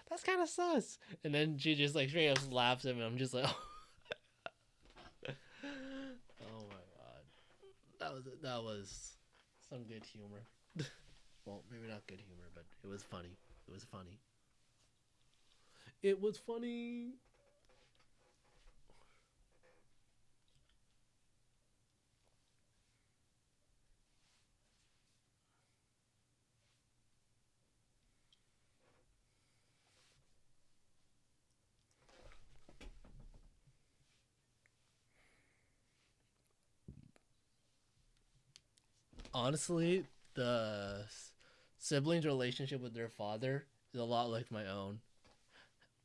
that's kind of sus. And then she just like straight up slaps him, and I'm just like, oh my god, that was some good humor. Well, maybe not good humor, but it was funny. It was funny. It was funny. Honestly, the siblings' relationship with their father is a lot like my own.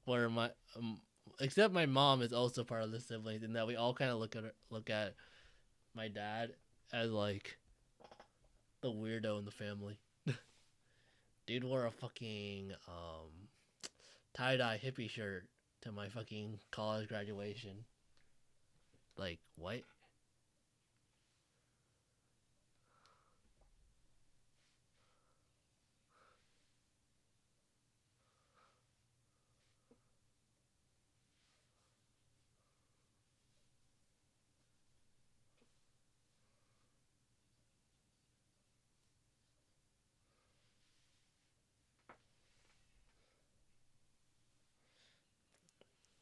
Where my except my mom is also part of the siblings, in that we all kind of look at my dad as like the weirdo in the family. Dude wore a fucking tie dye hippie shirt to my fucking college graduation. Like what?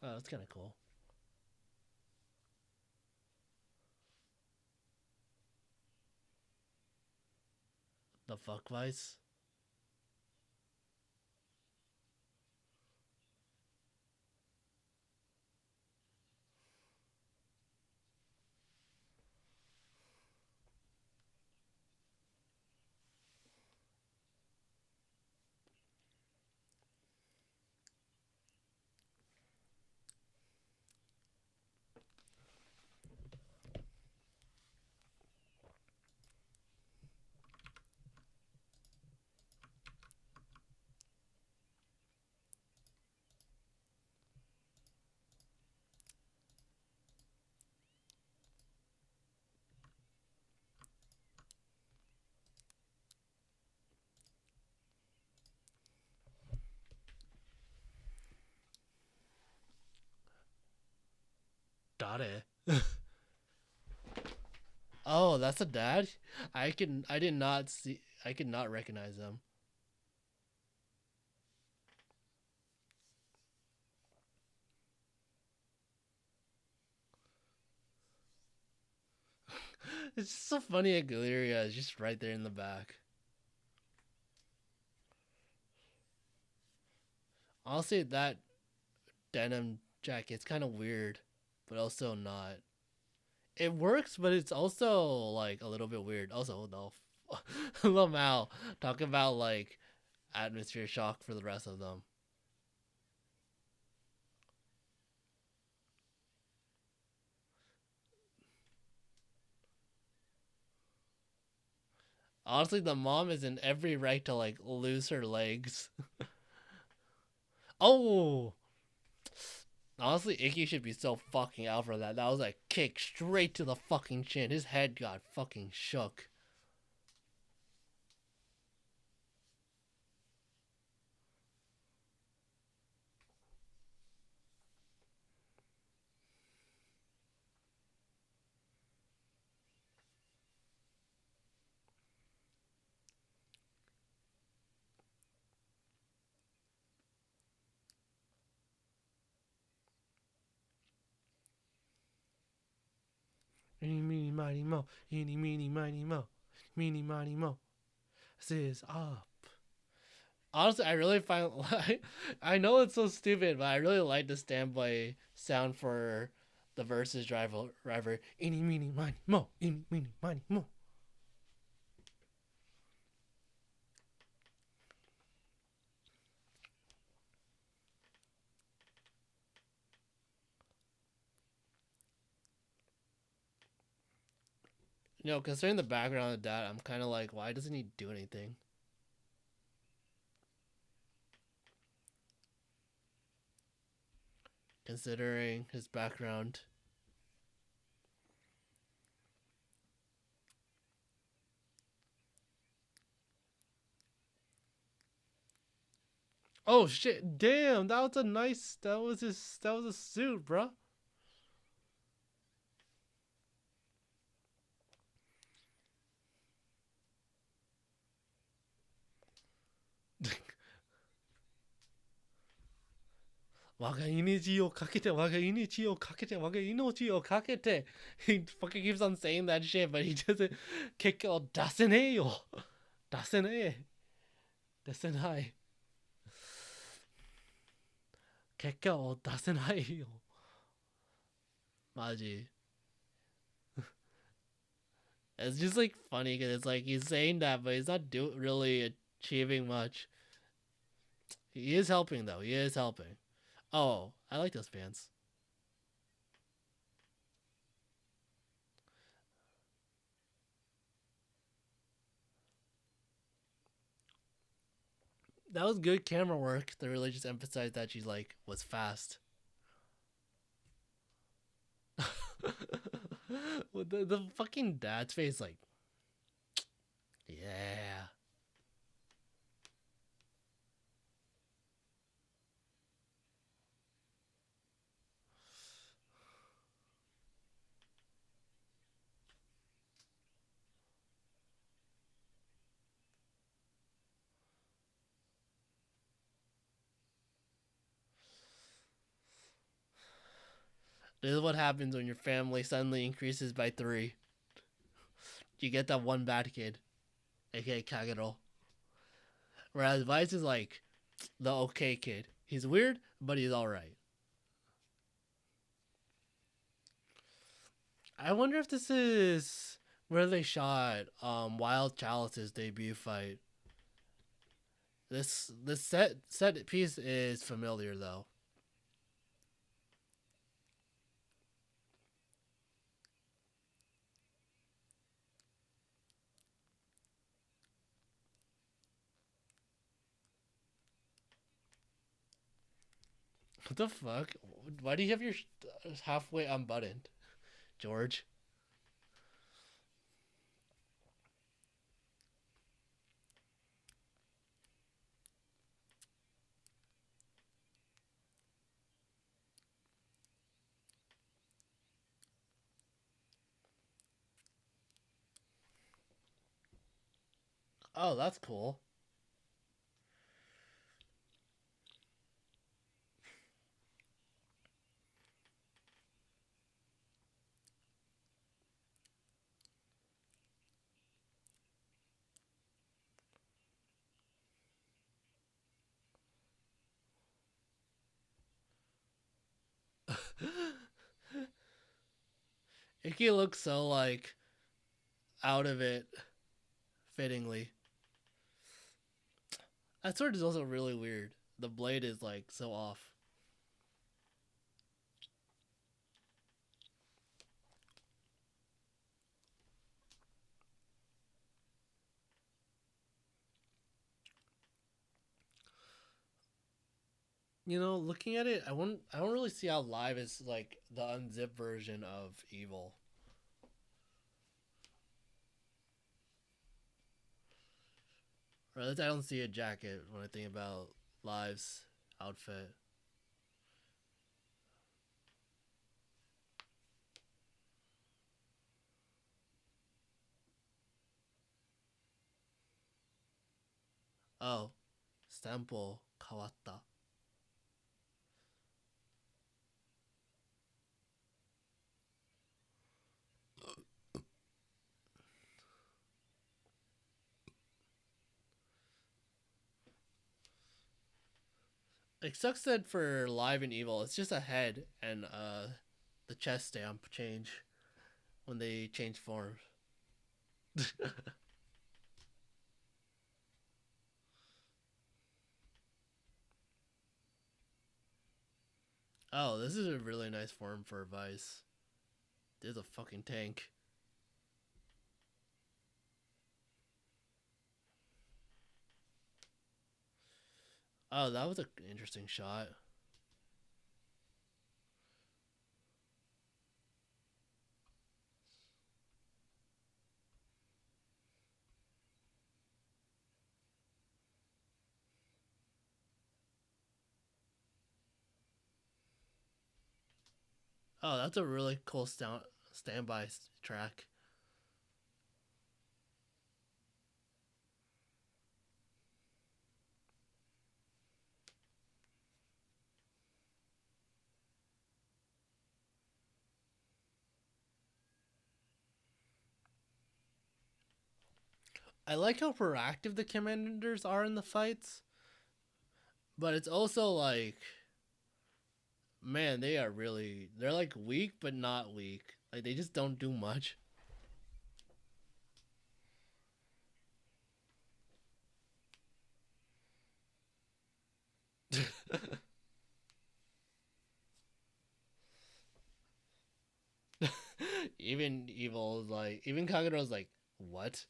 Oh, that's kind of cool. The fuck vice. Dare. Oh, that's a dad. I did not see. I could not recognize them. It's just so funny. Aguilera is just right there in the back. Honestly, that denim jacket's kind of weird, but also not. It works, but it's also like a little bit weird. Also, no, Lamau talk about like atmosphere shock for the rest of them. Honestly, the mom is in every right to like lose her legs. Oh, honestly, Icky should be so fucking out for that. That was a kick straight to the fucking chin. His head got fucking shook. Eeny, meeny, miny, mo. Eeny, meeny, miny, mo. Meeny, miny, mo. This is up. Honestly, I really find like, I know it's so stupid, but I really like the standby sound for the versus driver. Eeny, meeny, miny, mo. Eeny, meeny, miny, mo. Considering the background of that, I'm kind of like, why doesn't he do anything? Considering his background. Oh shit! Damn, that was a nice. That was his. That was a suit, bro. Wagainichiをかけて、wagainichiをかけて、wagainochiをかけて. He fucking keeps on saying that shit, but he doesn't. 結果を出せねえよ。出せねえ。出せない。結果を出せないよ。マジ. It's just like funny because it's like he's saying that, but he's not really achieving much. He is helping though. He is helping. Oh, I like those pants. That was good camera work. They really just emphasized that she like was fast. With the fucking dad's face, like, yeah. This is what happens when your family suddenly increases by 3. You get that one bad kid, aka Kagero. Whereas Vice is like the okay kid. He's weird, but he's alright. I wonder if this is where they shot Wild Chalice's debut fight. This set piece is familiar though. What the fuck? Why do you have your halfway unbuttoned, George? Oh, that's cool. Iki looks so like out of it, fittingly. That sword is also really weird. The blade is like so off. Looking at it, I don't really see how live is like the unzipped version of Evil. Or at least I don't see a jacket when I think about Live's outfit. Oh, Stampo kawatta. It sucks that for Live and Evil, it's just a head and the chest stamp change when they change forms. Oh, this is a really nice form for Vice. There's a fucking tank. Oh, that was an interesting shot. Oh, that's a really cool standby track. I like how proactive the commanders are in the fights, but it's also like, man, they're like weak but not weak. Like they just don't do much. Even evil is like, even Kagaro's like, what?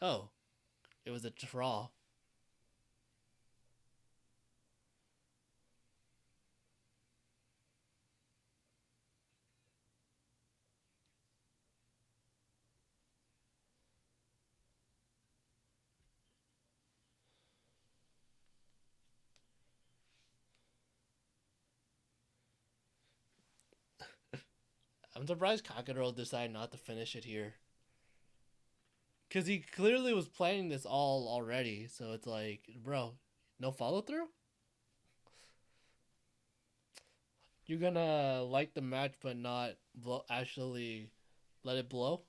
Oh, it was a draw. I'm surprised Kakaro decided not to finish it here. Because he clearly was planning this all already. So it's like, bro, no follow through? You're gonna like the match but not actually let it blow?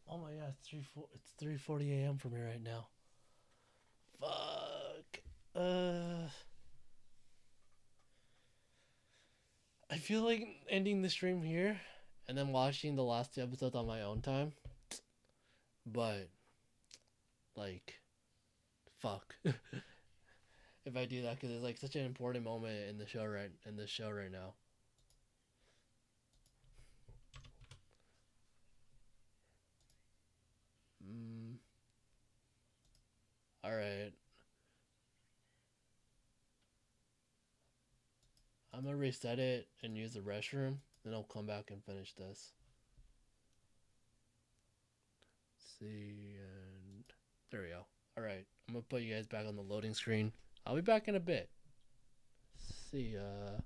Oh my god, it's 3:40 a.m. for me right now. Fuck. Uh, I feel like ending the stream here and then watching the last two episodes on my own time. But like, fuck. If I do that, because it's like such an important moment in the show right now. Mm, all right, I'm gonna reset it and use the restroom. Then I'll come back and finish this. See, and there we go. All right, I'm gonna put you guys back on the loading screen. I'll be back in a bit. See ya.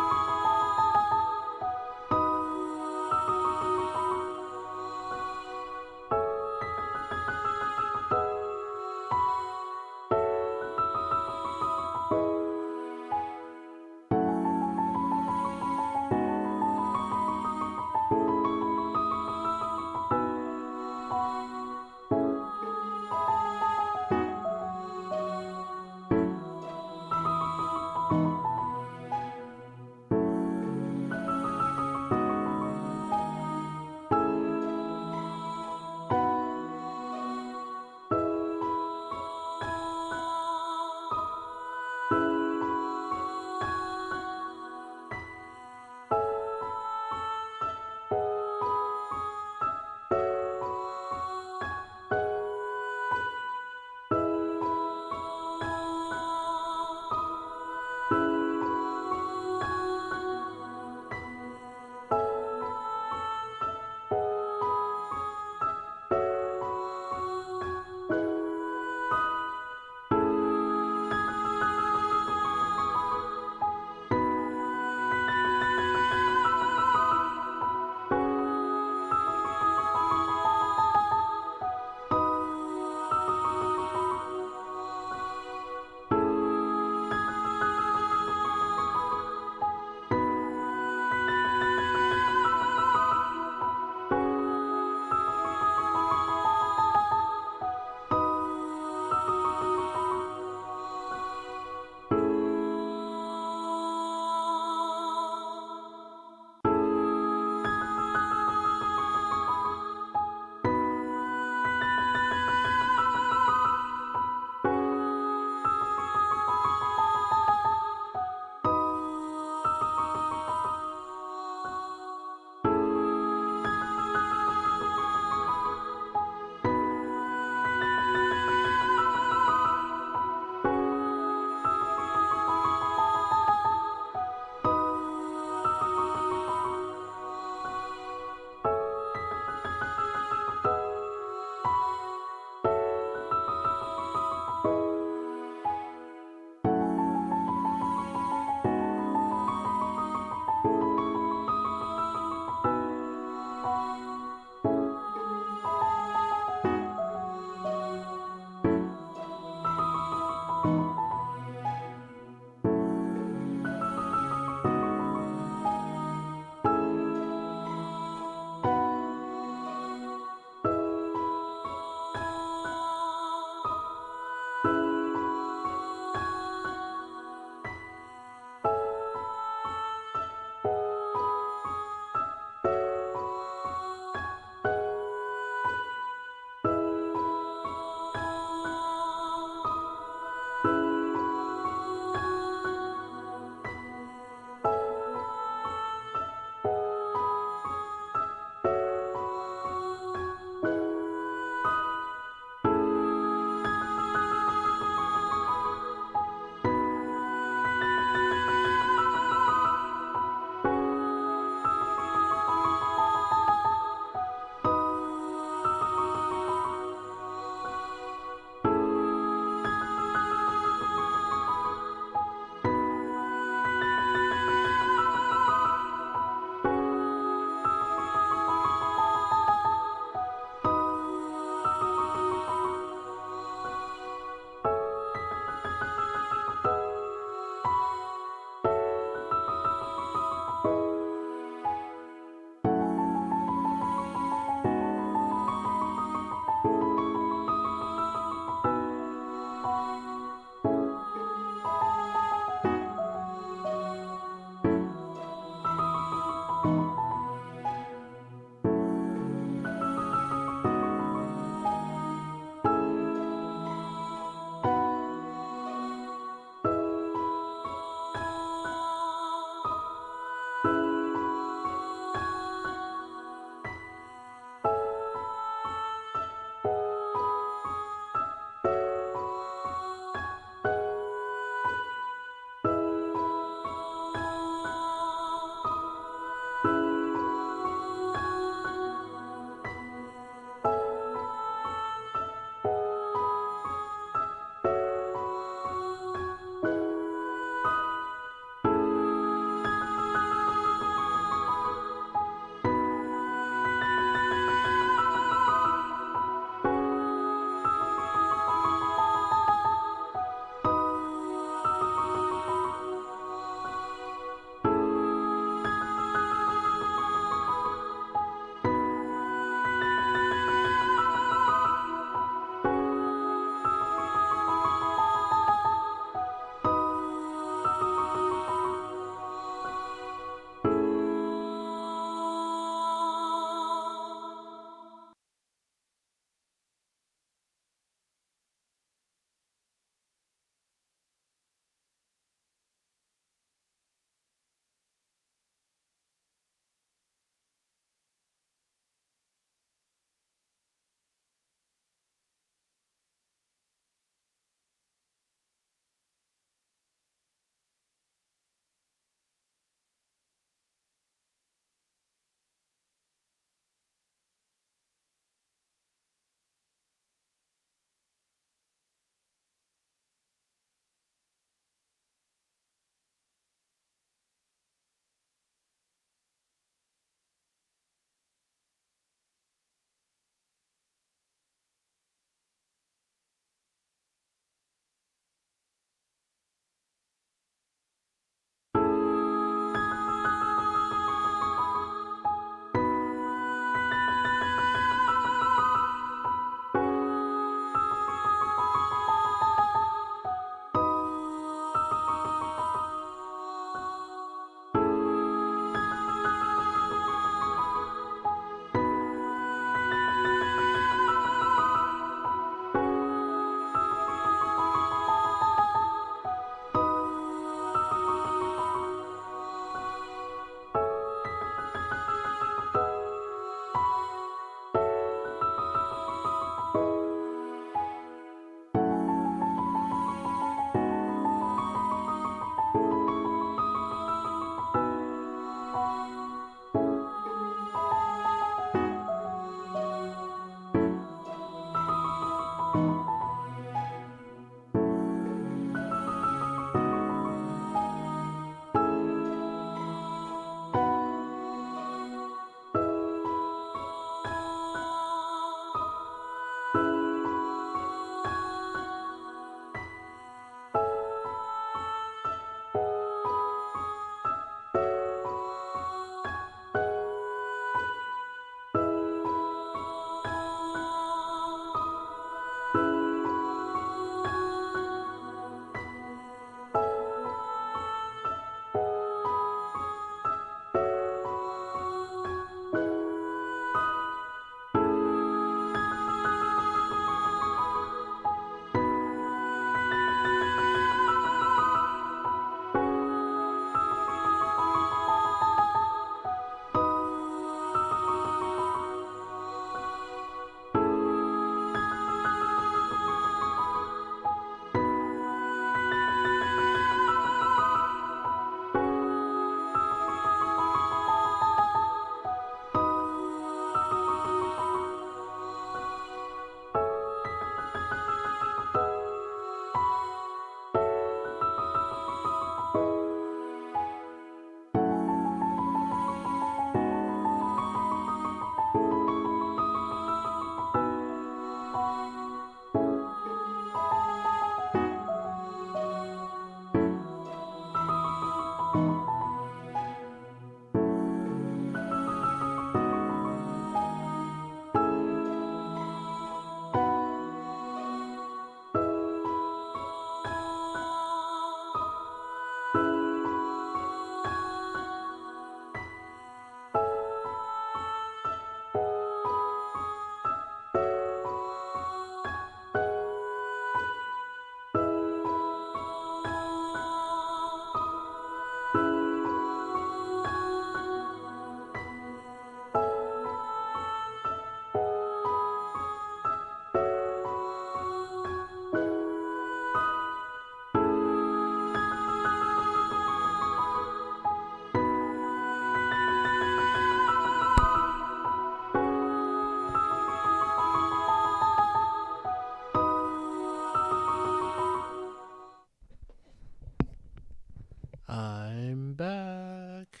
I'm back.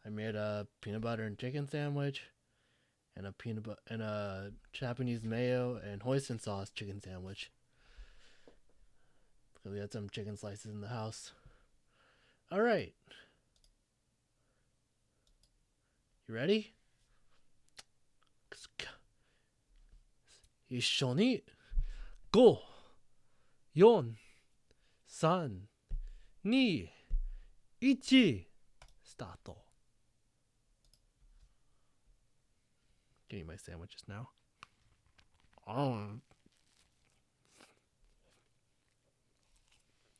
I made a peanut butter and chicken sandwich and a Japanese mayo and hoisin sauce chicken sandwich. Because we had some chicken slices in the house. All right. You ready? 一緒に5、4、3、2、1、スタート. Getting my sandwiches now.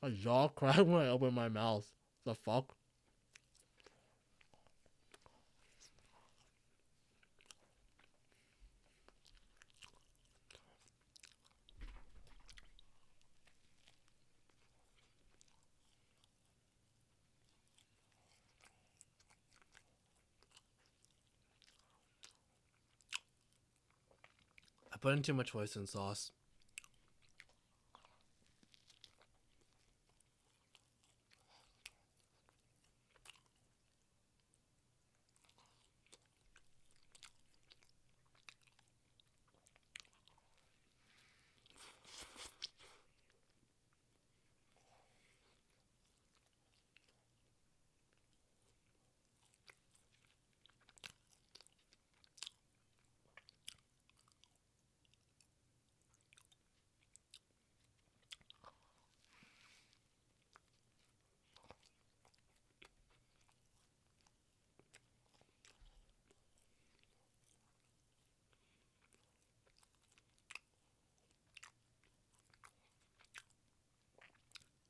My jaw cracked when I opened my mouth. The fuck? I put in too much hoisin sauce.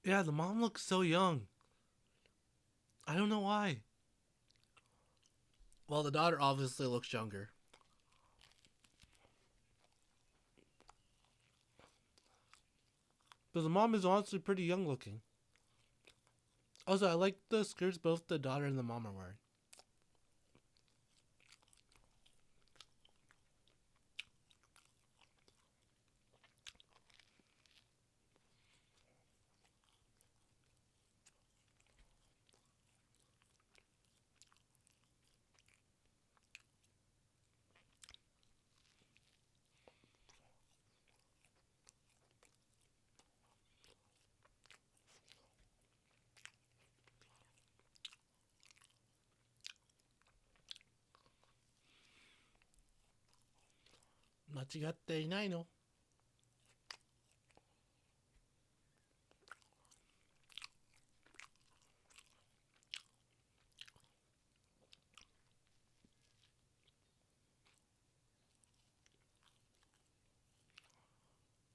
Yeah, the mom looks so young. I don't know why. Well, the daughter obviously looks younger. But the mom is honestly pretty young looking. Also, I like the skirts both the daughter and the mom are wearing. Machigatte inai no?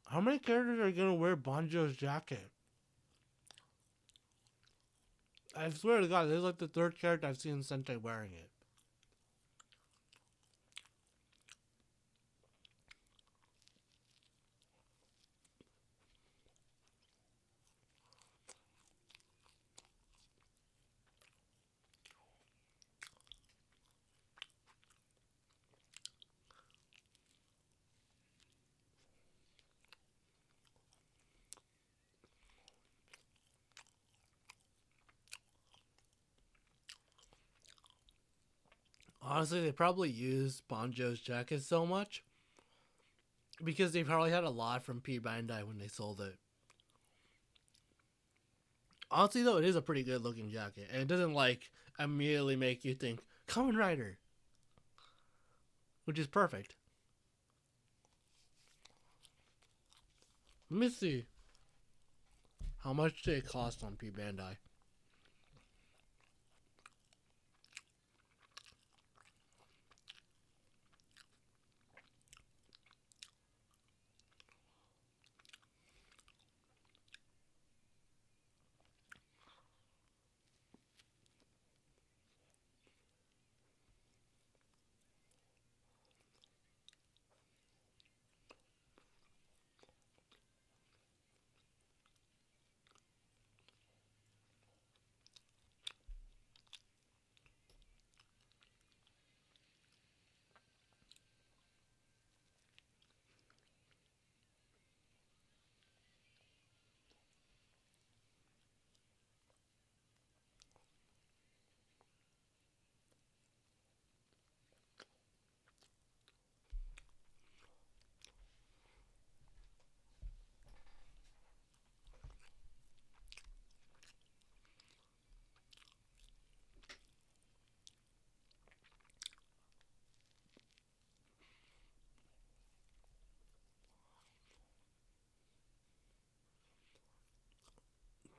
How many characters are gonna wear Banjo's jacket? I swear to God, this is like the third character I've seen Sentai wearing it. Honestly, they probably used Banjo's jacket so much because they probably had a lot from P Bandai when they sold it. Honestly, though, it is a pretty good looking jacket, and it doesn't like immediately make you think Kamen Rider, which is perfect. Let me see. How much did it cost on P Bandai?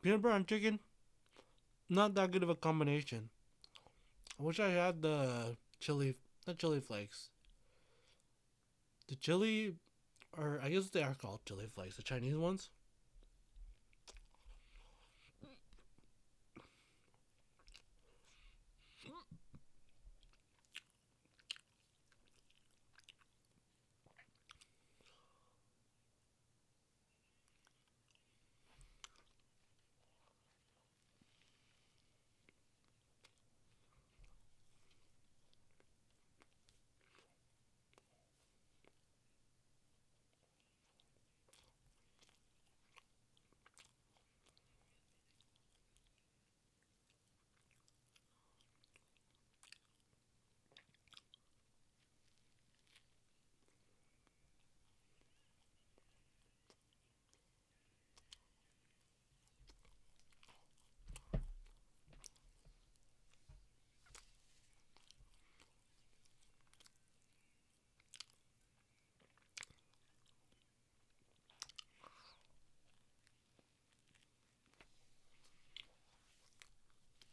Peanut butter and chicken, not that good of a combination. I wish I had the chili, not chili flakes. The chili, or I guess they are called chili flakes, the Chinese ones.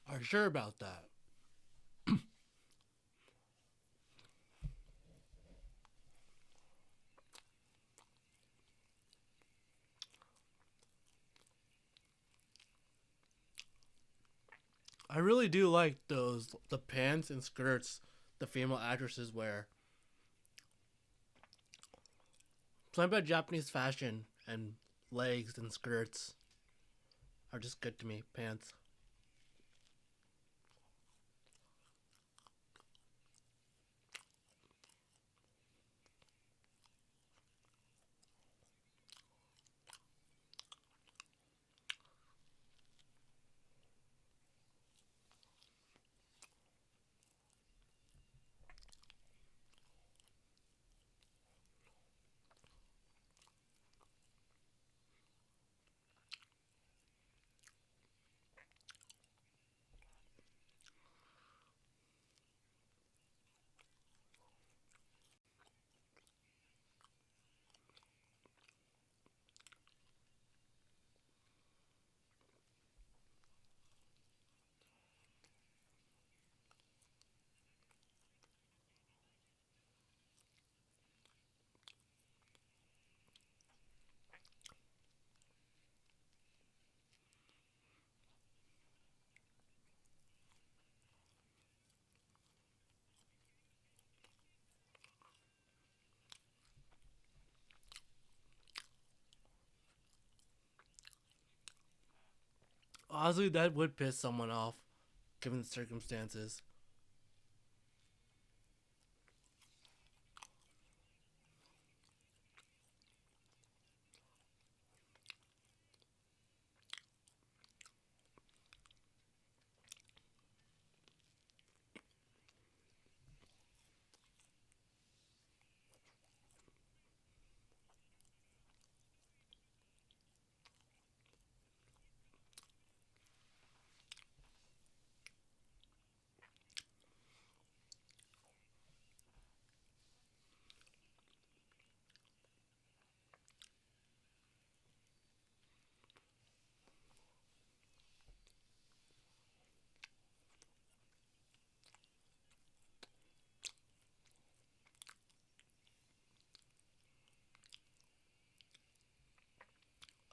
Are you sure about that? I really do like the pants and skirts the female actresses wear. Something about Japanese fashion and legs and skirts are just good to me. Pants. Honestly, that would piss someone off, given the circumstances.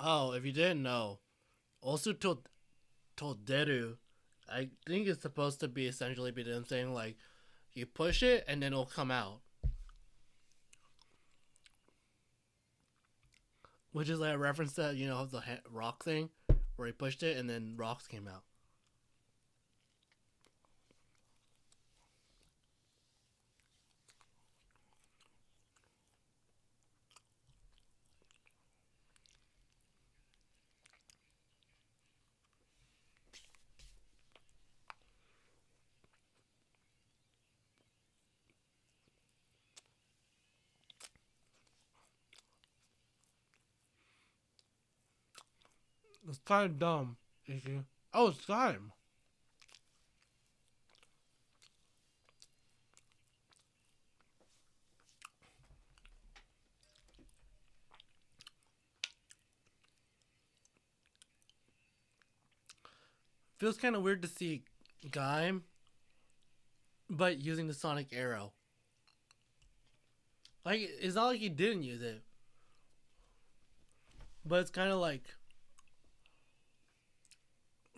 Oh, if you didn't know, also Tolderu, I think it's supposed to be essentially be them saying like, you push it and then it'll come out, which is like a reference to the rock thing, where he pushed it and then rocks came out. It's kind of dumb. Issue. Oh, it's time. feels kind of weird to see Gaim, but using the Sonic Arrow. Like, it's not like he didn't use it, but it's kind of like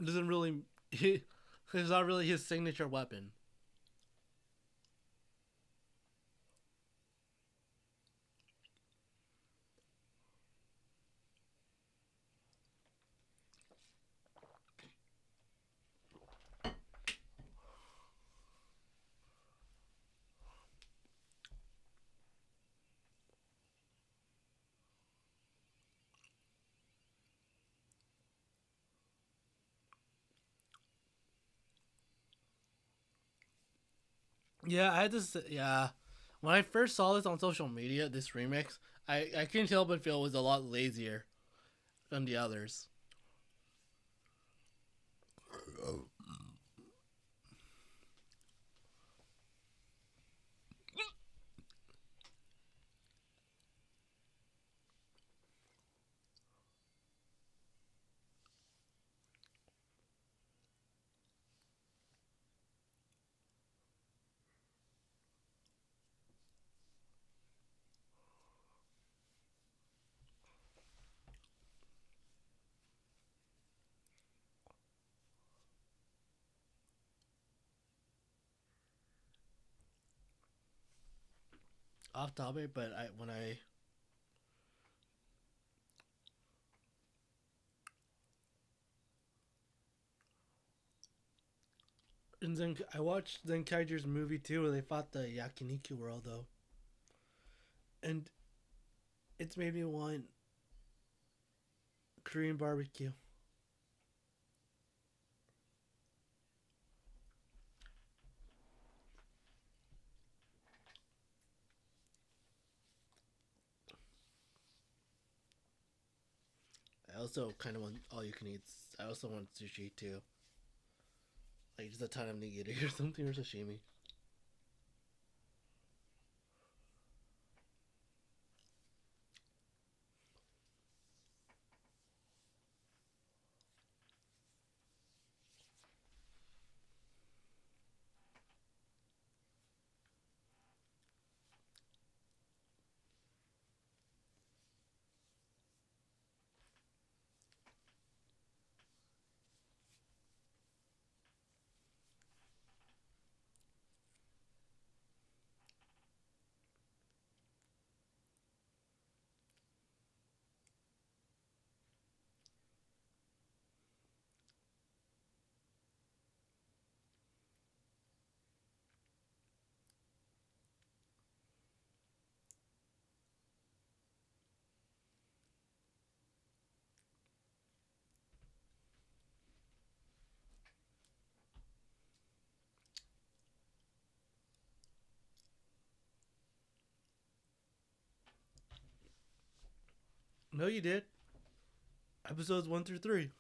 doesn't really. It's not really his signature weapon. Yeah, I had this. Yeah, when I first saw this on social media, this remix, I couldn't help but feel it was a lot lazier than the others. Off topic, but I when I and then I watched Zenkaiger's movie too, where they fought the Yakiniku world though, and it's made me want Korean barbecue. I also kind of want all you can eat. I also want sushi too, like just a ton of nigiri or something or sashimi. No, you did. Episodes 1 through 3.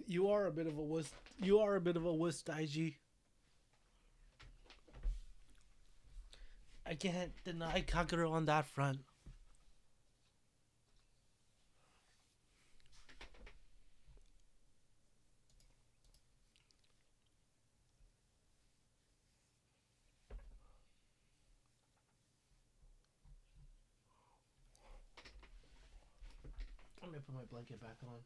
You are a bit of a wuss. You are a bit of a wuss, Daiji. I can't deny Kagero on that front. Let me put my blanket back on.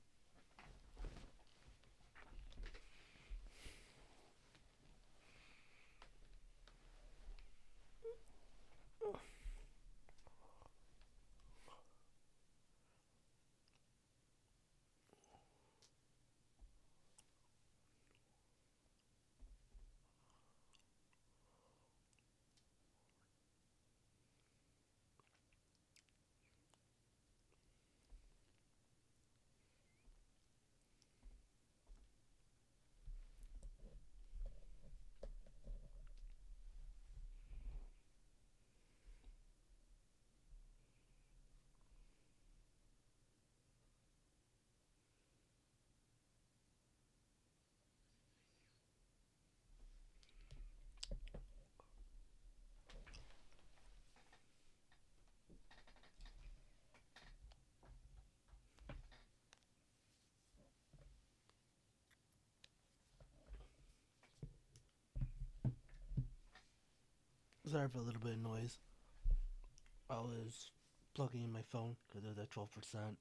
Sorry for a little bit of noise. I was plugging in my phone because it was at 12%.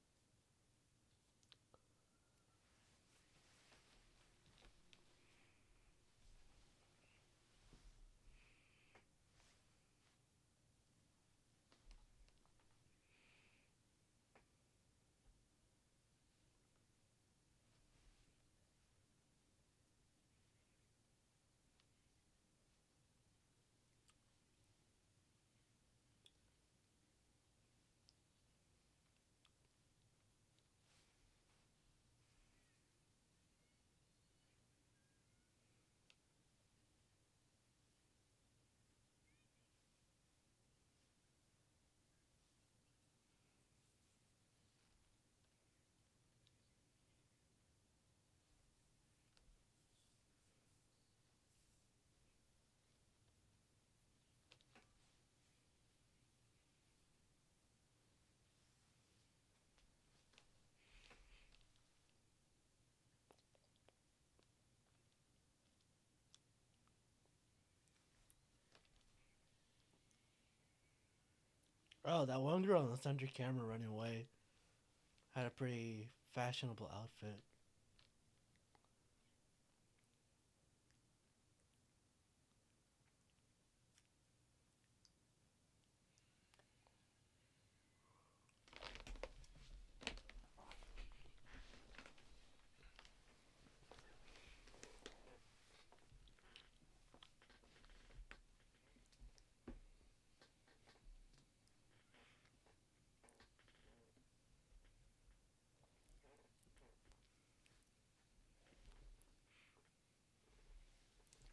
Oh, that one girl in the center camera running away had a pretty fashionable outfit.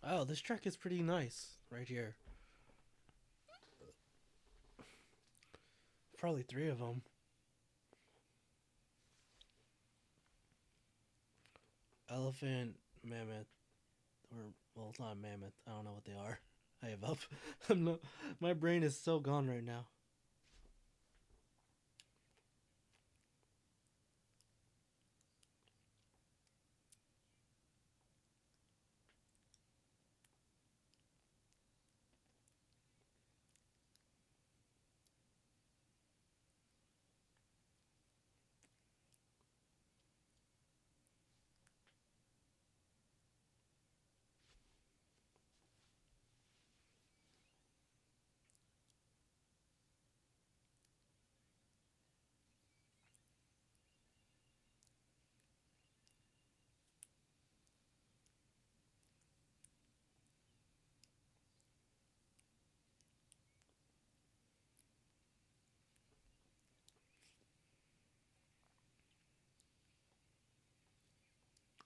Oh, this track is pretty nice right here. Probably three of them. Elephant, mammoth, or well, it's not a mammoth. I don't know what they are. I have up. I'm not. My brain is so gone right now.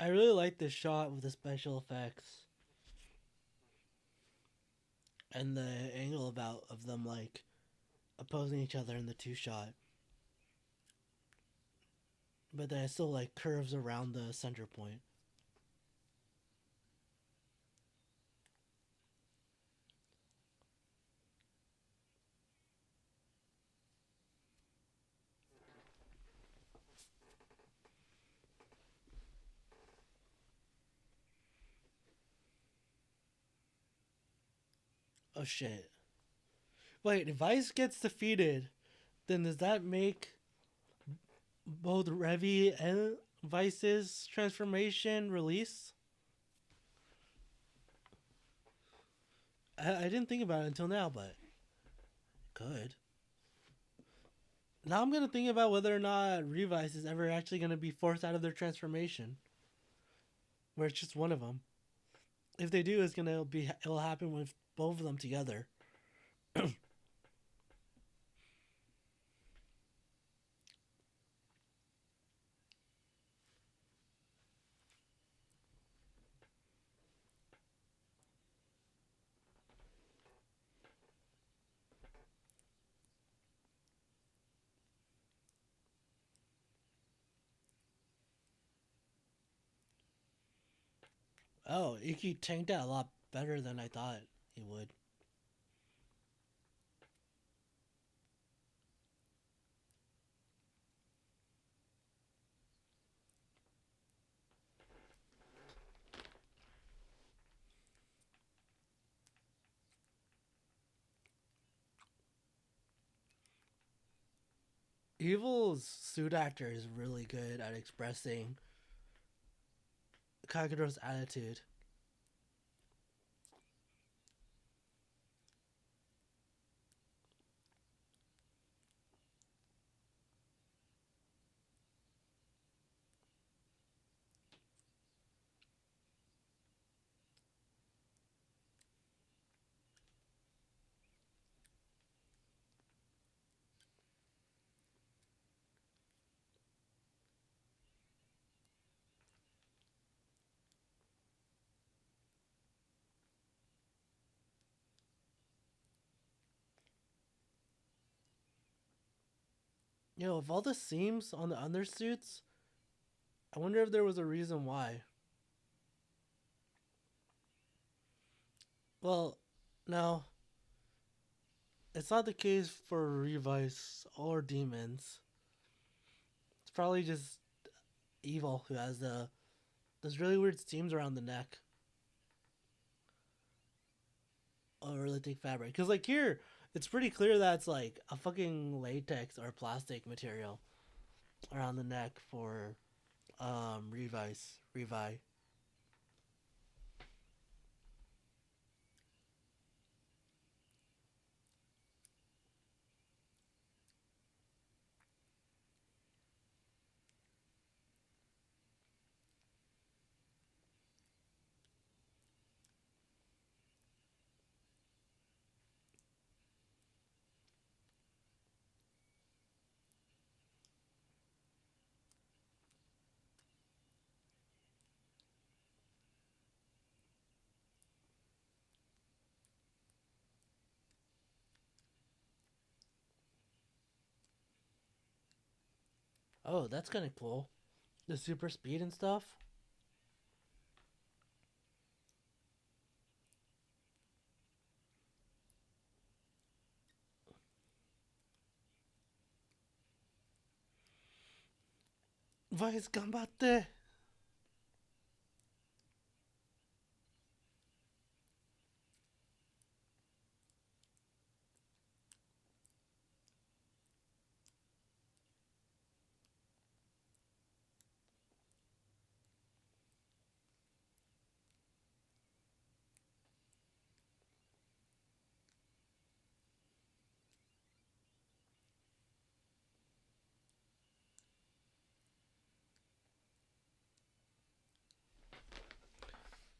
I really like this shot with the special effects and the angle of them like opposing each other in the two shot. But then it still like curves around the center point. Oh shit. Wait, if Vice gets defeated, then does that make both Revi and Vice's transformation release? I didn't think about it until now, but could. Now I'm gonna think about whether or not Revice is ever actually gonna be forced out of their transformation, where it's just one of them. If they do, it'll happen with both of them together. Oh, Iki tanked that a lot better than I thought he would. Evil's suit actor is really good at expressing Kagero's attitude. Of all the seams on the undersuits, I wonder if there was a reason why. Well, no, it's not the case for Revice or Demons. It's probably just Evil who has those really weird seams around the neck. Oh, really thick fabric. Because, like, here, it's pretty clear that it's, like, a fucking latex or plastic material around the neck for, Revice. Oh, that's kind of cool. The super speed and stuff. Vice, gambatte!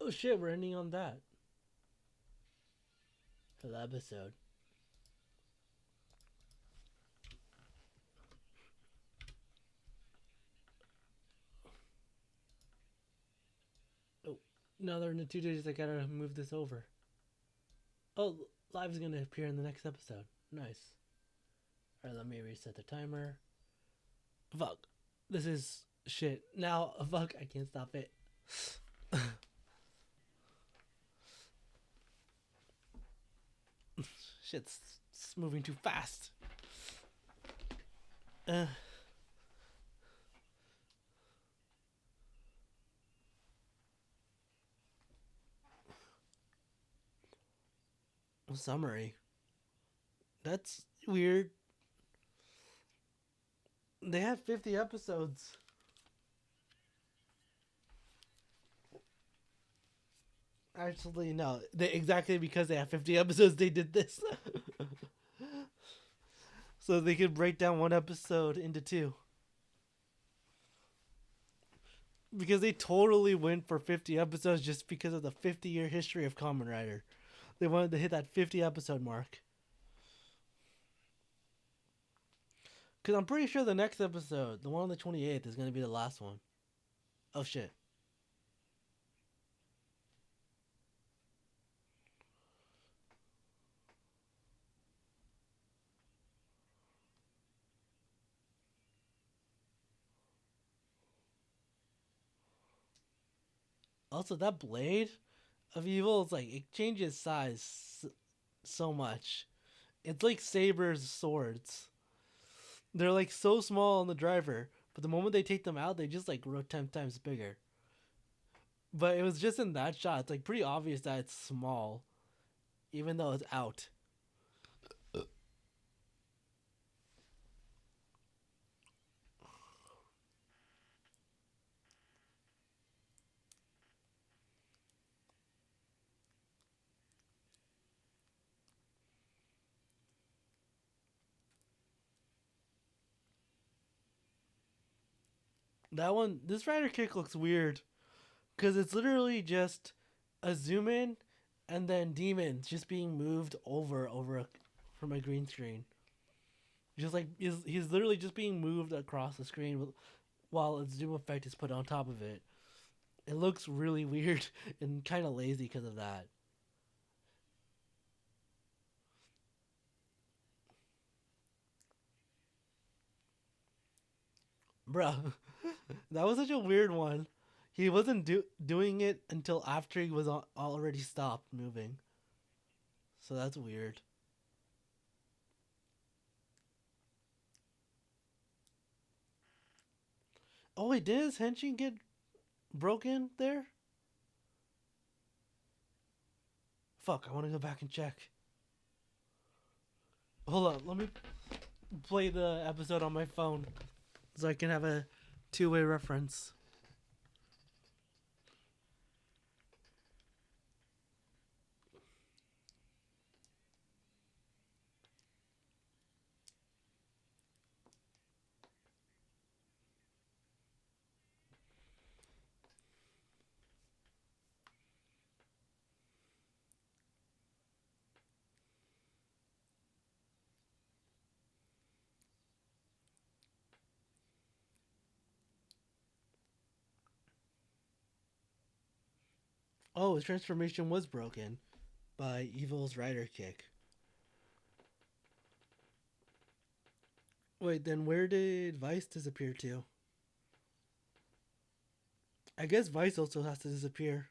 Oh shit, we're ending on that for the episode. Oh, now they're in the 2 days. I gotta move this over. Oh, live's gonna appear in the next episode. Nice. Alright, let me reset the timer. Fuck. This is shit. Now, fuck, I can't stop it. Shit's moving too fast. Summary. That's weird. They have 50 episodes. Actually, no. Exactly because they have 50 episodes, they did this. So they could break down one episode into two. Because they totally went for 50 episodes just because of the 50-year history of Kamen Rider. They wanted to hit that 50 episode mark. Because I'm pretty sure the next episode, the one on the 28th, is going to be the last one. Oh shit. Also, that blade of evil is like, it changes size so much. It's like Saber's swords. They're like so small on the driver, but the moment they take them out, they just like grow 10 times bigger. But it was just in that shot. It's like pretty obvious that it's small, even though it's out. That one, this rider kick looks weird because it's literally just a zoom in, and then demons just being moved from a green screen. Just like he's literally just being moved across the screen while a zoom effect is put on top of it. It looks really weird and kind of lazy because of that. Bruh, that was such a weird one. He wasn't doing it until after he was already stopped moving. So that's weird. Oh wait, did his henshin get broken there? Fuck, I want to go back and check. Hold up, let me play the episode on my phone so I can have a two-way reference. Oh, his transformation was broken by Evil's rider kick. Wait, then where did Vice disappear to? I guess Vice also has to disappear.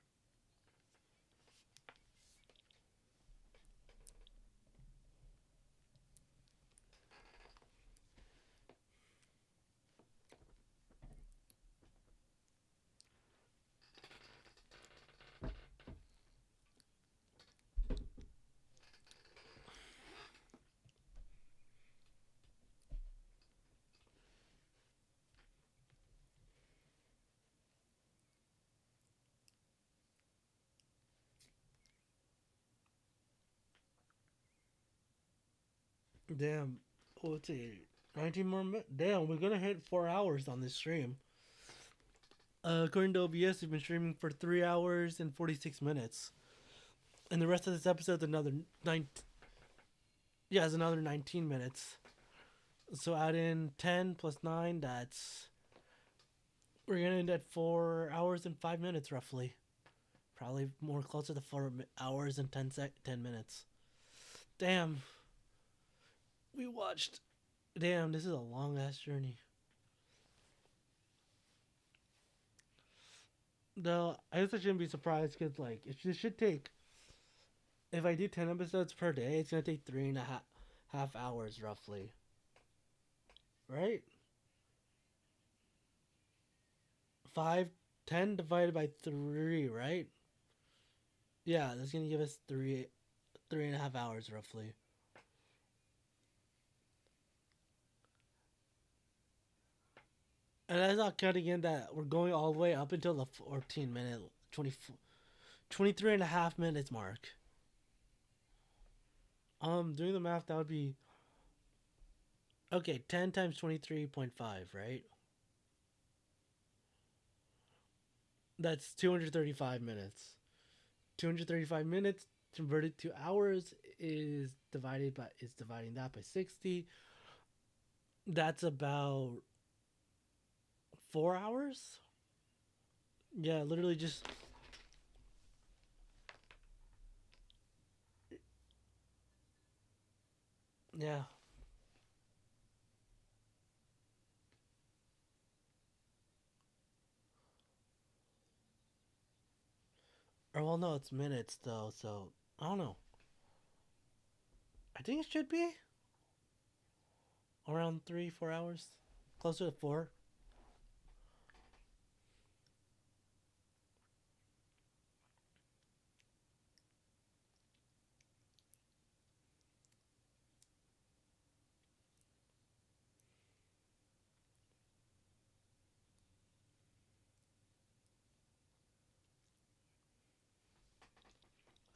Damn. Oh, let's see. 19 more minutes. Damn, we're gonna hit 4 hours on this stream. According to OBS, we've been streaming for 3 hours and 46 minutes. And the rest of this episode's another 9. Yeah, it's another 19 minutes. So add in 10 plus 9, that's. We're gonna end at 4 hours and 5 minutes roughly. Probably more closer to 4 hours and 10 minutes. Damn. We watched. Damn, this is a long ass journey. No, I guess I shouldn't be surprised because, like, it should take. If I do 10 episodes per day, it's gonna take 3.5 hours roughly. Right? 5, 10 divided by 3, right? Yeah, that's gonna give us 3.5 hours roughly. And that's not counting in that we're going all the way up until the 14 minute, 23 and a half minutes mark. Doing the math, that would be. Okay, 10 times 23.5, right? That's 235 minutes. 235 minutes converted to hours is dividing that by 60. That's about 4 hours. Yeah, literally just. Yeah. Or well, no, it's minutes though. So I don't know. I think it should be around 3-4 hours, closer to 4.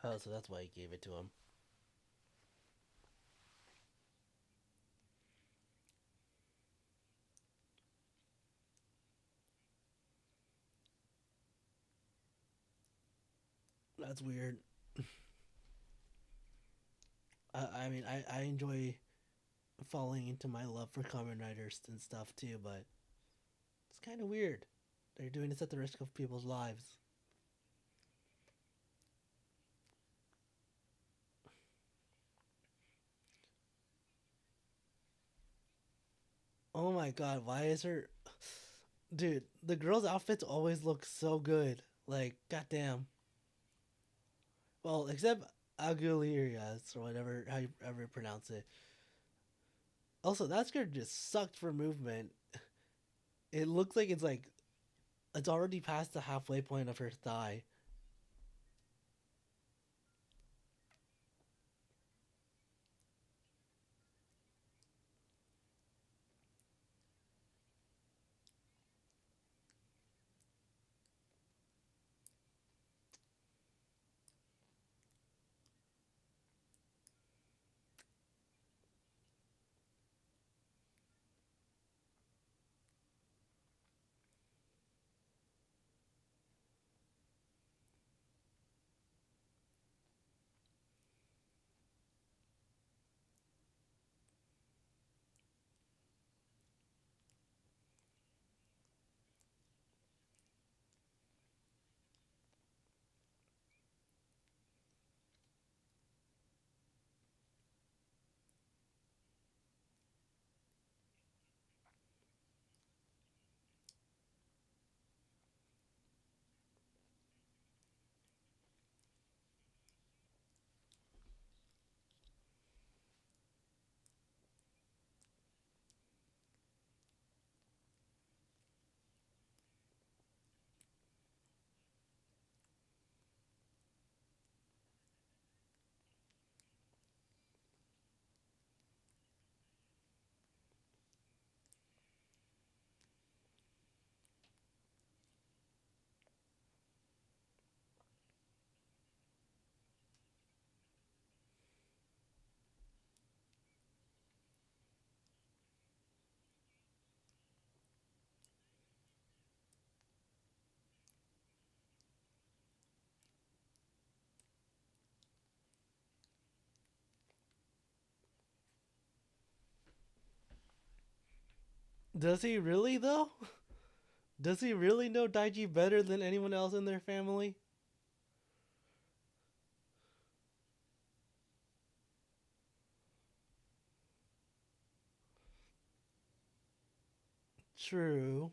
Oh, so that's why he gave it to him. That's weird. I enjoy falling into my love for Kamen Riders and stuff too, but it's kind of weird. They're doing this at the risk of people's lives. Oh my god, why is her. Dude, the girl's outfits always look so good. Like, goddamn. Well, except Aguilerias, or whatever, how you ever pronounce it. Also, that skirt just sucked for movement. It looks like it's already past the halfway point of her thigh. Does he really, though? Does he really know Daiji better than anyone else in their family? True.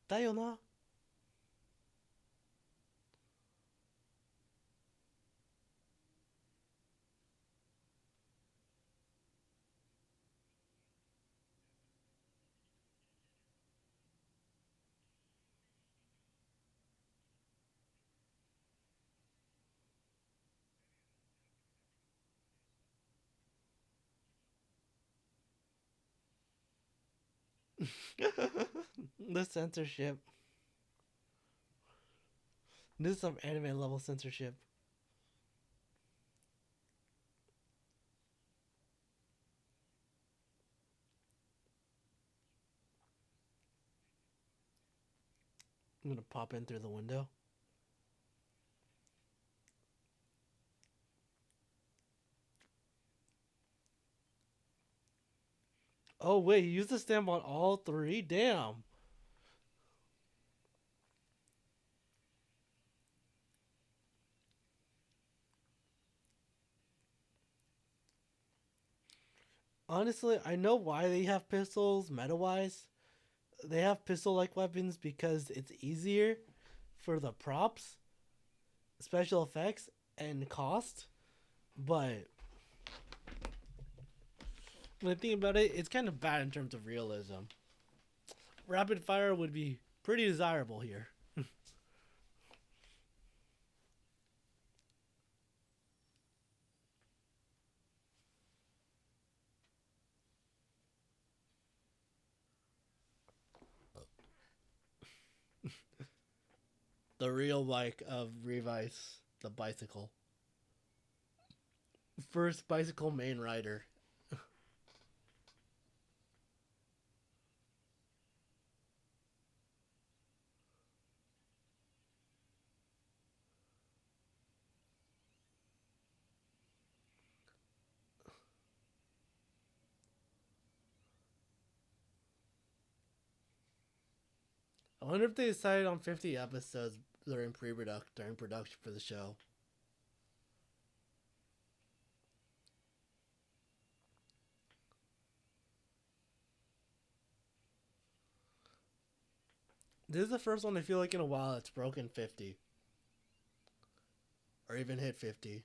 Dayona. The censorship. This is some anime level censorship. I'm gonna pop in through the window. Oh wait, he used the stamp on all three? Damn. Honestly, I know why they have pistols meta wise. They have pistol like weapons because it's easier for the props, special effects, and cost. But when I think about it, it's kind of bad in terms of realism. Rapid fire would be pretty desirable here. The real bike of Revice, the bicycle. First bicycle main rider. I wonder if they decided on 50 episodes during during production for the show. This is the first one I feel like in a while that's broken 50. Or even hit 50.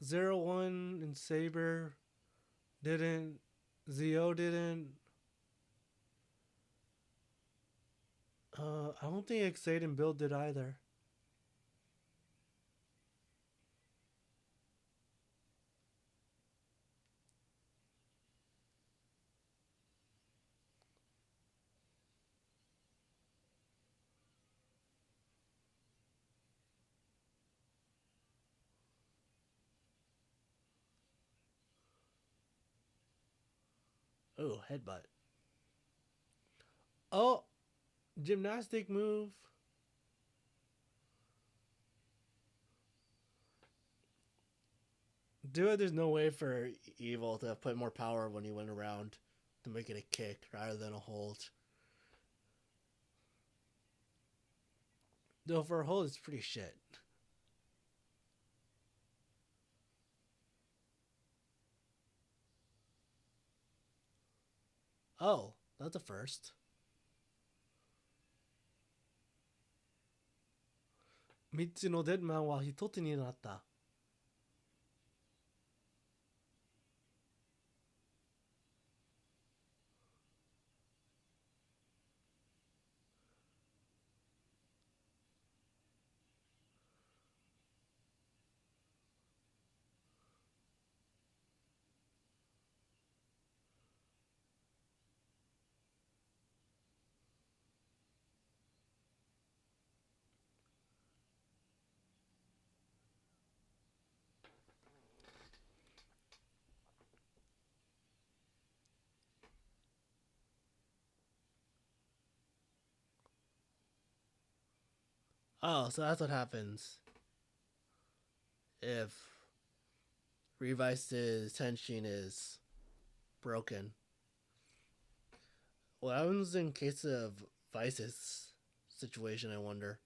Zero One and Saber didn't. Zio didn't. I don't think Excite and Build did either. Oh, headbutt. Oh, gymnastic move. Do it. There's no way for Evil to put more power when he went around to make it a kick rather than a hold. Though for a hold, it's pretty shit. Oh, that's a first. 3つのデッドマンは1つになった。Oh, so that's what happens if Revice's Tenshin is broken. What happens in case of Vice's situation, I wonder?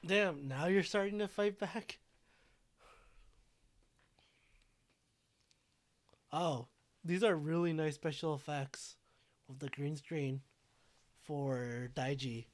Damn, now you're starting to fight back? Oh, these are really nice special effects with the green screen for Daiji.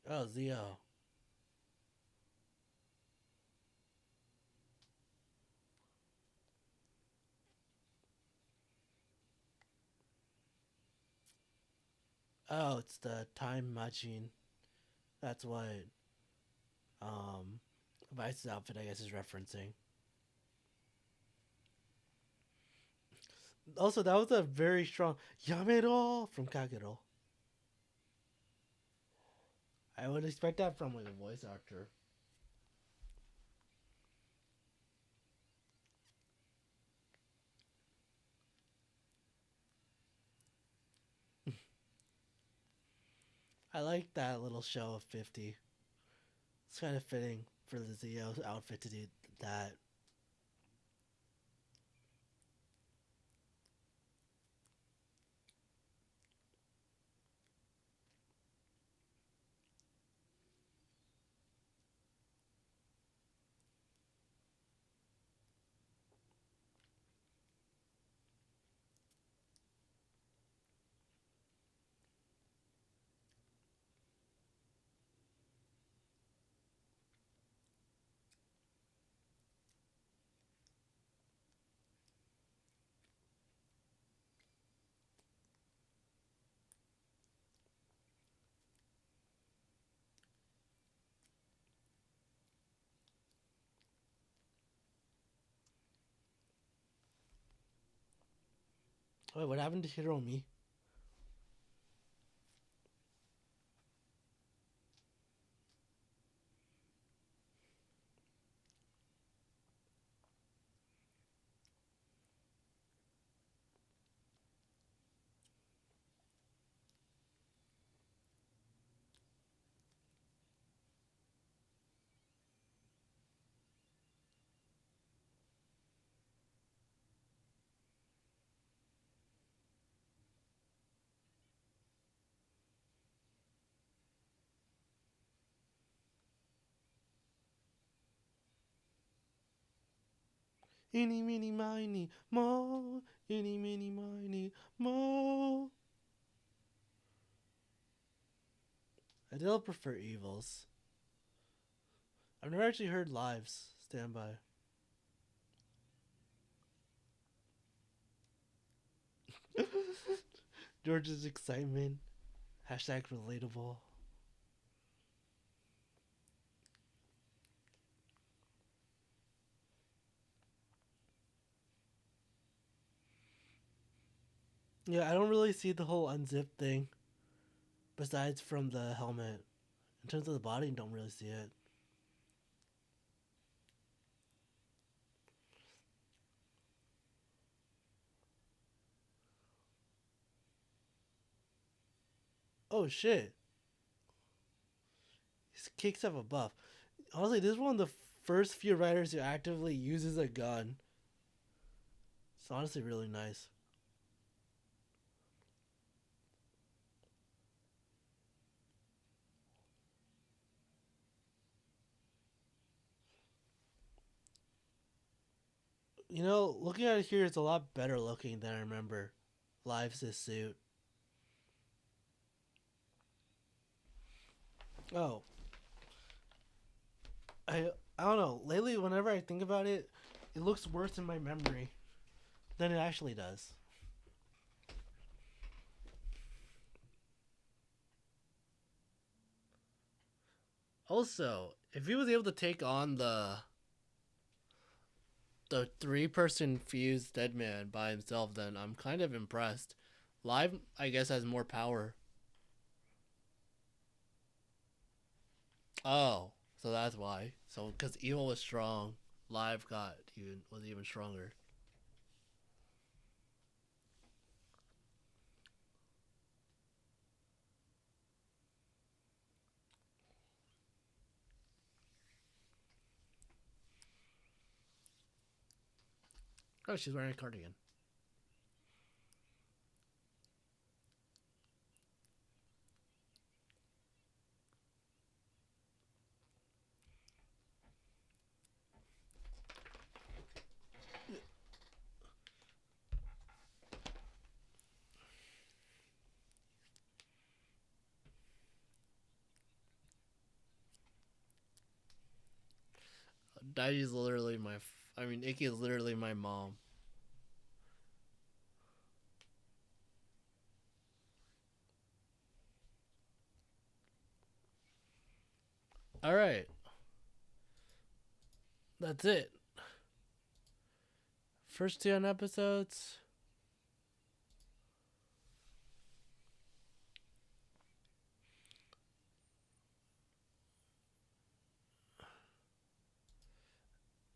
Oh, Zio. Oh, it's the time machine. That's what um Vice's outfit, I guess, is referencing. Also, that was a very strong Yamero from Kagero. I would expect that from like a voice actor. I like that little show of 50. It's kind of fitting for the Zio outfit to do that. Wait, what happened to Hiromi? Eeny, meeny, miny, mo. Eeny, meeny, miny, mo. I still prefer Evils. I've never actually heard Lives. Stand by. George's excitement. Hashtag relatable. Yeah, I don't really see the whole unzip thing. Besides from the helmet. In terms of the body, don't really see it. Oh shit. His kicks have a buff. Honestly, this is one of the first few riders who actively uses a gun. It's honestly really nice. You know, looking at it here, it's a lot better looking than I remember. Lives' suit. Oh, I don't know. Lately, whenever I think about it, it looks worse in my memory than it actually does. Also, if he was able to take on the three-person fused dead man by himself, then I'm kind of impressed. Live, I guess, has more power. Oh, so that's why. So because evil was strong, live got even was even stronger. Oh, she's wearing a cardigan. Daiji's literally I mean, Ikki is literally my mom. All right, that's it. First 10 episodes.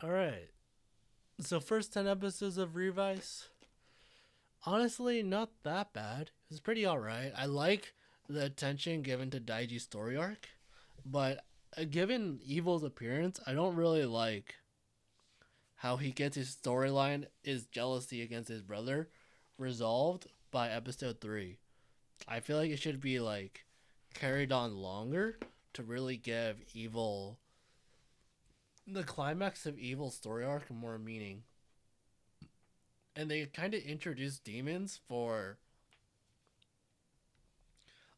All right. So first 10 episodes of Revice. Honestly, not that bad. It's pretty alright. I like the attention given to Daiji's story arc, but given Evil's appearance, I don't really like how he gets his storyline, his jealousy against his brother, resolved by episode 3. I feel like it should be like carried on longer to really give Evil the climax of Evil's story arc more meaning. And they kind of introduced demons for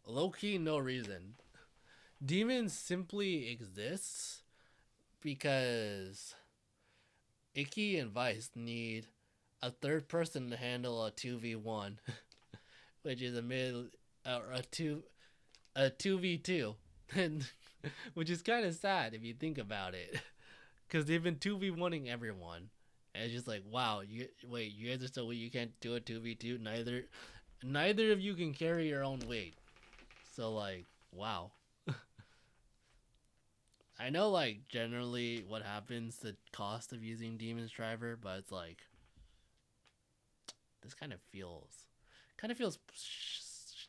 low key no reason. Demons simply exists because Ikki and Vice need a third person to handle a 2v1, which is a mid or a 2v2. And which is kind of sad if you think about it, because they've been 2v1ing everyone. And it's just like, wow, you guys are so weak, you can't do a 2v2. Neither of you can carry your own weight. So like, wow. I know like generally what happens, the cost of using Demon's Driver, but it's like this kind of feels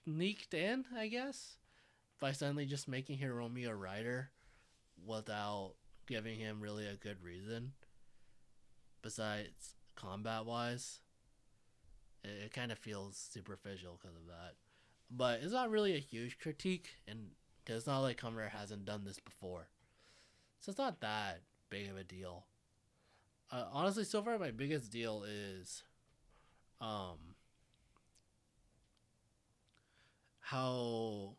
sneaked in, I guess, by suddenly just making Hiromi a rider without giving him really a good reason besides combat wise. It kind of feels superficial because of that. But it's not really a huge critique, and cause it's not like Kamen Rider hasn't done this before. So it's not that big of a deal. Honestly, so far my biggest deal is um, how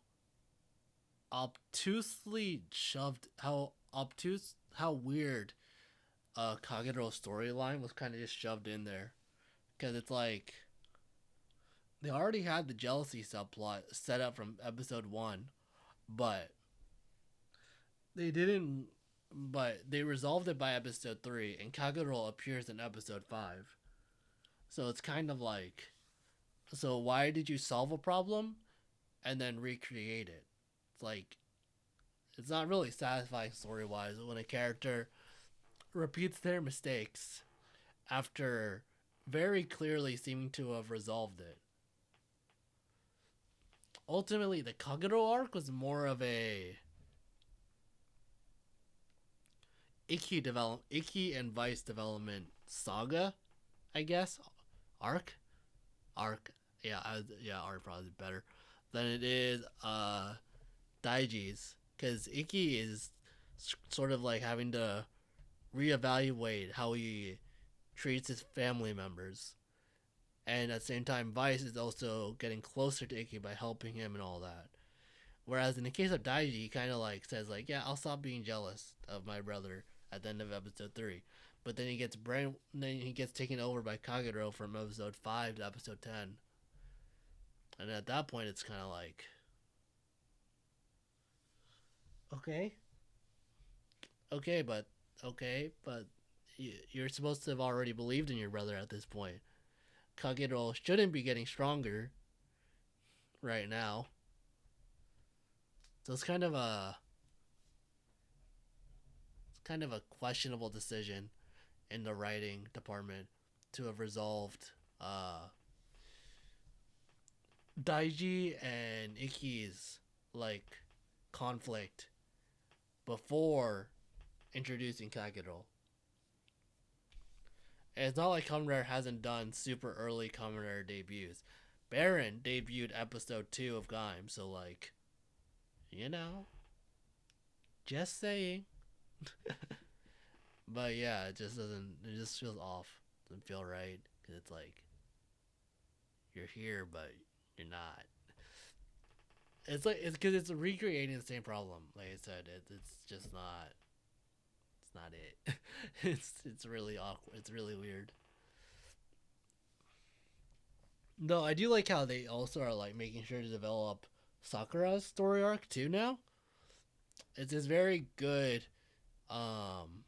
obtusely shoved, how weird Kagero's storyline was kind of just shoved in there. Because it's like they already had the jealousy subplot set up from episode 1, but they didn't. But they resolved it by episode 3, and Kagero appears in episode 5. So it's kind of like, so why did you solve a problem and then recreate it? It's like, it's not really satisfying story wise when a character repeats their mistakes after very clearly seeming to have resolved it. Ultimately, the Kagero arc was more of a Ikki and Vice development saga, I guess. Arc, yeah, arc probably better than it is Daiji's, because Ikki is sort of like having to reevaluate how he treats his family members. And at the same time, Vice is also getting closer to Ikki by helping him and all that. Whereas in the case of Daiji, he kind of like says like, "Yeah, I'll stop being jealous of my brother" at the end of episode 3. But then he gets taken over by Kagero from episode 5 to episode 10. And at that point, it's kind of like, okay, okay, but you're supposed to have already believed in your brother at this point. Kagero shouldn't be getting stronger right now. So it's kind of a questionable decision in the writing department to have resolved Daiji and Ikki's like conflict before introducing Kagero. And it's not like Kamen Rider hasn't done super early Kamen Rider debuts. Baron debuted episode 2 of Gaim, so like, you know, just saying. But yeah, it just doesn't. It just feels off. Doesn't feel right because it's like you're here, but you're not. It's like it's because it's recreating the same problem. Like I said, it's just not. It's not it. It's really awkward. It's really weird. No, I do like how they also are like making sure to develop Sakura's story arc too now. It's this very good um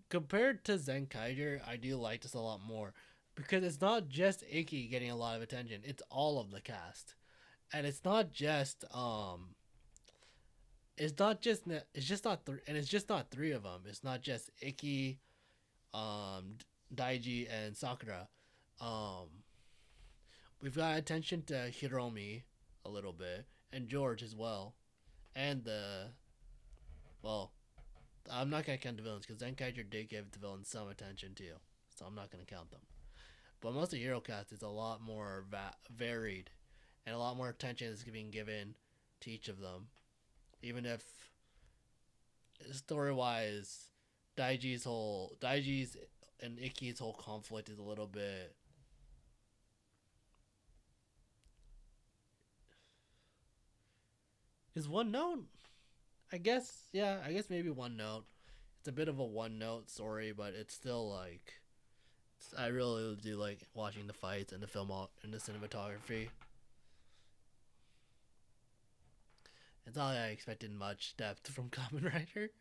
compared to Zenkaiger, I do like this a lot more because it's not just Ikki getting a lot of attention, it's all of the cast. And it's just not three, and it's just not three of them. It's not just Ikki, Daiji and Sakura. Um we've got attention to Hiromi a little bit and George as well. And the well, I'm not gonna count the villains because Zenkaiger did give the villains some attention too, so I'm not gonna count them. But most of Hero Cast is a lot more varied, and a lot more attention is being given to each of them. Even if story wise, Daiji's and Ikki's whole conflict is a little bit. Is one note? I guess yeah. I guess maybe one note. It's a bit of a one note story, but it's still like I really do like watching the fights and the film and the cinematography. It's not like I expected much depth from Kamen Rider.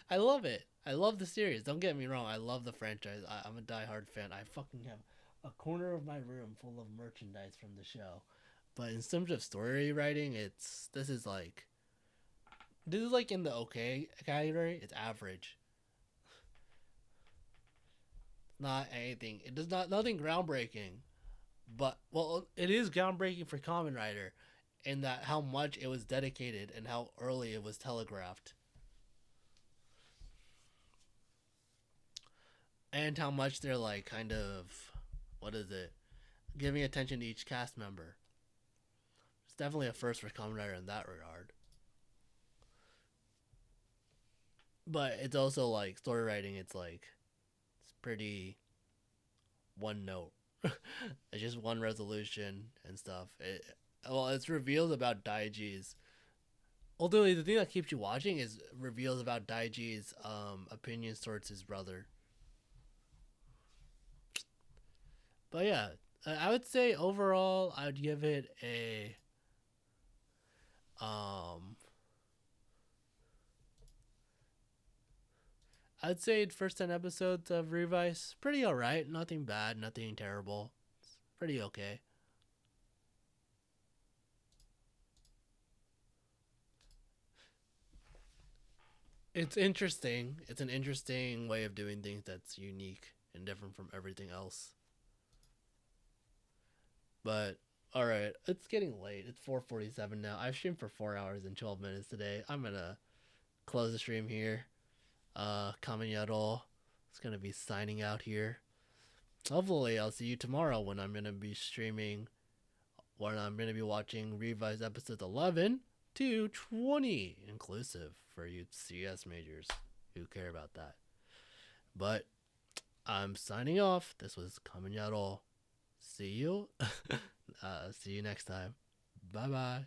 I love it. I love the series. Don't get me wrong. I love the franchise. I'm a diehard fan. I fucking have a corner of my room full of merchandise from the show. But in terms of story writing, this is like in the okay category. It's average. Not anything. It does not nothing groundbreaking. But well, it is groundbreaking for Kamen Rider, in that how much it was dedicated and how early it was telegraphed, and how much they're like kind of what is it, giving attention to each cast member. It's definitely a first for Kamen Rider in that regard. But it's also like story writing. It's pretty one note. It's just one resolution and stuff. It's revealed about Daiji's. Although the thing that keeps you watching is reveals about Daiji's opinions towards his brother. But yeah, I would say overall I would give it a um I'd say first 10 episodes of Revice pretty alright, nothing bad, nothing terrible. It's pretty okay. It's interesting. It's an interesting way of doing things that's unique and different from everything else. But all right, it's getting late. It's 4:47 now. I've streamed for 4 hours and 12 minutes today. I'm going to close the stream here. KamenYarou is going to be signing out here. Hopefully, I'll see you tomorrow when I'm going to be streaming, when I'm going to be watching Revice episodes 11 to 20 inclusive for you CS majors who care about that. But I'm signing off. This was KamenYarou. See you. See you next time. Bye bye.